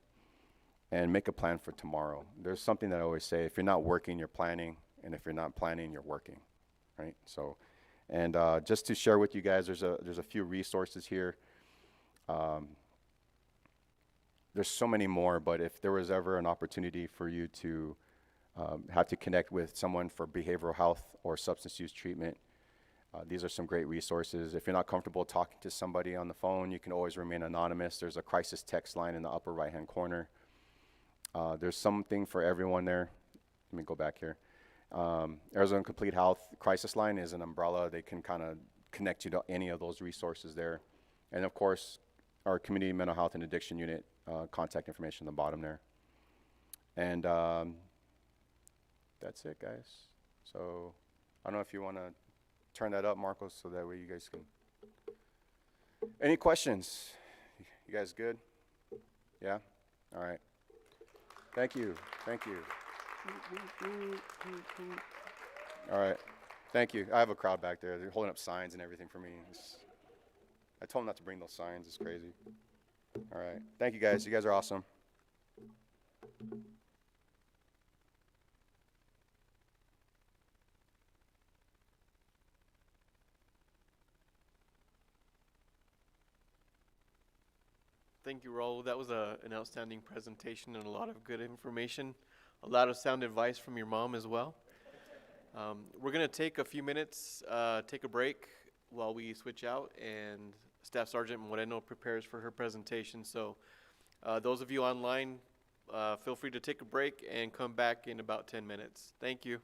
And make a plan for tomorrow. There's something that I always say: if you're not working, you're planning. And if you're not planning, you're working. Right? So, and just to share with you guys, there's a few resources here. There's so many more, but if there was ever an opportunity for you to have to connect with someone for behavioral health or substance use treatment, these are some great resources. If you're not comfortable talking to somebody on the phone, you can always remain anonymous. There's a crisis text line in the upper right-hand corner. There's something for everyone there. Let me go back here. Arizona Complete Health Crisis Line is an umbrella. They can kind of connect you to any of those resources there. And of course, our Community Mental Health and Addiction Unit, contact information on the bottom there. And that's it, guys. So I don't know if you want to turn that up, Marcos, so that way you guys can. Any questions? You guys good? Yeah? All right. Thank you. Thank you. All right. Thank you. I have a crowd back there. They're holding up signs and everything for me. I told them not to bring those signs. It's crazy. All right. Thank you, guys. You guys are awesome. Thank you, Raul. That was an outstanding presentation and a lot of good information. A lot of sound advice from your mom as well. We're going to take a few minutes, take a break while we switch out, and Staff Sergeant Moreno prepares for her presentation. So those of you online, feel free to take a break and come back in about 10 minutes. Thank you.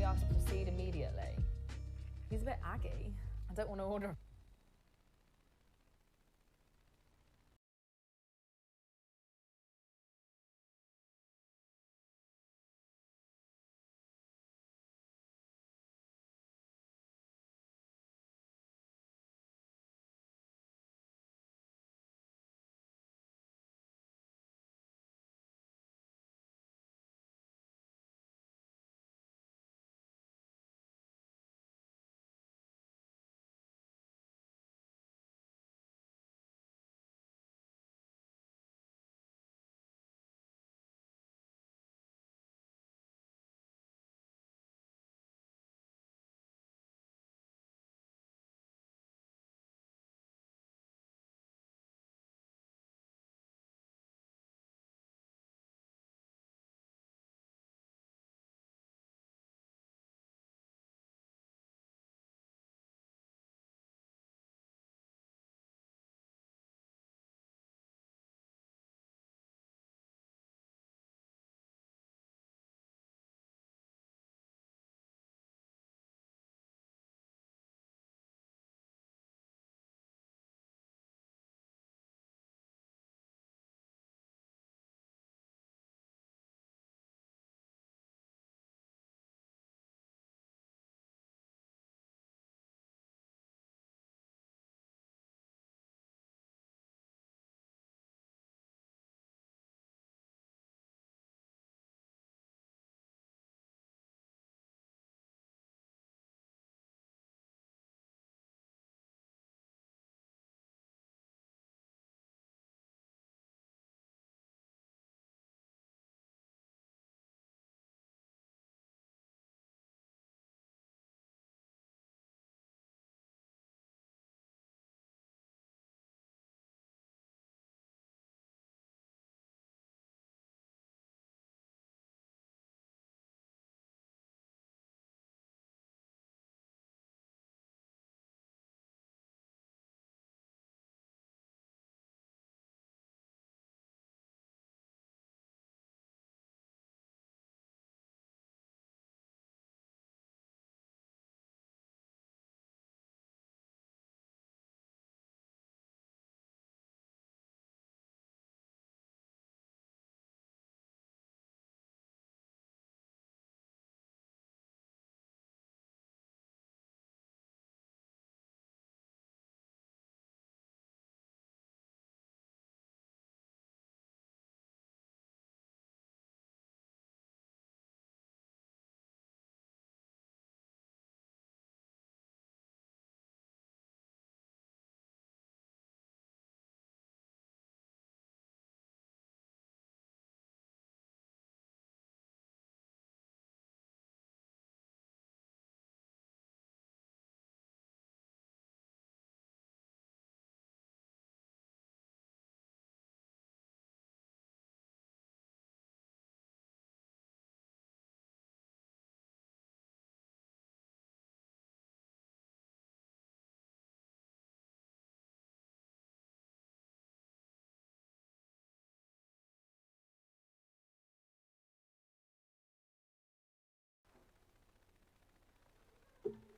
we are to proceed immediately. He's a bit aggy. I don't want to order.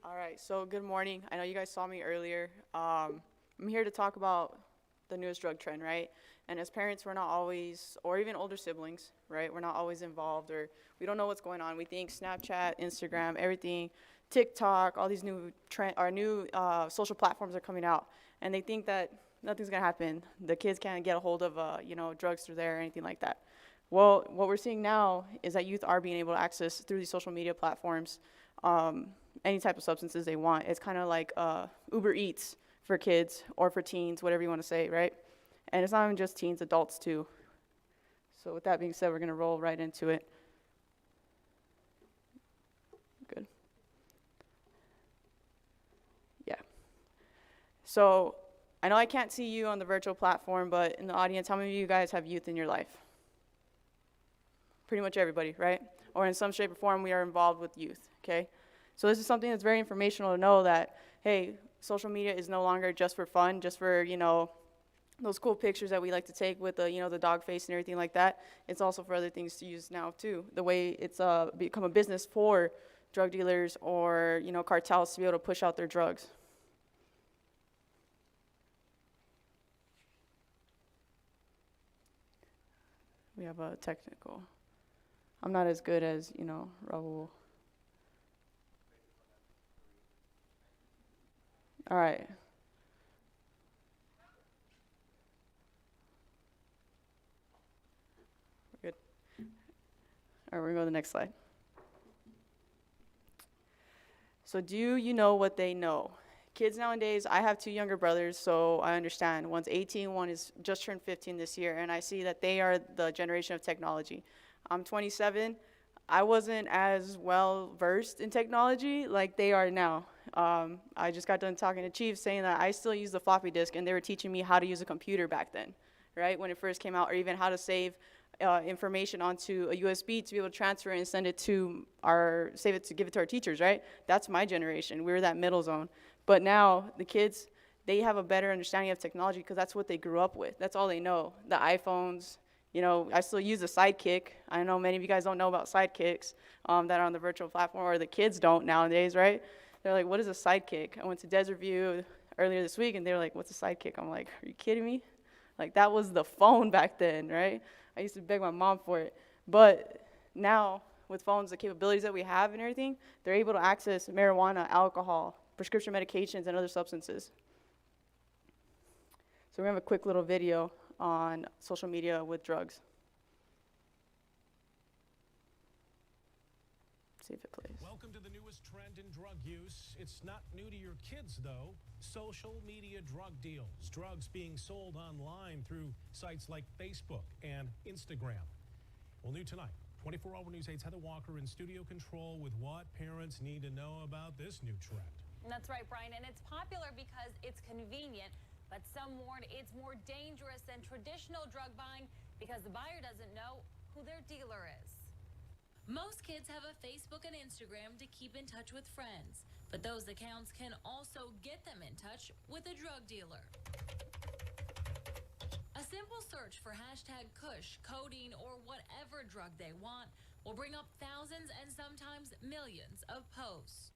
All right, so good morning. I know you guys saw me earlier. I'm here to talk about the newest drug trend, right? And as parents, we're not always, or even older siblings, right? We're not always involved, or we don't know what's going on. We think Snapchat, Instagram, everything, TikTok, all these new social platforms are coming out, and they think that nothing's gonna happen. The kids can't get a hold of, drugs through there or anything like that. Well, what we're seeing now is that youth are being able to access through these social media platforms any type of substances they want. It's kind of like Uber Eats for kids or for teens, whatever you want to say, right? And it's not even just teens, adults too. So with that being said, we're going to roll right into it. Good. Yeah. So I know I can't see you on the virtual platform, but in the audience, how many of you guys have youth in your life? Pretty much everybody, right? Or in some shape or form, we are involved with youth, okay? So this is something that's very informational to know that, hey, social media is no longer just for fun, just for, those cool pictures that we like to take with the dog face and everything like that. It's also for other things to use now too. The way it's become a business for drug dealers or, cartels to be able to push out their drugs. We have a technical. I'm not as good as, Raul. All right. We're good. All right, we're going to go to the next slide. So do you know what they know? Kids nowadays, I have 2 younger brothers, so I understand. One's 18, one is just turned 15 this year, and I see that they are the generation of technology. I'm 27. I wasn't as well versed in technology like they are now. I just got done talking to Chief saying that I still use the floppy disk, and they were teaching me how to use a computer back then, right, when it first came out, or even how to save information onto a USB to be able to transfer it and send it to give it to our teachers, right? That's my generation. We were that middle zone. But now the kids, they have a better understanding of technology because that's what they grew up with. That's all they know. The iPhones, I still use a Sidekick. I know many of you guys don't know about Sidekicks that are on the virtual platform, or the kids don't nowadays, right? They're like, what is a Sidekick? I went to Desert View earlier this week, and they were like, what's a Sidekick? I'm like, are you kidding me? Like, that was the phone back then, right? I used to beg my mom for it. But now, with phones, the capabilities that we have and everything, they're able to access marijuana, alcohol, prescription medications, and other substances. So we have a quick little video on social media with drugs. See if it plays. Welcome to the newest trend in drug use. It's not new to your kids, though. Social media drug deals. Drugs being sold online through sites like Facebook and Instagram. Well, new tonight, 24-Hour News 8's Heather Walker in studio control with what parents need to know about this new trend. That's right, Brian, and it's popular because it's convenient, but some warn it's more dangerous than traditional drug buying because the buyer doesn't know who their dealer is. Most kids have a Facebook and Instagram to keep in touch with friends, but those accounts can also get them in touch with a drug dealer. A simple search for #Kush, codeine, or whatever drug they want will bring up thousands and sometimes millions of posts.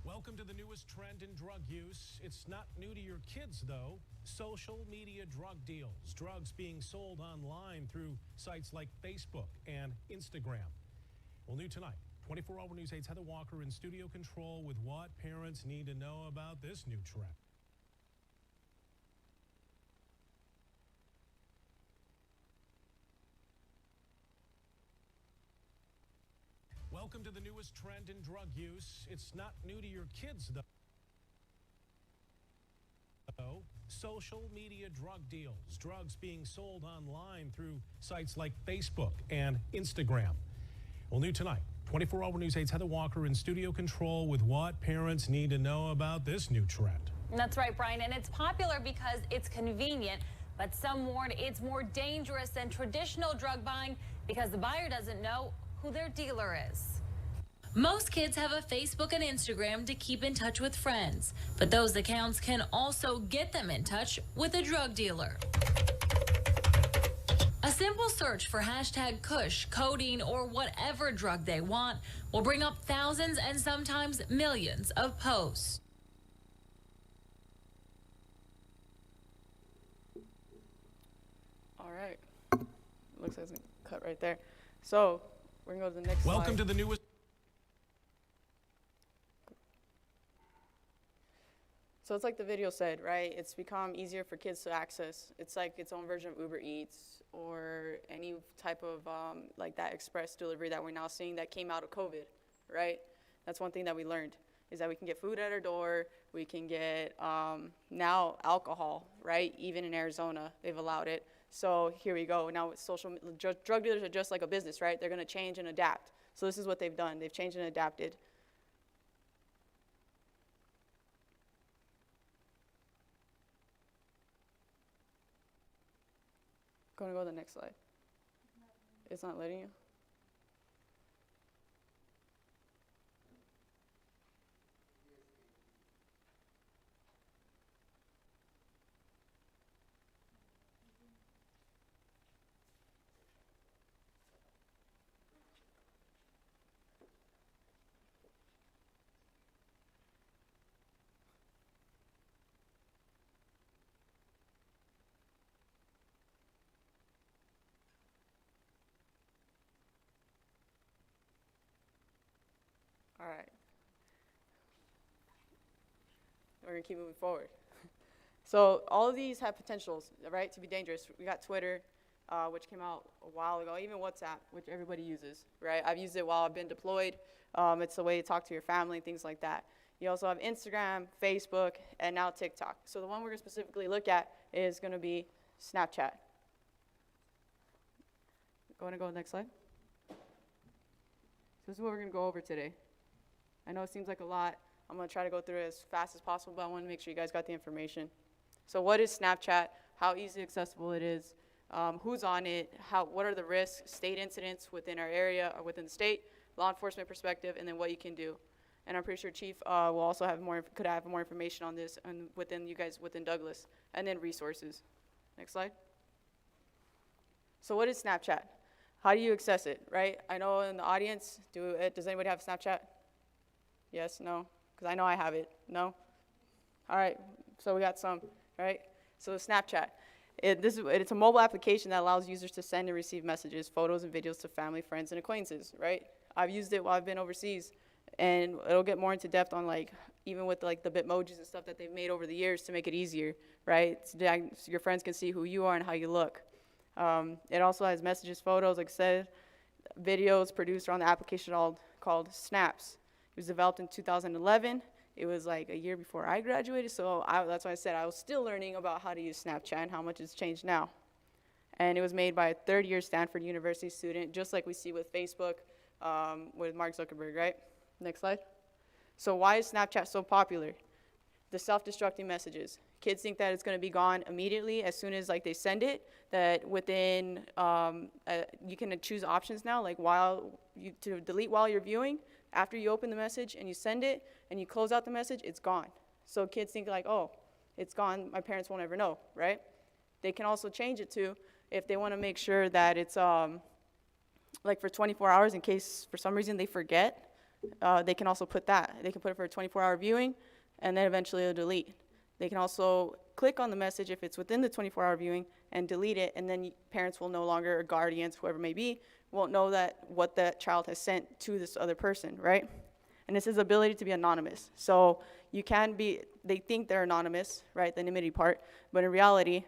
Welcome to the newest trend in drug use. It's not new to your kids, though. Social media drug deals. Drugs being sold online through sites like Facebook and Instagram. Well, new tonight, 24-Hour News 8's Heather Walker in studio control with what parents need to know about this new trend. Welcome to the newest trend in drug use. It's not new to your kids, though. Social media drug deals. Drugs being sold online through sites like Facebook and Instagram. Well, new tonight, 24-Hour News 8's Heather Walker in studio control with what parents need to know about this new trend. That's right, Brian, and it's popular because it's convenient, but some warn it's more dangerous than traditional drug buying because the buyer doesn't know who their dealer is. Most kids have a Facebook and Instagram to keep in touch with friends, but those accounts can also get them in touch with a drug dealer. A simple search for #Kush, codeine, or whatever drug they want will bring up thousands and sometimes millions of posts. All right. Looks like it's going to cut right there. So we're going to go to the next slide. Welcome to the newest. So it's like the video said, right? It's become easier for kids to access. It's like its own version of Uber Eats or any type of like that express delivery that we're now seeing that came out of COVID, right? That's one thing that we learned, is that we can get food at our door. We can get now alcohol, right? Even in Arizona, they've allowed it. So here we go. Now with drug dealers are just like a business, right? They're going to change and adapt. So this is what they've done. They've changed and adapted. Going to go to the next slide. It's not letting you? All right. We're going to keep moving forward. So all of these have potentials, right, to be dangerous. We got Twitter, which came out a while ago, even WhatsApp, which everybody uses, right? I've used it while I've been deployed. It's a way to talk to your family, things like that. You also have Instagram, Facebook, and now TikTok. So the one we're going to specifically look at is going to be Snapchat. Go to the next slide. So this is what we're going to go over today. I know it seems like a lot. I'm going to try to go through it as fast as possible, but I want to make sure you guys got the information. So what is Snapchat? How easily accessible it is? Who's on it? What are the risks? State incidents within our area or within the state? Law enforcement perspective, and then what you can do. And I'm pretty sure Chief will also have could have more information on this and within you guys within Douglas. And then resources. Next slide. So what is Snapchat? How do you access it, right? I know in the audience, does anybody have Snapchat? Yes, no? Because I know I have it. No? All right, so we got some, right? So Snapchat. It's a mobile application that allows users to send and receive messages, photos, and videos to family, friends, and acquaintances, right? I've used it while I've been overseas, and it'll get more into depth on even with the Bitmojis and stuff that they've made over the years to make it easier, right? So your friends can see who you are and how you look. It also has messages, photos, like I said, videos produced on the application called Snaps. It was developed in 2011. It was like a year before I graduated, so that's why I said I was still learning about how to use Snapchat and how much it's changed now. And it was made by a third-year Stanford University student, just like we see with Facebook, with Mark Zuckerberg, right? Next slide. So why is Snapchat so popular? The self-destructing messages. Kids think that it's going to be gone immediately as soon as they send it, that within, you can choose options now, to delete while you're viewing. After you open the message and you send it and you close out the message, it's gone. So kids think oh, it's gone, my parents won't ever know, right? They can also change it to, if they want to make sure that it's for 24 hours in case for some reason they forget, they can also put that. They can put it for a 24-hour viewing, and then eventually it'll delete. They can also click on the message if it's within the 24-hour viewing and delete it, and then parents will no longer, or guardians, whoever it may be, won't know what that child has sent to this other person, right? And this is the ability to be anonymous. So they think they're anonymous, right, the anonymity part, but in reality,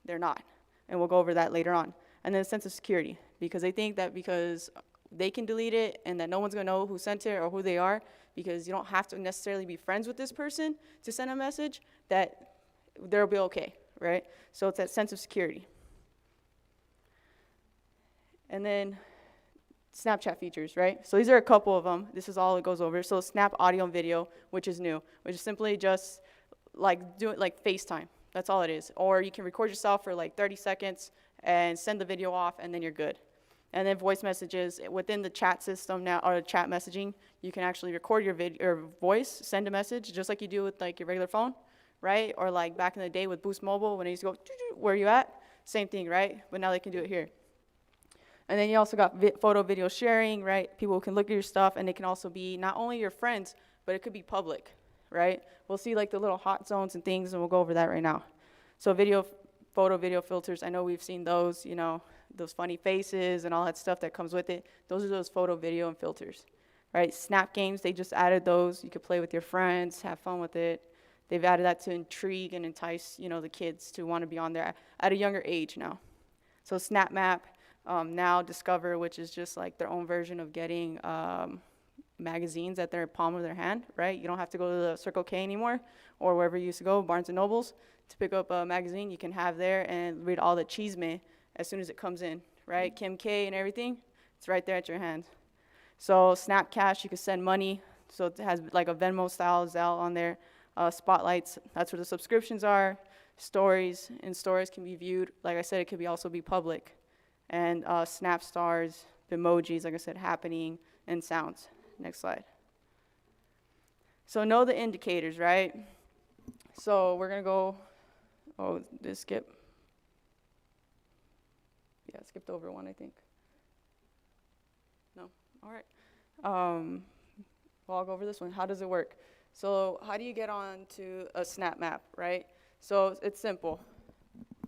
they're not. And we'll go over that later on. And then a sense of security, because they think that because they can delete it and that no one's going to know who sent it or who they are, because you don't have to necessarily be friends with this person to send a message, that they'll be okay, right? So it's that sense of security. And then Snapchat features, right? So these are a couple of them. This is all it goes over. So Snap audio and video, which is new, which is simply just doing FaceTime. That's all it is. Or you can record yourself for 30 seconds and send the video off, and then you're good. And then voice messages within the chat system now, or chat messaging, you can actually record your voice, send a message just like you do with your regular phone, right? Or back in the day with Boost Mobile when it used to go, where are you at? Same thing, right? But now they can do it here. And then you also got photo video sharing, right? People can look at your stuff, and it can also be not only your friends, but it could be public, right? We'll see the little hot zones and things, and we'll go over that right now. So photo video filters, I know we've seen those, those funny faces and all that stuff that comes with it. Those are those photo video and filters, right? Snap games, they just added those. You could play with your friends, have fun with it. they've added that to intrigue and entice, the kids to want to be on there at a younger age now. So SnapMap, now Discover, which is just like their own version of getting magazines at their palm of their hand, right? You don't have to go to the Circle K anymore or wherever you used to go, Barnes & Nobles, to pick up a magazine. You can have there and read all the chisme as soon as it comes in, right? Kim K and everything, it's right there at your hand. So Snap Cash, you can send money. So it has like a Venmo style Zelle on there. Spotlights, that's where the subscriptions are. Stories, and stories can be viewed. Like I said, it could be also be public. And Snap Stars, emojis, like I said, happening, and sounds. Next slide. So know the indicators, right? So we're going to go, did it skip? Yeah, it skipped over one, I think. No? All right. Well, I'll go over this one. How does it work? So how do you get on to a Snap Map, right? So it's simple.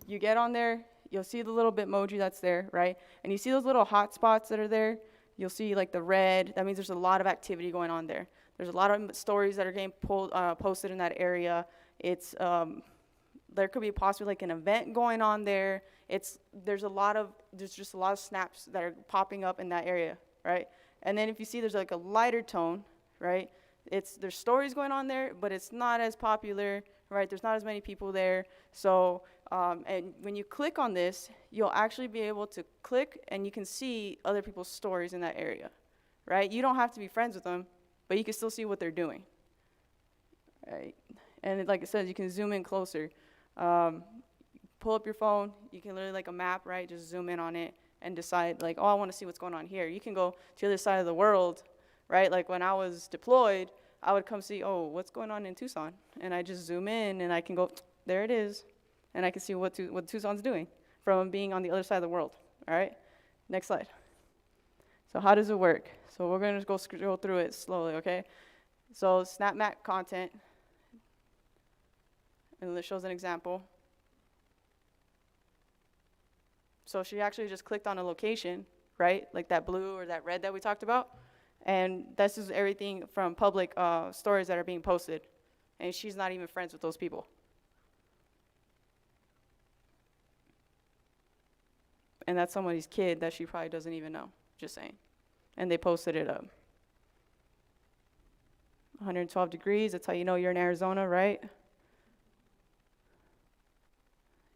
You get on there, you'll see the little Bitmoji that's there, right? And you see those little hot spots that are there. You'll see like the red. That means there's a lot of activity going on there. There's a lot of stories that are getting posted in that area. It's there could be possibly like an event going on there. There's just a lot of snaps that are popping up in that area, right? And then if you see there's like a lighter tone, right? There's stories going on there, but it's not as popular, right? There's not as many people there. So, and when you click on this, you'll actually be able to click and you can see other people's stories in that area, right? You don't have to be friends with them, but you can still see what they're doing, right? And like it says, you can zoom in closer. Pull up your phone, you can literally like a map, right? Just zoom in on it and decide like, oh, I want to see what's going on here. You can go to the other side of the world, right? Like when I was deployed, I would come see, oh, what's going on in Tucson? And I just zoom in and I can go, there it is. And I can see what Tucson's doing from being on the other side of the world, all right? Next slide. So how does it work? So we're going to go scroll through it slowly, okay? So SnapMap content, and it shows an example. So she actually just clicked on a location, right? Like that blue or that red that we talked about. And this is everything from public stories that are being posted. And she's not even friends with those people. And that's somebody's kid that she probably doesn't even know, just saying. And they posted it up. 112 degrees, that's how you know you're in Arizona, right?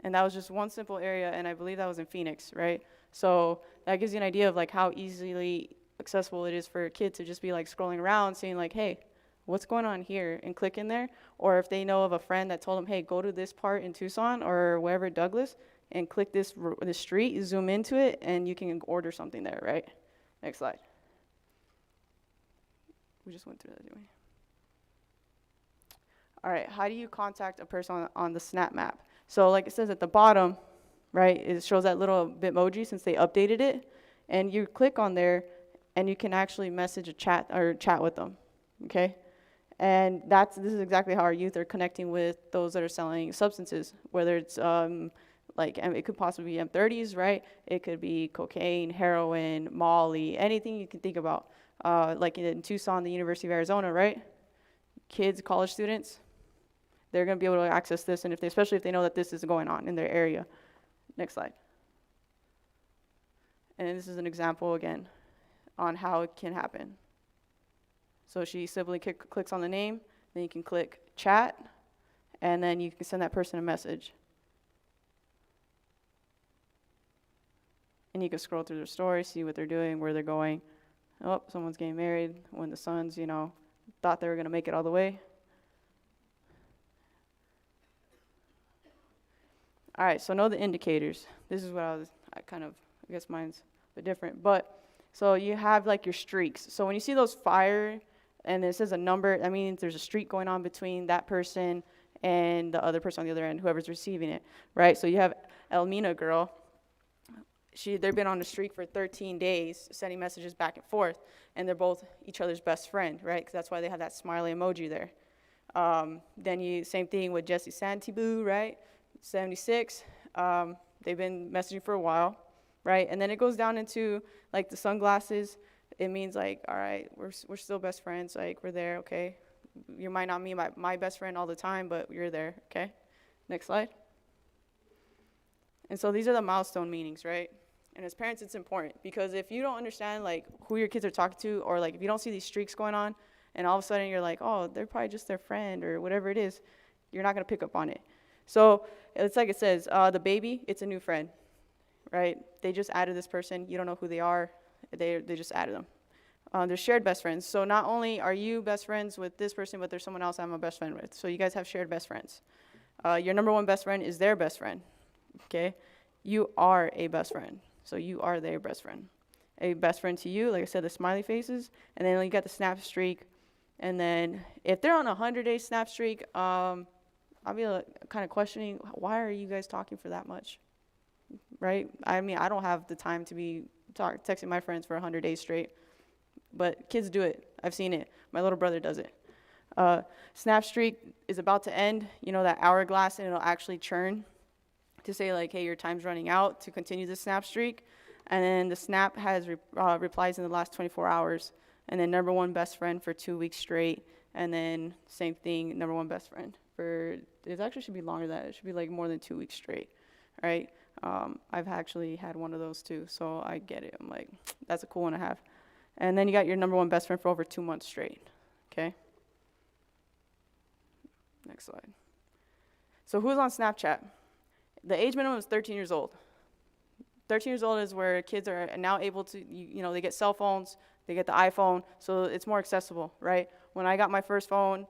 And that was just one simple area, and I believe that was in Phoenix, right? So that gives you an idea of like how easily accessible it is for a kid to just be like scrolling around, seeing like, hey, what's going on here, and click in there. Or if they know of a friend that told them, hey, go to this part in Tucson or wherever, Douglas, and click this street, zoom into it, and you can order something there, right? Next slide. We just went through that, didn't we? All right, how do you contact a person on the Snap Map? So like it says at the bottom, right, it shows that little Bitmoji since they updated it. And you click on there, and you can actually message a chat or chat with them, okay? And this is exactly how our youth are connecting with those that are selling substances, whether it's like it could possibly be M30s, right? It could be cocaine, heroin, Molly, anything you can think about. Like in Tucson, the University of Arizona, right? Kids, college students, they're going to be able to access this, and especially if they know that this is going on in their area. Next slide. And this is an example again on how it can happen. So she simply clicks on the name, then you can click chat, and then you can send that person a message. And you can scroll through their story, see what they're doing, where they're going. Oh, someone's getting married when the sons, thought they were going to make it all the way. All right, so know the indicators. This is what I guess mine's a bit different. But, so you have like your streaks. So when you see those fire and it says a number, that means there's a streak going on between that person and the other person on the other end, whoever's receiving it, right? So you have Elmina girl. They've been on a streak for 13 days, sending messages back and forth, and they're both each other's best friend, right? Because that's why they have that smiley emoji there. Then same thing with Jesse Santiboo, right? 76. They've been messaging for a while, right? And then it goes down into like the sunglasses. It means like, all right, we're still best friends. Like we're there, okay. You might not be my best friend all the time, but you're there, okay? Next slide. And so these are the milestone meetings, right? And as parents, it's important because if you don't understand like who your kids are talking to, or like if you don't see these streaks going on, and all of a sudden you're like, oh, they're probably just their friend or whatever it is, you're not gonna pick up on it. So it's like it says, the baby, it's a new friend, right? They just added this person. You don't know who they are. They just added them. They're shared best friends. So not only are you best friends with this person, but there's someone else I'm a best friend with. So you guys have shared best friends. Your number one best friend is their best friend, okay? You are a best friend. So you are their best friend. A best friend to you, like I said, the smiley faces, and then you got the snap streak. And then if they're on a 100-day snap streak, I'll be kind of questioning, why are you guys talking for that much, right? I mean, I don't have the time to be texting my friends for 100 days straight, but kids do it. I've seen it. My little brother does it. Snap streak is about to end, you know, that hourglass, and it'll actually churn to say like, hey, your time's running out to continue the snap streak. And then the snap has replies in the last 24 hours. And then number one best friend for 2 weeks straight. And then same thing, number one best friend for, it actually should be longer than that. It should be like more than 2 weeks straight, right? I've actually had one of those too, so I get it. I'm like, that's a cool one to have. And then you got your number one best friend for over 2 months straight, okay? Next slide. So who's on Snapchat? The age minimum is 13 years old. 13 years old is where kids are now able to, you know, they get cell phones, they get the iPhone, so it's more accessible, right? When I got my first phone,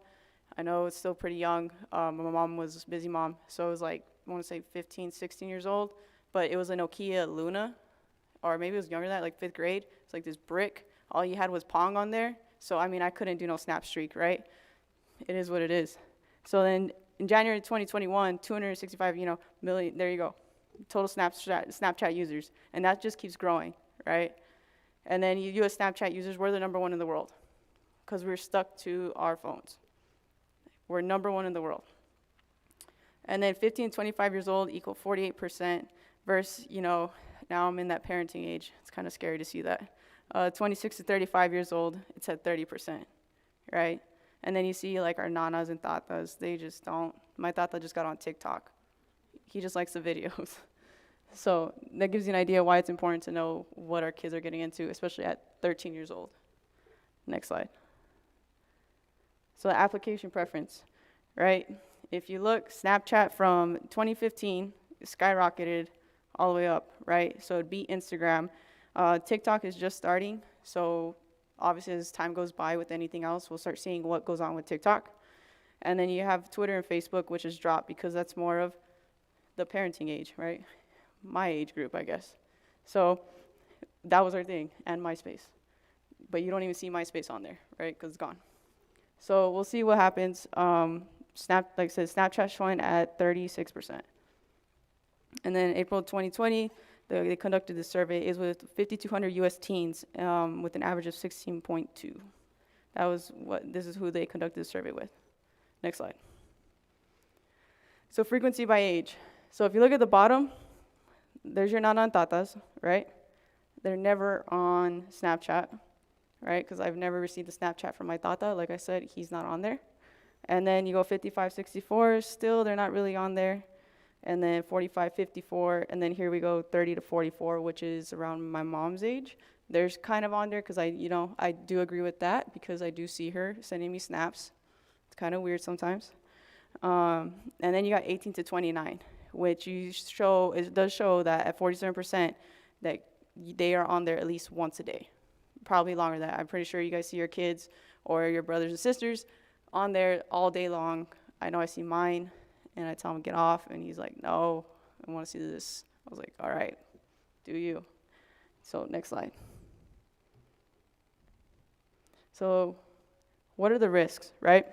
I know it's still pretty young. My mom was a busy mom, so it was like, I want to say 15, 16 years old, but it was a Nokia Luna, or maybe it was younger than that, like 5th grade. It's like this brick. All you had was Pong on there. So, I mean, I couldn't do no snap streak, right? It is what it is. So then in January 2021, 265, million, there you go, total Snapchat users. And that just keeps growing, right? And then US Snapchat users, we're the number one in the world because we're stuck to our phones. We're number one in the world. And then 15 to 25 years old equal 48% versus, now I'm in that parenting age. It's kind of scary to see that. 26 to 35 years old, it's at 30%, right? And then you see like our nanas and tatas, they just don't. My tata just got on TikTok. He just likes the videos. So that gives you an idea why it's important to know what our kids are getting into, especially at 13 years old. Next slide. So the application preference, right? If you look, Snapchat from 2015 skyrocketed all the way up, right? So it'd be Instagram. TikTok is just starting, so obviously as time goes by with anything else, we'll start seeing what goes on with TikTok. And then you have Twitter and Facebook, which has dropped because that's more of the parenting age, right? My age group, I guess. So that was our thing, and MySpace. But you don't even see MySpace on there, right? Because it's gone. So we'll see what happens. Like I said, Snapchat showing at 36%. And then April 2020, they conducted this survey. Is with 5,200 U.S. teens with an average of 16.2. This is who they conducted the survey with. Next slide. So frequency by age. So if you look at the bottom, there's your nana and tatas, right? They're never on Snapchat, right? Because I've never received a Snapchat from my tata. Like I said, he's not on there. And then you go 55, 64, still they're not really on there. And then 45, 54, and then here we go 30 to 44, which is around my mom's age. There's kind of on there because I do agree with that because I do see her sending me snaps. It's kind of weird sometimes. And then you got 18 to 29, which it does show that at 47% that they are on there at least once a day. Probably longer than that. I'm pretty sure you guys see your kids or your brothers and sisters on there all day long. I know I see mine. And I tell him, get off, and he's like, no, I want to see this. I was like, all right, do you. So next slide. So what are the risks, right?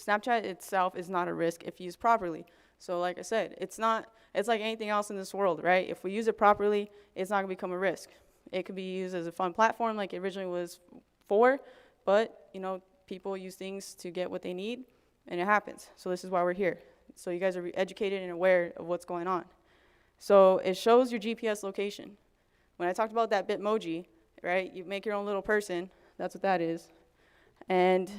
Snapchat itself is not a risk if used properly. So like I said, it's like anything else in this world, right? If we use it properly, it's not going to become a risk. It could be used as a fun platform like it originally was for, but, people use things to get what they need. And it happens. So this is why we're here. So you guys are educated and aware of what's going on. So it shows your GPS location. When I talked about that Bitmoji, right, you make your own little person. That's what that is. And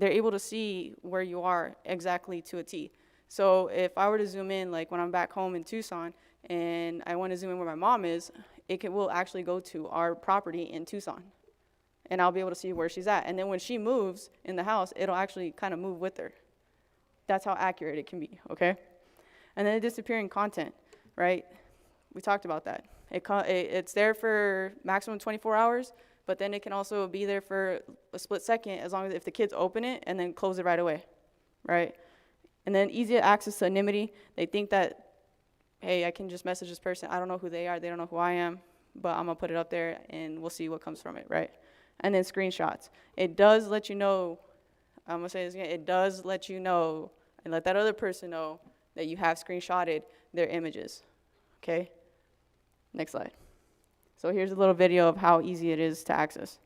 they're able to see where you are exactly to a T. So if I were to zoom in, like when I'm back home in Tucson, and I want to zoom in where my mom is, will actually go to our property in Tucson. And I'll be able to see where she's at. And then when she moves in the house, it'll actually kind of move with her. That's how accurate it can be, okay? And then the disappearing content, right? We talked about that. It's there for maximum 24 hours, but then it can also be there for a split second as long as if the kids open it and then close it right away, right? And then easy access to anonymity. They think that, hey, I can just message this person. I don't know who they are. They don't know who I am, but I'm going to put it up there, and we'll see what comes from it, right? And then screenshots. It does let you know, I'm going to say this again, it does let you know and let that other person know that you have screenshotted their images, okay? Next slide. So here's a little video of how easy it is to access.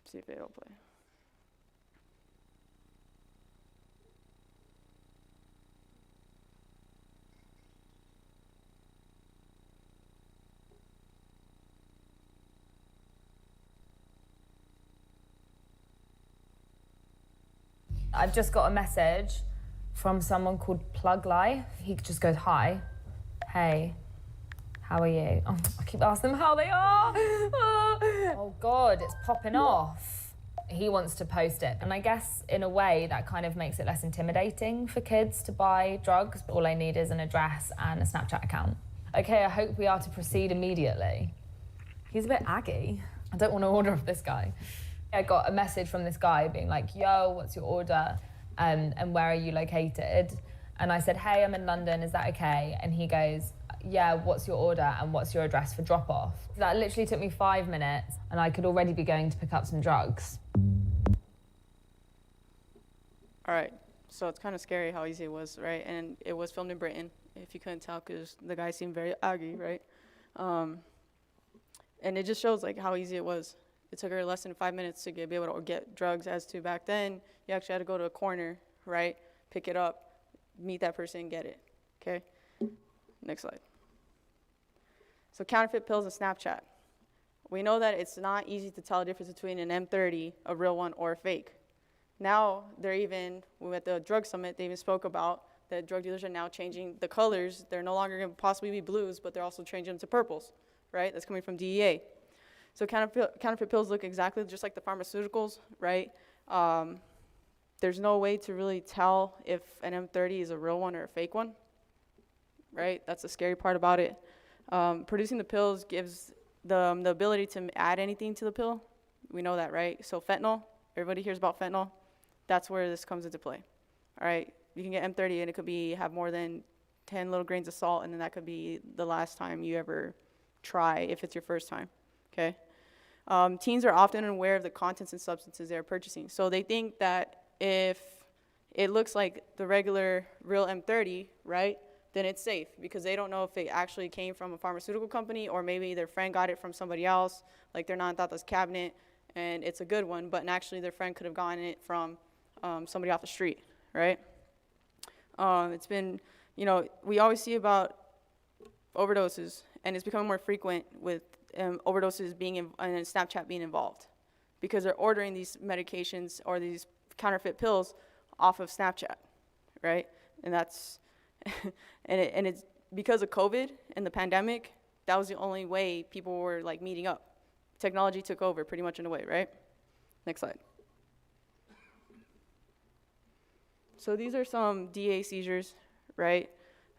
See if it'll play. I've just got a message from someone called Plug Life. He just goes, hi, hey, how are you? Oh, I keep asking them how they are. Oh God, it's popping off. He wants to post it. And I guess in a way that kind of makes it less intimidating for kids to buy drugs. All I need is an address and a Snapchat account. Okay, I hope we are to proceed immediately. He's a bit aggy. I don't want to order off this guy. I got a message from this guy being like, yo, what's your order? And where are you located? And I said, hey, I'm in London, is that okay? And he goes, yeah, what's your order and what's your address for drop off? That literally took me 5 minutes and I could already be going to pick up some drugs. All right, so it's kind of scary how easy it was, right? And it was filmed in Britain, if you couldn't tell, because the guy seemed very aggy, right? And it just shows like how easy it was. It took her less than 5 minutes to be able to get drugs, as to back then, you actually had to go to a corner, right? Pick it up, meet that person, and get it, okay? Next slide. So counterfeit pills and Snapchat. We know that it's not easy to tell the difference between an M30, a real one, or a fake. Now, we were at the drug summit, they even spoke about that drug dealers are now changing the colors. They're no longer going to possibly be blues, but they're also changing them to purples, right? That's coming from DEA. So counterfeit pills look exactly just like the pharmaceuticals, right? There's no way to really tell if an M30 is a real one or a fake one, right? That's the scary part about it. Producing the pills gives the ability to add anything to the pill. We know that, right? So fentanyl, everybody hears about fentanyl. That's where this comes into play, all right? You can get M30 and it could have more than 10 little grains of salt, and then that could be the last time you ever try if it's your first time, okay? Teens are often unaware of the contents and substances they're purchasing. So they think that if it looks like the regular real M30, right, then it's safe, because they don't know if it actually came from a pharmaceutical company or maybe their friend got it from somebody else, like they're not in Tata's cabinet and it's a good one, but actually their friend could have gotten it from somebody off the street, right? It's been, we always see about overdoses, and it's becoming more frequent with overdoses being and Snapchat being involved, because they're ordering these medications or these counterfeit pills off of Snapchat, right? And that's, and it's because of COVID and the pandemic, that was the only way people were like meeting up. Technology took over pretty much in a way, right? Next slide. So these are some DA seizures, right,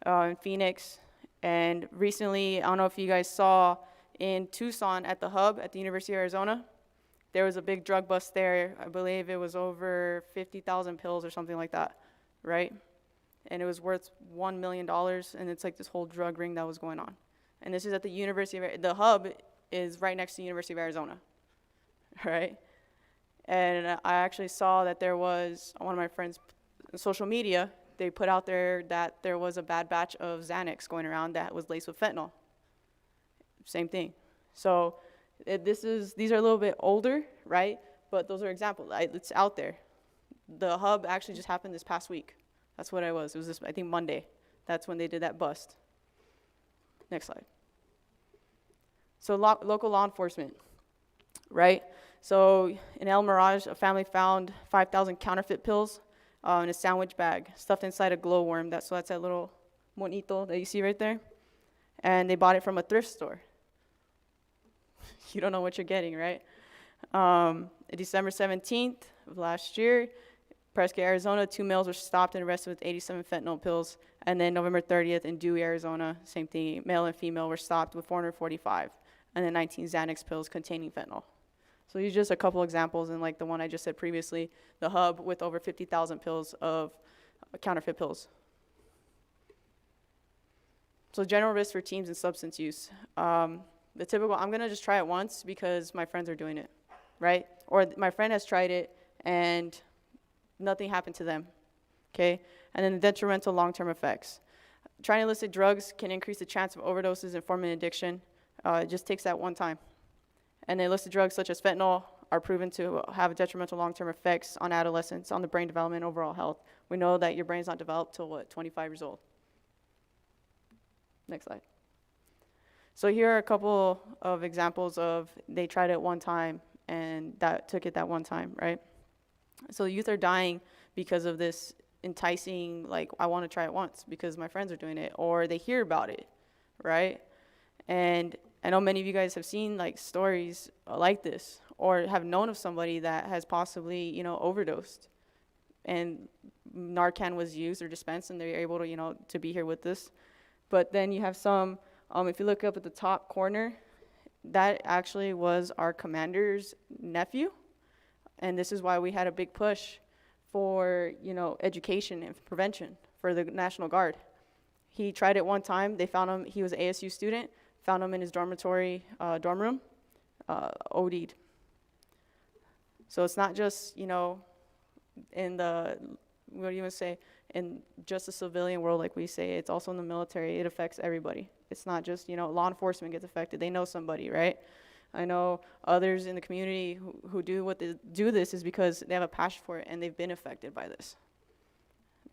in Phoenix. And recently, I don't know if you guys saw in Tucson at the hub at the University of Arizona, there was a big drug bust there. I believe it was over 50,000 pills or something like that, right? And it was worth $1 million, and it's like this whole drug ring that was going on. And this is at the University of, the hub is right next to the University of Arizona, right? And I actually saw that there was, on one of my friends' social media, they put out there that there was a bad batch of Xanax going around that was laced with fentanyl. Same thing. So these are a little bit older, right? But those are examples. It's out there. The hub actually just happened this past week. That's what it was. It was this, I think, Monday. That's when they did that bust. Next slide. So local law enforcement, right? So in El Mirage, a family found 5,000 counterfeit pills in a sandwich bag stuffed inside a glowworm. That's that little monito that you see right there. And they bought it from a thrift store. You don't know what you're getting, right? December 17th of last year, Prescott, Arizona, 2 males were stopped and arrested with 87 fentanyl pills. And then November 30th in Dewey, Arizona, same thing, male and female were stopped with 445. And then 19 Xanax pills containing fentanyl. So these are just a couple examples, and like the one I just said previously, the hub with over 50,000 pills of counterfeit pills. So general risk for teens and substance use. The typical, I'm gonna just try it once because my friends are doing it, right? Or my friend has tried it and nothing happened to them, okay? And then the detrimental long-term effects. Trying illicit drugs can increase the chance of overdoses and forming addiction. It just takes that one time. And the illicit drugs such as fentanyl are proven to have detrimental long-term effects on adolescents, on the brain development and overall health. We know that your brain's not developed till 25 years old. Next slide. So here are a couple of examples of they tried it one time and that took it that one time, right? So youth are dying because of this enticing, like, I want to try it once because my friends are doing it, or they hear about it, right? And I know many of you guys have seen like stories like this, or have known of somebody that has possibly, overdosed, and Narcan was used or dispensed, and they're able to, to be here with this. But then you have some, if you look up at the top corner, that actually was our commander's nephew, and this is why we had a big push for, education and prevention for the National Guard. He tried it one time. They found him. He was an ASU student. Found him in his dormitory dorm room, OD'd. So it's not just, in the, what do you want to say, in just the civilian world like we say, it's also in the military. It affects everybody. It's not just, law enforcement gets affected. They know somebody, right? I know others in the community who do this is because they have a passion for it and they've been affected by this.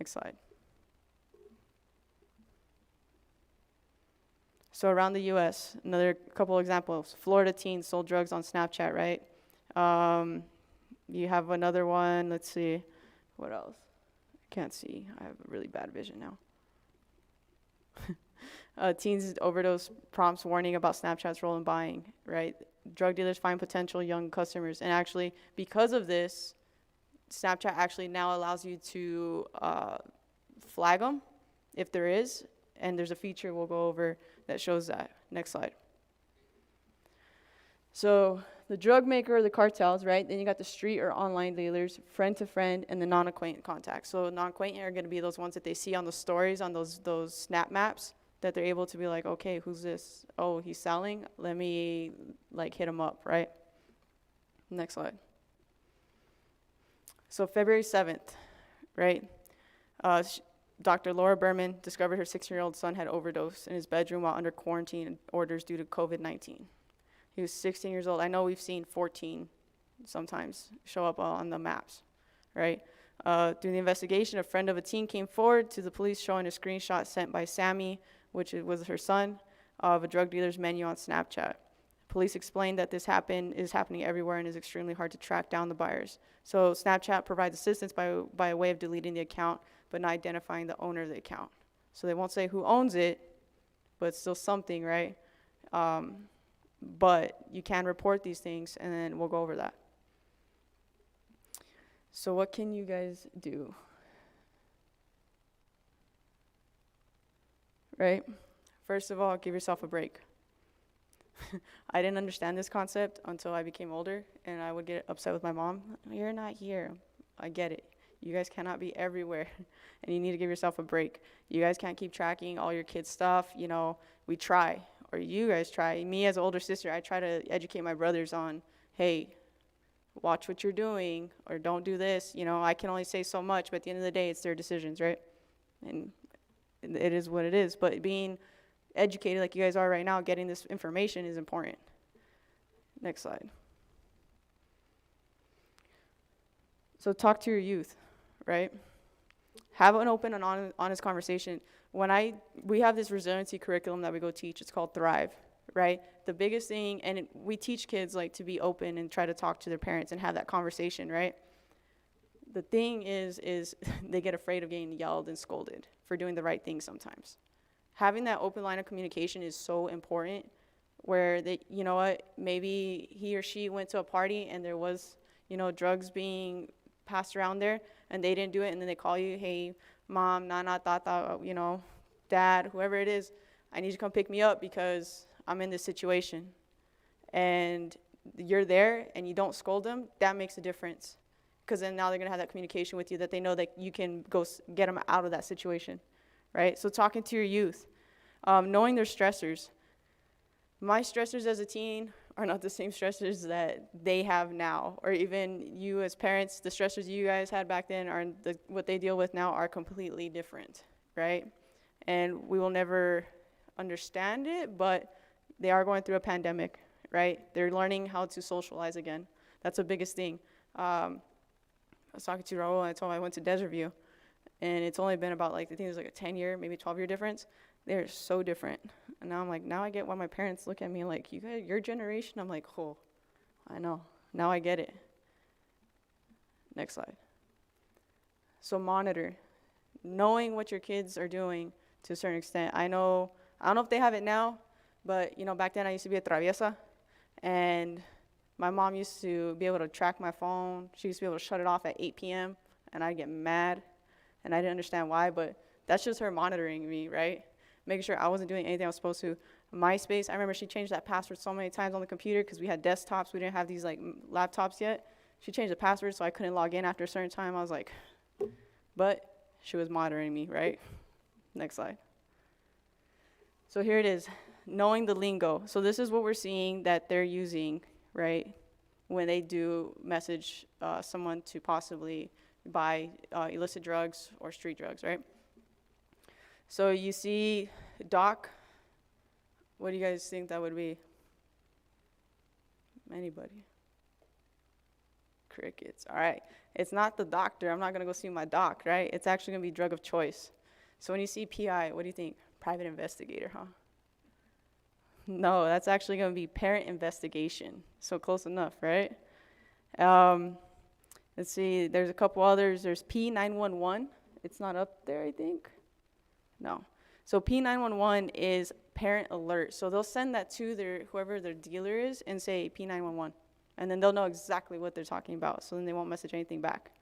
Next slide. So around the U.S., another couple examples. Florida teens sold drugs on Snapchat, right? You have another one. Let's see. What else? I can't see. I have really bad vision now. Teens overdose prompts warning about Snapchat's role in buying, right? Drug dealers find potential young customers. And actually, because of this, Snapchat actually now allows you to flag them if there is. And there's a feature we'll go over that shows that. Next slide. So the drug maker, the cartels, right? Then you got the street or online dealers, friend to friend, and the non-acquaintant contacts. So non-acquaintant are going to be those ones that they see on the stories, on those snap maps, that they're able to be like, okay, who's this? Oh, he's selling. Let me hit him up, right? Next slide. So February 7th, right? Dr. Laura Berman discovered her 16-year-old son had overdosed in his bedroom while under quarantine orders due to COVID-19. He was 16 years old. I know we've seen 14 sometimes show up on the maps, right? Through the investigation, a friend of a teen came forward to the police showing a screenshot sent by Sammy, which was her son, of a drug dealer's menu on Snapchat. Police explained that this is happening everywhere and is extremely hard to track down the buyers. So Snapchat provides assistance by a way of deleting the account, but not identifying the owner of the account. So they won't say who owns it, but it's still something, right? But you can report these things, and then we'll go over that. So what can you guys do? Right? First of all, give yourself a break. I didn't understand this concept until I became older, and I would get upset with my mom. You're not here. I get it. You guys cannot be everywhere, and you need to give yourself a break. You guys can't keep tracking all your kids' stuff. We try, or you guys try. Me as an older sister, I try to educate my brothers on, hey, watch what you're doing, or don't do this. I can only say so much, but at the end of the day, it's their decisions, right? And it is what it is. But being educated like you guys are right now, getting this information is important. Next slide. So talk to your youth, right? Have an open and honest conversation. We have this resiliency curriculum that we go teach. It's called Thrive, right? The biggest thing, and we teach kids like to be open and try to talk to their parents and have that conversation, right? The thing is they get afraid of getting yelled and scolded for doing the right thing sometimes. Having that open line of communication is so important, where they, you know what, maybe he or she went to a party and there was, you know, drugs being passed around there and they didn't do it, and then they call you, hey, mom, nana, tata, you know, dad, whoever it is, I need you to come pick me up because I'm in this situation. And you're there and you don't scold them, that makes a difference. Because then now they're going to have that communication with you that they know that you can go get them out of that situation, right? So talking to your youth, knowing their stressors. My stressors as a teen are not the same stressors that they have now, or even you as parents, the stressors you guys had back then are what they deal with now are completely different, right? And we will never understand it, but they are going through a pandemic, right? They're learning how to socialize again. That's the biggest thing. I was talking to Raul, and I told him I went to Desert View, and it's only been about, like, I think it was like a 10-year, maybe 12-year difference. They're so different. And now I'm like, now I get why my parents look at me like, you guys, your generation? I'm like, oh, I know. Now I get it. Next slide. So monitor. Knowing what your kids are doing to a certain extent. I don't know if they have it now, but, you know, back then I used to be a traviesa, and my mom used to be able to track my phone. She used to be able to shut it off at 8 p.m., and I'd get mad, and I didn't understand why, but that's just her monitoring me, right? Making sure I wasn't doing anything I was supposed to. MySpace, I remember she changed that password so many times on the computer because we had desktops. We didn't have these, like, laptops yet. She changed the password so I couldn't log in after a certain time. I was like, but she was monitoring me, right? Next slide. So here it is, knowing the lingo. So this is what we're seeing that they're using, right, when they do message someone to possibly buy illicit drugs or street drugs, right? So you see doc. What do you guys think that would be? Anybody? Crickets. All right. It's not the doctor. I'm not going to go see my doc, right? It's actually going to be drug of choice. So when you see PI, what do you think? Private investigator, huh? No, that's actually going to be parent investigation. So close enough, right? Let's see. There's a couple others. There's P911. It's not up there, I think. No. So P911 is parent alert. So they'll send that to whoever their dealer is and say P911. And then they'll know exactly what they're talking about. So then they won't message anything back.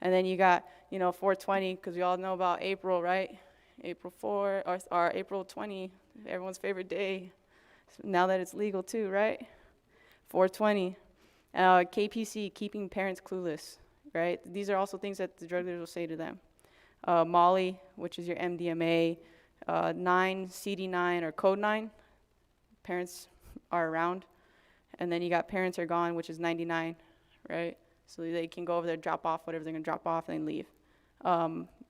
And then you got, 420, because we all know about April, right? April 4, or April 20, everyone's favorite day. Now that it's legal too, right? 420. KPC, keeping parents clueless, right? These are also things that the drug dealers will say to them. Molly, which is your MDMA, 9, CD9, or Code 9, parents are around. And then you got parents are gone, which is 99, right? So they can go over there, drop off whatever they're going to drop off, and then leave.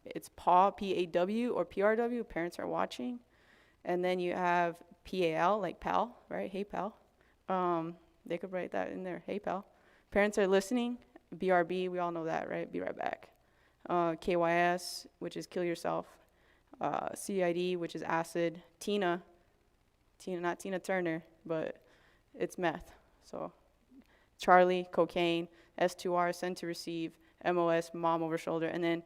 It's PAW, P-A-W, or P-R-W, parents are watching. And then you have P-A-L, like pal, right? Hey, pal. They could write that in there, hey, pal. Parents are listening. BRB, we all know that, right? Be right back. KYS, which is kill yourself. CID, which is acid. Tina, not Tina Turner, but it's meth. So Charlie, cocaine. S2R, send to receive. MOS, mom over shoulder. And then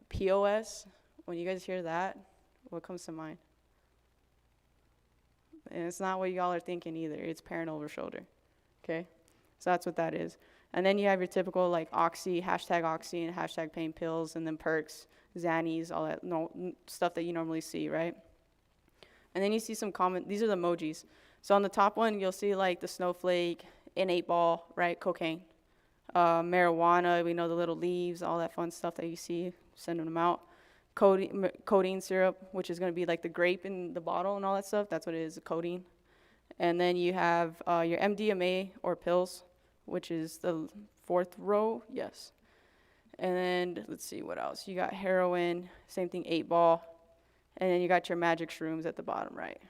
POS, when you guys hear that, what comes to mind? And it's not what y'all are thinking either. It's parent over shoulder, okay? So that's what that is. And then you have your typical, like, Oxy, hashtag Oxy, and hashtag pain pills, and then perks, Xannies, all that stuff that you normally see, right? And then you see some common, these are the emojis. So on the top one, you'll see, like, the snowflake, an 8-ball, right, cocaine. Marijuana, we know the little leaves, all that fun stuff that you see, sending them out. Codeine syrup, which is going to be like the grape in the bottle and all that stuff. That's what it is, codeine. And then you have your MDMA or pills, which is the 4th row, yes. And then let's see what else. You got heroin, same thing, 8-ball. And then you got your magic shrooms at the bottom right.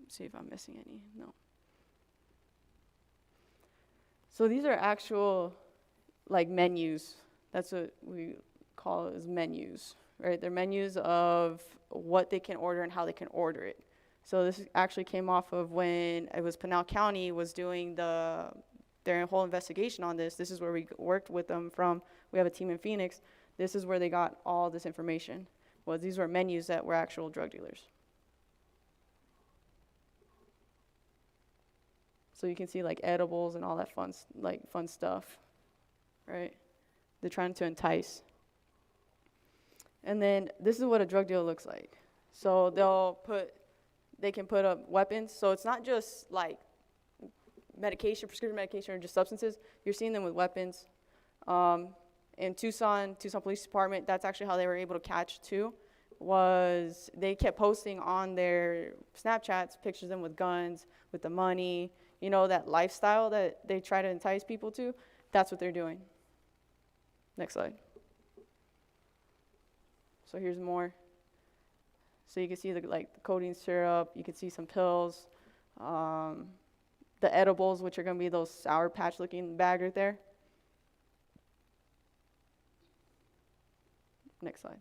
Let's see if I'm missing any. No. So these are actual, like, menus. That's what we call it, as menus, right? They're menus of what they can order and how they can order it. So this actually came off of when it was Pinal County was doing their whole investigation on this. This is where we worked with them from. We have a team in Phoenix. This is where they got all this information. Well, these were menus that were actual drug dealers. So you can see like edibles and all that fun stuff, right? They're trying to entice. And then this is what a drug deal looks like. So they can put up weapons. So it's not just like medication, prescription medication, or just substances. You're seeing them with weapons. In Tucson Police Department, that's actually how they were able to catch too, was they kept posting on their Snapchats pictures of them with guns, with the money, you know, that lifestyle that they try to entice people to. That's what they're doing. Next slide. So here's more. So you can see the codeine syrup, you can see some pills, the edibles, which are gonna be those Sour Patch looking bag right there. Next slide.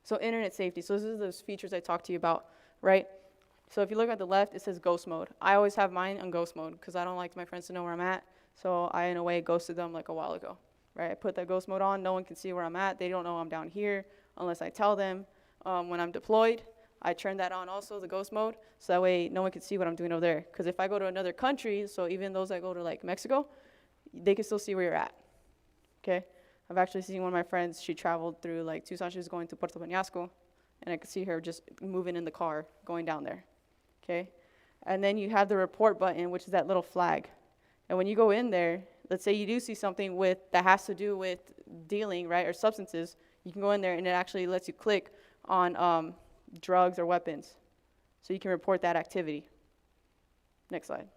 So internet safety. So this is those features I talked to you about, right? So if you look at the left, it says ghost mode. I always have mine on ghost mode because I don't like my friends to know where I'm at. So I, in a way, ghosted them like a while ago, right? I put that ghost mode on. No one can see where I'm at. They don't know I'm down here unless I tell them. When I'm deployed, I turn that on also, the ghost mode, so that way no one can see what I'm doing over there. Because if I go to another country, so even those that go to like Mexico, they can still see where you're at, okay? I've actually seen one of my friends, she traveled through like Tucson, she was going to Puerto Peñasco, and I could see her just moving in the car, going down there, okay? And then you have the report button, which is that little flag. And when you go in there, let's say you do see something that has to do with dealing, right, or substances, you can go in there and it actually lets you click on drugs or weapons. So you can report that activity. Next slide.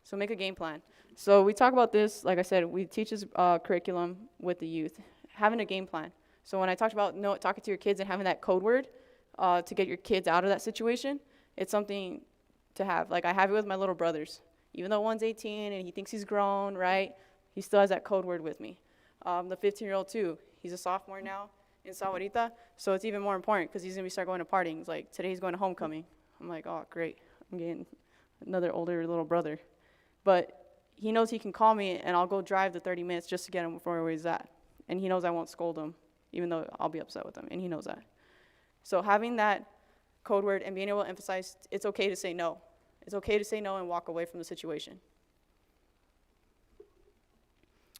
So make a game plan. So we talk about this, like I said, we teach this curriculum with the youth, having a game plan. So when I talked about talking to your kids and having that code word to get your kids out of that situation, it's something to have. Like I have it with my little brothers. Even though one's 18 and he thinks he's grown, right, he still has that code word with me. The 15-year-old too, he's a sophomore now in Sahuarita, so it's even more important because he's going to start going to partying. It's like today he's going to homecoming. I'm like, oh, great. I'm getting another older little brother. But he knows he can call me, and I'll go drive the 30 minutes just to get him from where he's at. And he knows I won't scold him, even though I'll be upset with him, and he knows that. So having that code word and being able to emphasize it's okay to say no. It's okay to say no and walk away from the situation.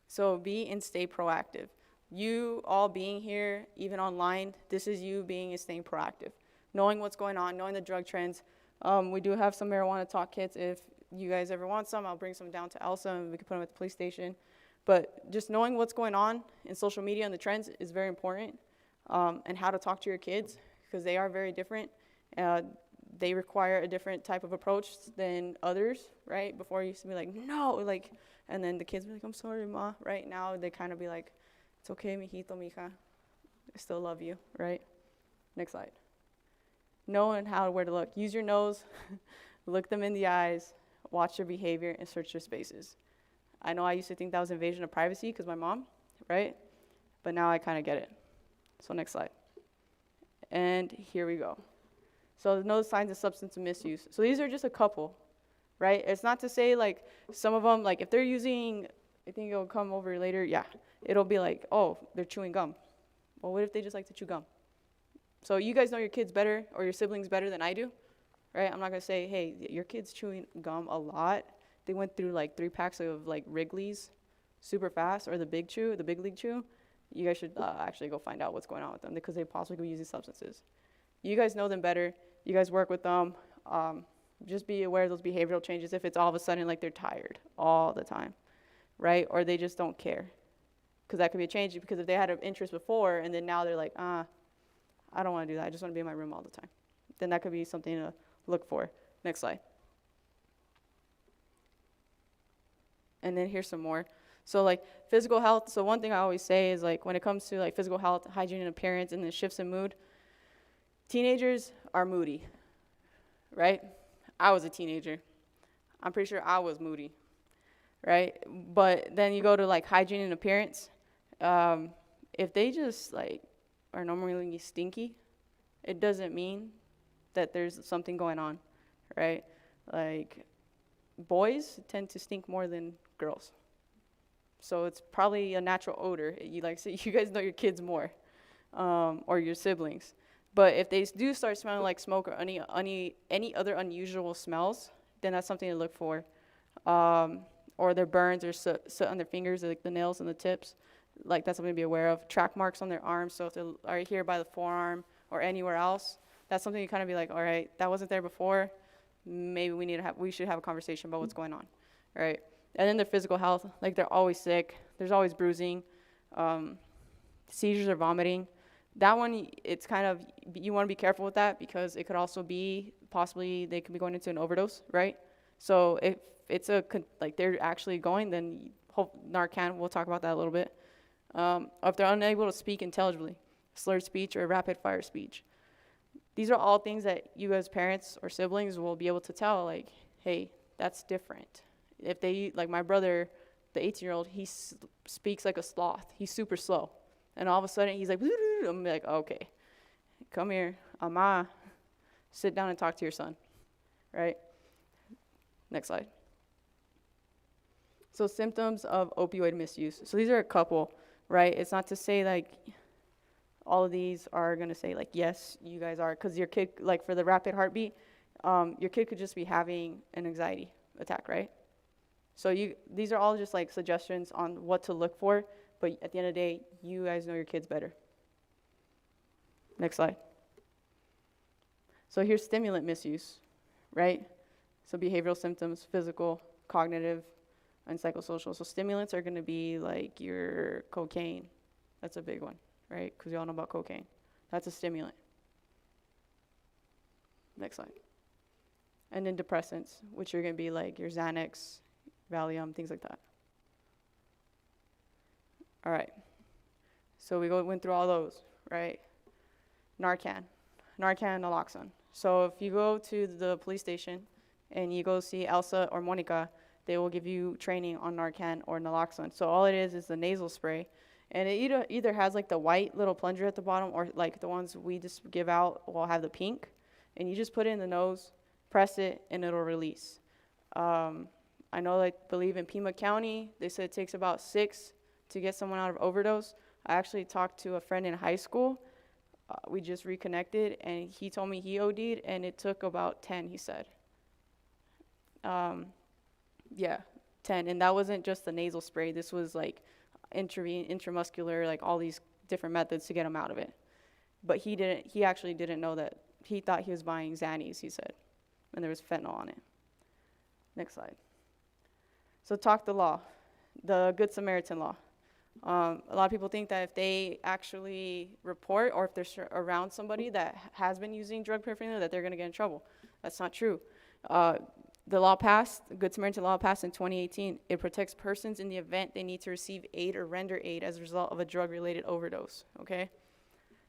So be and stay proactive. You all being here, even online, this is you being and staying proactive. Knowing what's going on, knowing the drug trends. We do have some marijuana talk kits. If you guys ever want some, I'll bring some down to Elsa and we can put them at the police station. But just knowing what's going on in social media and the trends is very important. And how to talk to your kids, because they are very different. They require a different type of approach than others, right? Before you used to be like, no, like, and then the kids be like, I'm sorry, ma. Right now, they kind of be like, it's okay, mijito, mija. I still love you, right? Next slide. Knowing where to look. Use your nose, look them in the eyes, watch their behavior, and search their spaces. I know I used to think that was invasion of privacy because my mom, right? But now I kind of get it. So next slide. And here we go. So no signs of substance misuse. So these are just a couple, right? It's not to say like some of them, like if they're using, I think it'll come over later, yeah. It'll be like, oh, they're chewing gum. Well, what if they just like to chew gum? So you guys know your kids better or your siblings better than I do, right? I'm not gonna say, hey, your kid's chewing gum a lot. They went through like 3 packs of like Wrigley's super fast, or the Big League Chew. You guys should actually go find out what's going on with them because they possibly could be using substances. You guys know them better. You guys work with them. Just be aware of those behavioral changes if it's all of a sudden like they're tired all the time, right? Or they just don't care. Because that could be a change, because if they had an interest before and then now they're like, I don't want to do that. I just want to be in my room all the time. Then that could be something to look for. Next slide. And then here's some more. So like physical health. So one thing I always say is like when it comes to like physical health, hygiene and appearance, and the shifts in mood, teenagers are moody, right? I was a teenager. I'm pretty sure I was moody, right? But then you go to like hygiene and appearance. if they just like are normally stinky, it doesn't mean that there's something going on, right? Like boys tend to stink more than girls. So it's probably a natural odor. You like, so you guys know your kids more, or your siblings. But if they do start smelling like smoke or any other unusual smells, then that's something to look for. Or their burns or soot on their fingers, like the nails and the tips, like that's something to be aware of. Track marks on their arms, so if they are here by the forearm or anywhere else, that's something you kind of be like, all right, that wasn't there before. Maybe we should have a conversation about what's going on, right? And then their physical health, like they're always sick. There's always bruising, seizures or vomiting. That one, it's kind of, you want to be careful with that because it could also be possibly they could be going into an overdose, right? So if it's like they're actually going, then Narcan, we'll talk about that a little bit. If they're unable to speak intelligibly, slurred speech or rapid fire speech. These are all things that you as parents or siblings will be able to tell, like, hey, that's different. If they, like my brother, the 18-year-old, he speaks like a sloth. He's super slow. And all of a sudden, he's like, I'm like, okay, come here, Ama, sit down and talk to your son, right? Next slide. So symptoms of opioid misuse. So these are a couple, right? It's not to say like all of these are gonna say like, yes, you guys are, because your kid, like for the rapid heartbeat, your kid could just be having an anxiety attack, right? So these are all just like suggestions on what to look for, but at the end of the day, you guys know your kids better. Next slide. So here's stimulant misuse, right? So behavioral symptoms, physical, cognitive, and psychosocial. So stimulants are gonna be like your cocaine. That's a big one, right? Because we all know about cocaine. That's a stimulant. Next slide. And then depressants, which are gonna be like your Xanax, Valium, things like that. All right. So we went through all those, right? Narcan, Naloxone. So if you go to the police station and you go see Elsa or Monica, they will give you training on Narcan or Naloxone. So all it is the nasal spray. And it either has like the white little plunger at the bottom or like the ones we just give out will have the pink. And you just put it in the nose, press it, and it'll release. I know, I believe in Pima County, they said it takes about 6 to get someone out of overdose. I actually talked to a friend in high school. We just reconnected, and he told me he OD'd, and it took about 10, he said. Yeah, 10, and that wasn't just the nasal spray. This was like intramuscular, like all these different methods to get him out of it. But he actually didn't know that. He thought he was buying Xannies, he said, and there was fentanyl on it. Next slide. So talk the law, the Good Samaritan law. A lot of people think that if they actually report or if they're around somebody that has been using drug paraphernalia, that they're going to get in trouble. That's not true. The law passed, the Good Samaritan law passed in 2018. It protects persons in the event they need to receive aid or render aid as a result of a drug-related overdose, okay?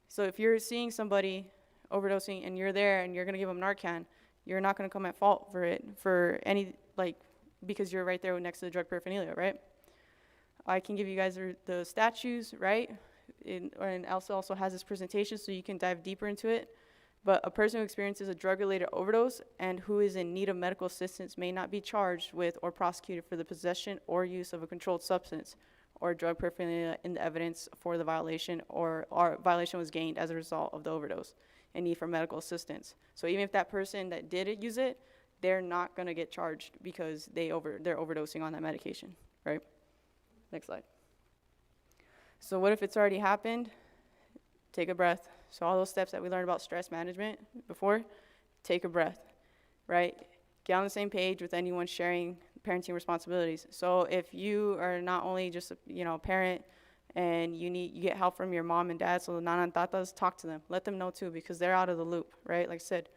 So if you're seeing somebody overdosing and you're there and you're going to give them Narcan, you're not going to come at fault for it, for any, like, because you're right there next to the drug paraphernalia, right? I can give you guys the statutes, right? And Elsa also has this presentation so you can dive deeper into it. But a person who experiences a drug-related overdose and who is in need of medical assistance may not be charged with or prosecuted for the possession or use of a controlled substance or drug paraphernalia in the evidence for the violation or violation was gained as a result of the overdose and need for medical assistance. So even if that person that did use it, they're not going to get charged because they're overdosing on that medication, right? Next slide. So what if it's already happened? Take a breath. So all those steps that we learned about stress management before, take a breath, right? Get on the same page with anyone sharing parenting responsibilities. So if you are not only just a parent and you get help from your mom and dad, so the nana and tatas, talk to them. Let them know too because they're out of the loop, right? Like I said,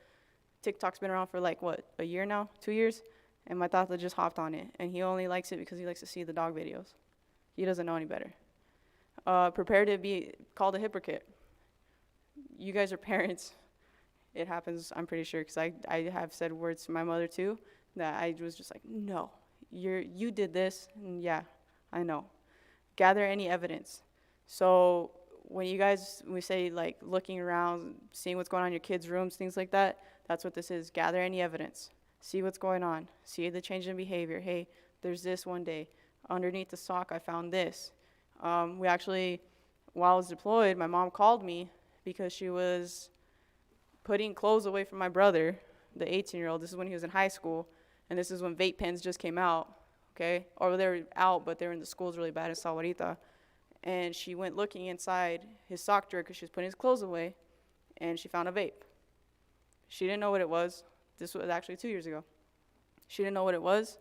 TikTok's been around for like what, a year now, 2 years? And my tata just hopped on it and he only likes it because he likes to see the dog videos. He doesn't know any better. Prepare to be called a hypocrite. You guys are parents. It happens, I'm pretty sure, because I have said words to my mother too that I was just like, no, you did this, and yeah, I know. Gather any evidence. So when we say like looking around, seeing what's going on in your kids' rooms, things like that, that's what this is. Gather any evidence. See what's going on. See the change in behavior. Hey, there's this one day. Underneath the sock, I found this. We actually, while I was deployed, my mom called me because she was putting clothes away from my brother, the 18-year-old. This is when he was in high school, and this is when vape pens just came out, okay? Or they were out, but they were in the schools really bad in Sahuarita. And she went looking inside his sock drawer because she was putting his clothes away, and she found a vape. She didn't know what it was. This was actually 2 years ago. She didn't know what it was.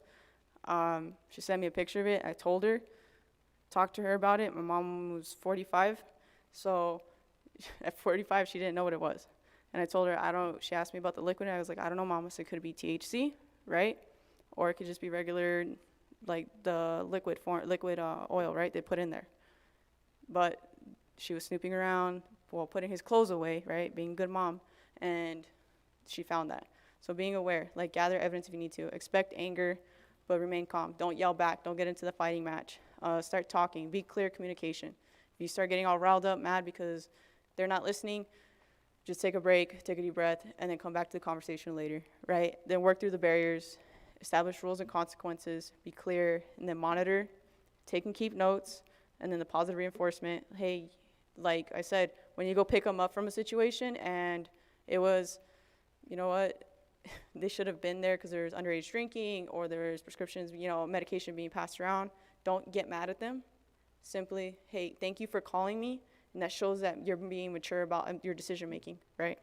She sent me a picture of it. I told her, talked to her about it. My mom was 45, so at 45, she didn't know what it was. And I told her, she asked me about the liquid, and I was like, I don't know, Mom. I said, could it be THC, right? Or it could just be regular, like the liquid oil, right, they put in there. But she was snooping around while putting his clothes away, right, being a good mom, and she found that. So being aware, like gather evidence if you need to. Expect anger, but remain calm. Don't yell back. Don't get into the fighting match. Start talking. Be clear communication. If you start getting all riled up, mad because they're not listening, just take a break, take a deep breath, and then come back to the conversation later, right? Then work through the barriers, establish rules and consequences, be clear, and then monitor, take and keep notes, and then the positive reinforcement. Hey, like I said, when you go pick them up from a situation and it was, you know what, they should have been there because there's underage drinking or there's prescriptions, medication being passed around, don't get mad at them. Simply, hey, thank you for calling me, and that shows that you're being mature about your decision making, right?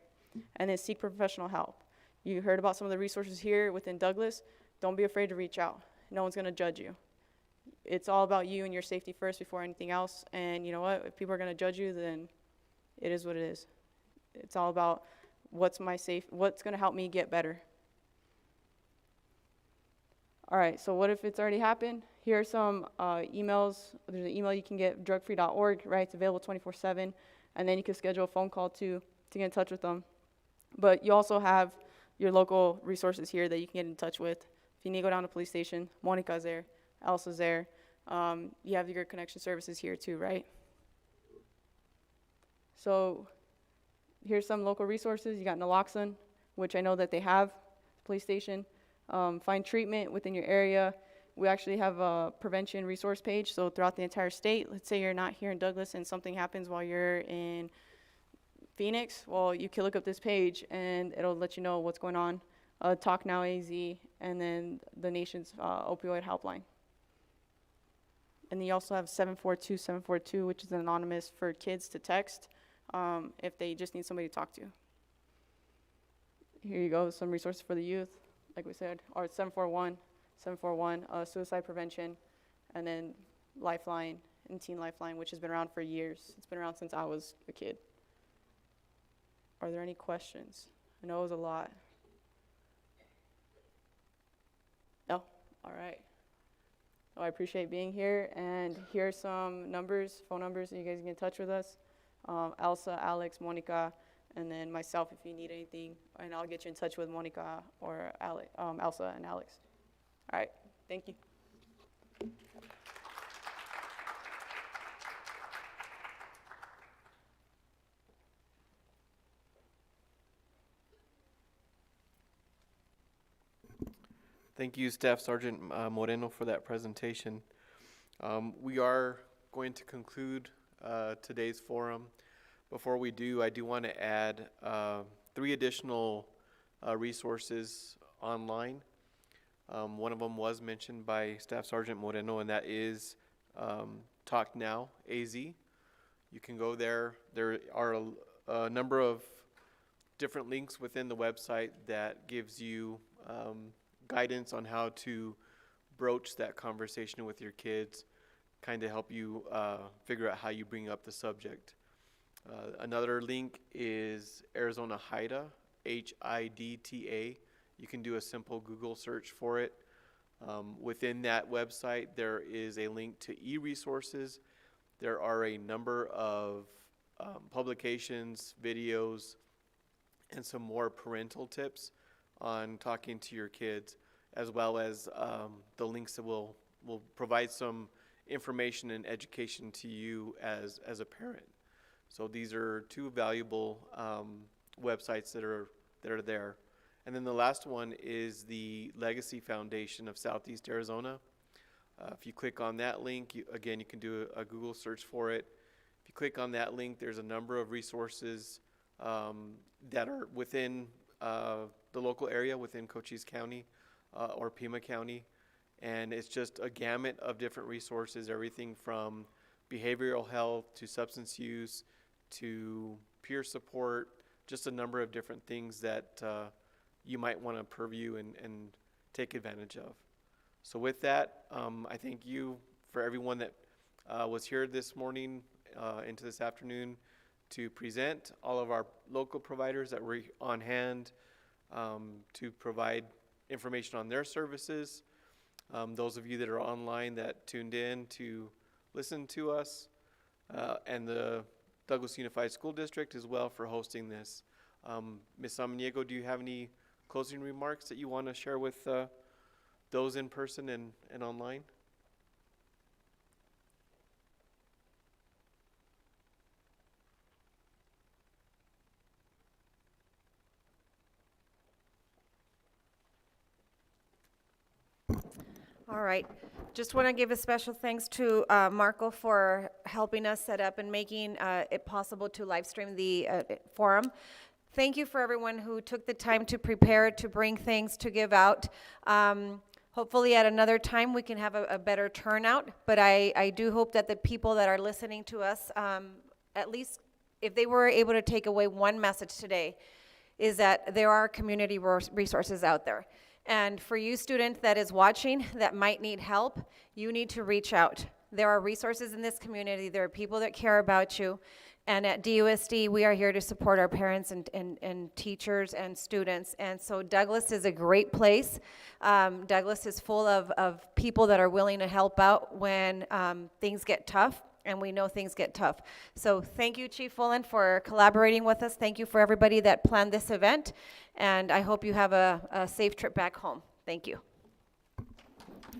And then seek professional help. You heard about some of the resources here within Douglas. Don't be afraid to reach out. No one's gonna judge you. It's all about you and your safety first before anything else. And you know what? If people are gonna judge you, then it is what it is. It's all about what's gonna help me get better. All right, so what if it's already happened? Here are some emails. There's an email you can get, drugfree.org, right? It's available 24/7. And then you can schedule a phone call to get in touch with them. But you also have your local resources here that you can get in touch with. If you need to go down to the police station, Monica's there, Elsa's there. You have your connection services here too, right? So here's some local resources. You got Naloxone, which I know that they have, police station. Find treatment within your area. We actually have a prevention resource page, so throughout the entire state, let's say you're not here in Douglas and something happens while you're in Phoenix, well, you can look up this page and it'll let you know what's going on. Talk Now AZ, and then the nation's opioid helpline. And then you also have 742-742, which is anonymous for kids to text if they just need somebody to talk to. Here you go, some resources for the youth, like we said, or 741, suicide prevention, and then Lifeline and Teen Lifeline, which has been around for years. It's been around since I was a kid. Are there any questions? I know it was a lot. No? All right. Well, I appreciate being here, and here are some numbers, phone numbers, that you guys can get in touch with us. Elsa, Alex, Monica, and then myself if you need anything, and I'll get you in touch with Monica or Elsa and Alex. All right, thank you. Thank you, Staff Sergeant Moreno, for that presentation. We are going to conclude today's forum. Before we do, I do want to add 3 additional resources online. One of them was mentioned by Staff Sergeant Moreno, and that is Talk Now AZ. You can go there. There are a number of different links within the website that gives you guidance on how to broach that conversation with your kids, kind of help you figure out how you bring up the subject. Another link is Arizona HIDTA, HIDTA. You can do a simple Google search for it. Within that website, there is a link to e-resources. There are a number of publications, videos, and some more parental tips on talking to your kids, as well as the links that will provide some information and education to you as a parent. So these are two valuable websites that are there. And then the last one is the Legacy Foundation of Southeast Arizona. If you click on that link, you can do a Google search for it. If you click on that link, there's a number of resources that are within the local area, within Cochise County or Pima County. And it's just a gamut of different resources, everything from behavioral health to substance use to peer support, just a number of different things that you might want to purview and take advantage of. So with that, I thank you for everyone that was here this morning into this afternoon to present, all of our local providers that were on hand to provide information on their services, those of you that are online that tuned in to listen to us, and the Douglas Unified School District as well for hosting this. Ms. Samaniego, do you have any closing remarks that you want to share with those in person and online? All right. Just want to give a special thanks to Marco for helping us set up and making it possible to live stream the forum. Thank you for everyone who took the time to prepare, to bring things to give out. Hopefully at another time we can have a better turnout, but I do hope that the people that are listening to us, at least if they were able to take away one message today, is that there are community resources out there. And for you student that is watching that might need help, you need to reach out. There are resources in this community, there are people that care about you, and at DUSD we are here to support our parents and teachers and students. And so Douglas is a great place. Douglas is full of people that are willing to help out when things get tough, and we know things get tough. So thank you, Chief Fullen, for collaborating with us. Thank you for everybody that planned this event, and I hope you have a safe trip back home. Thank you.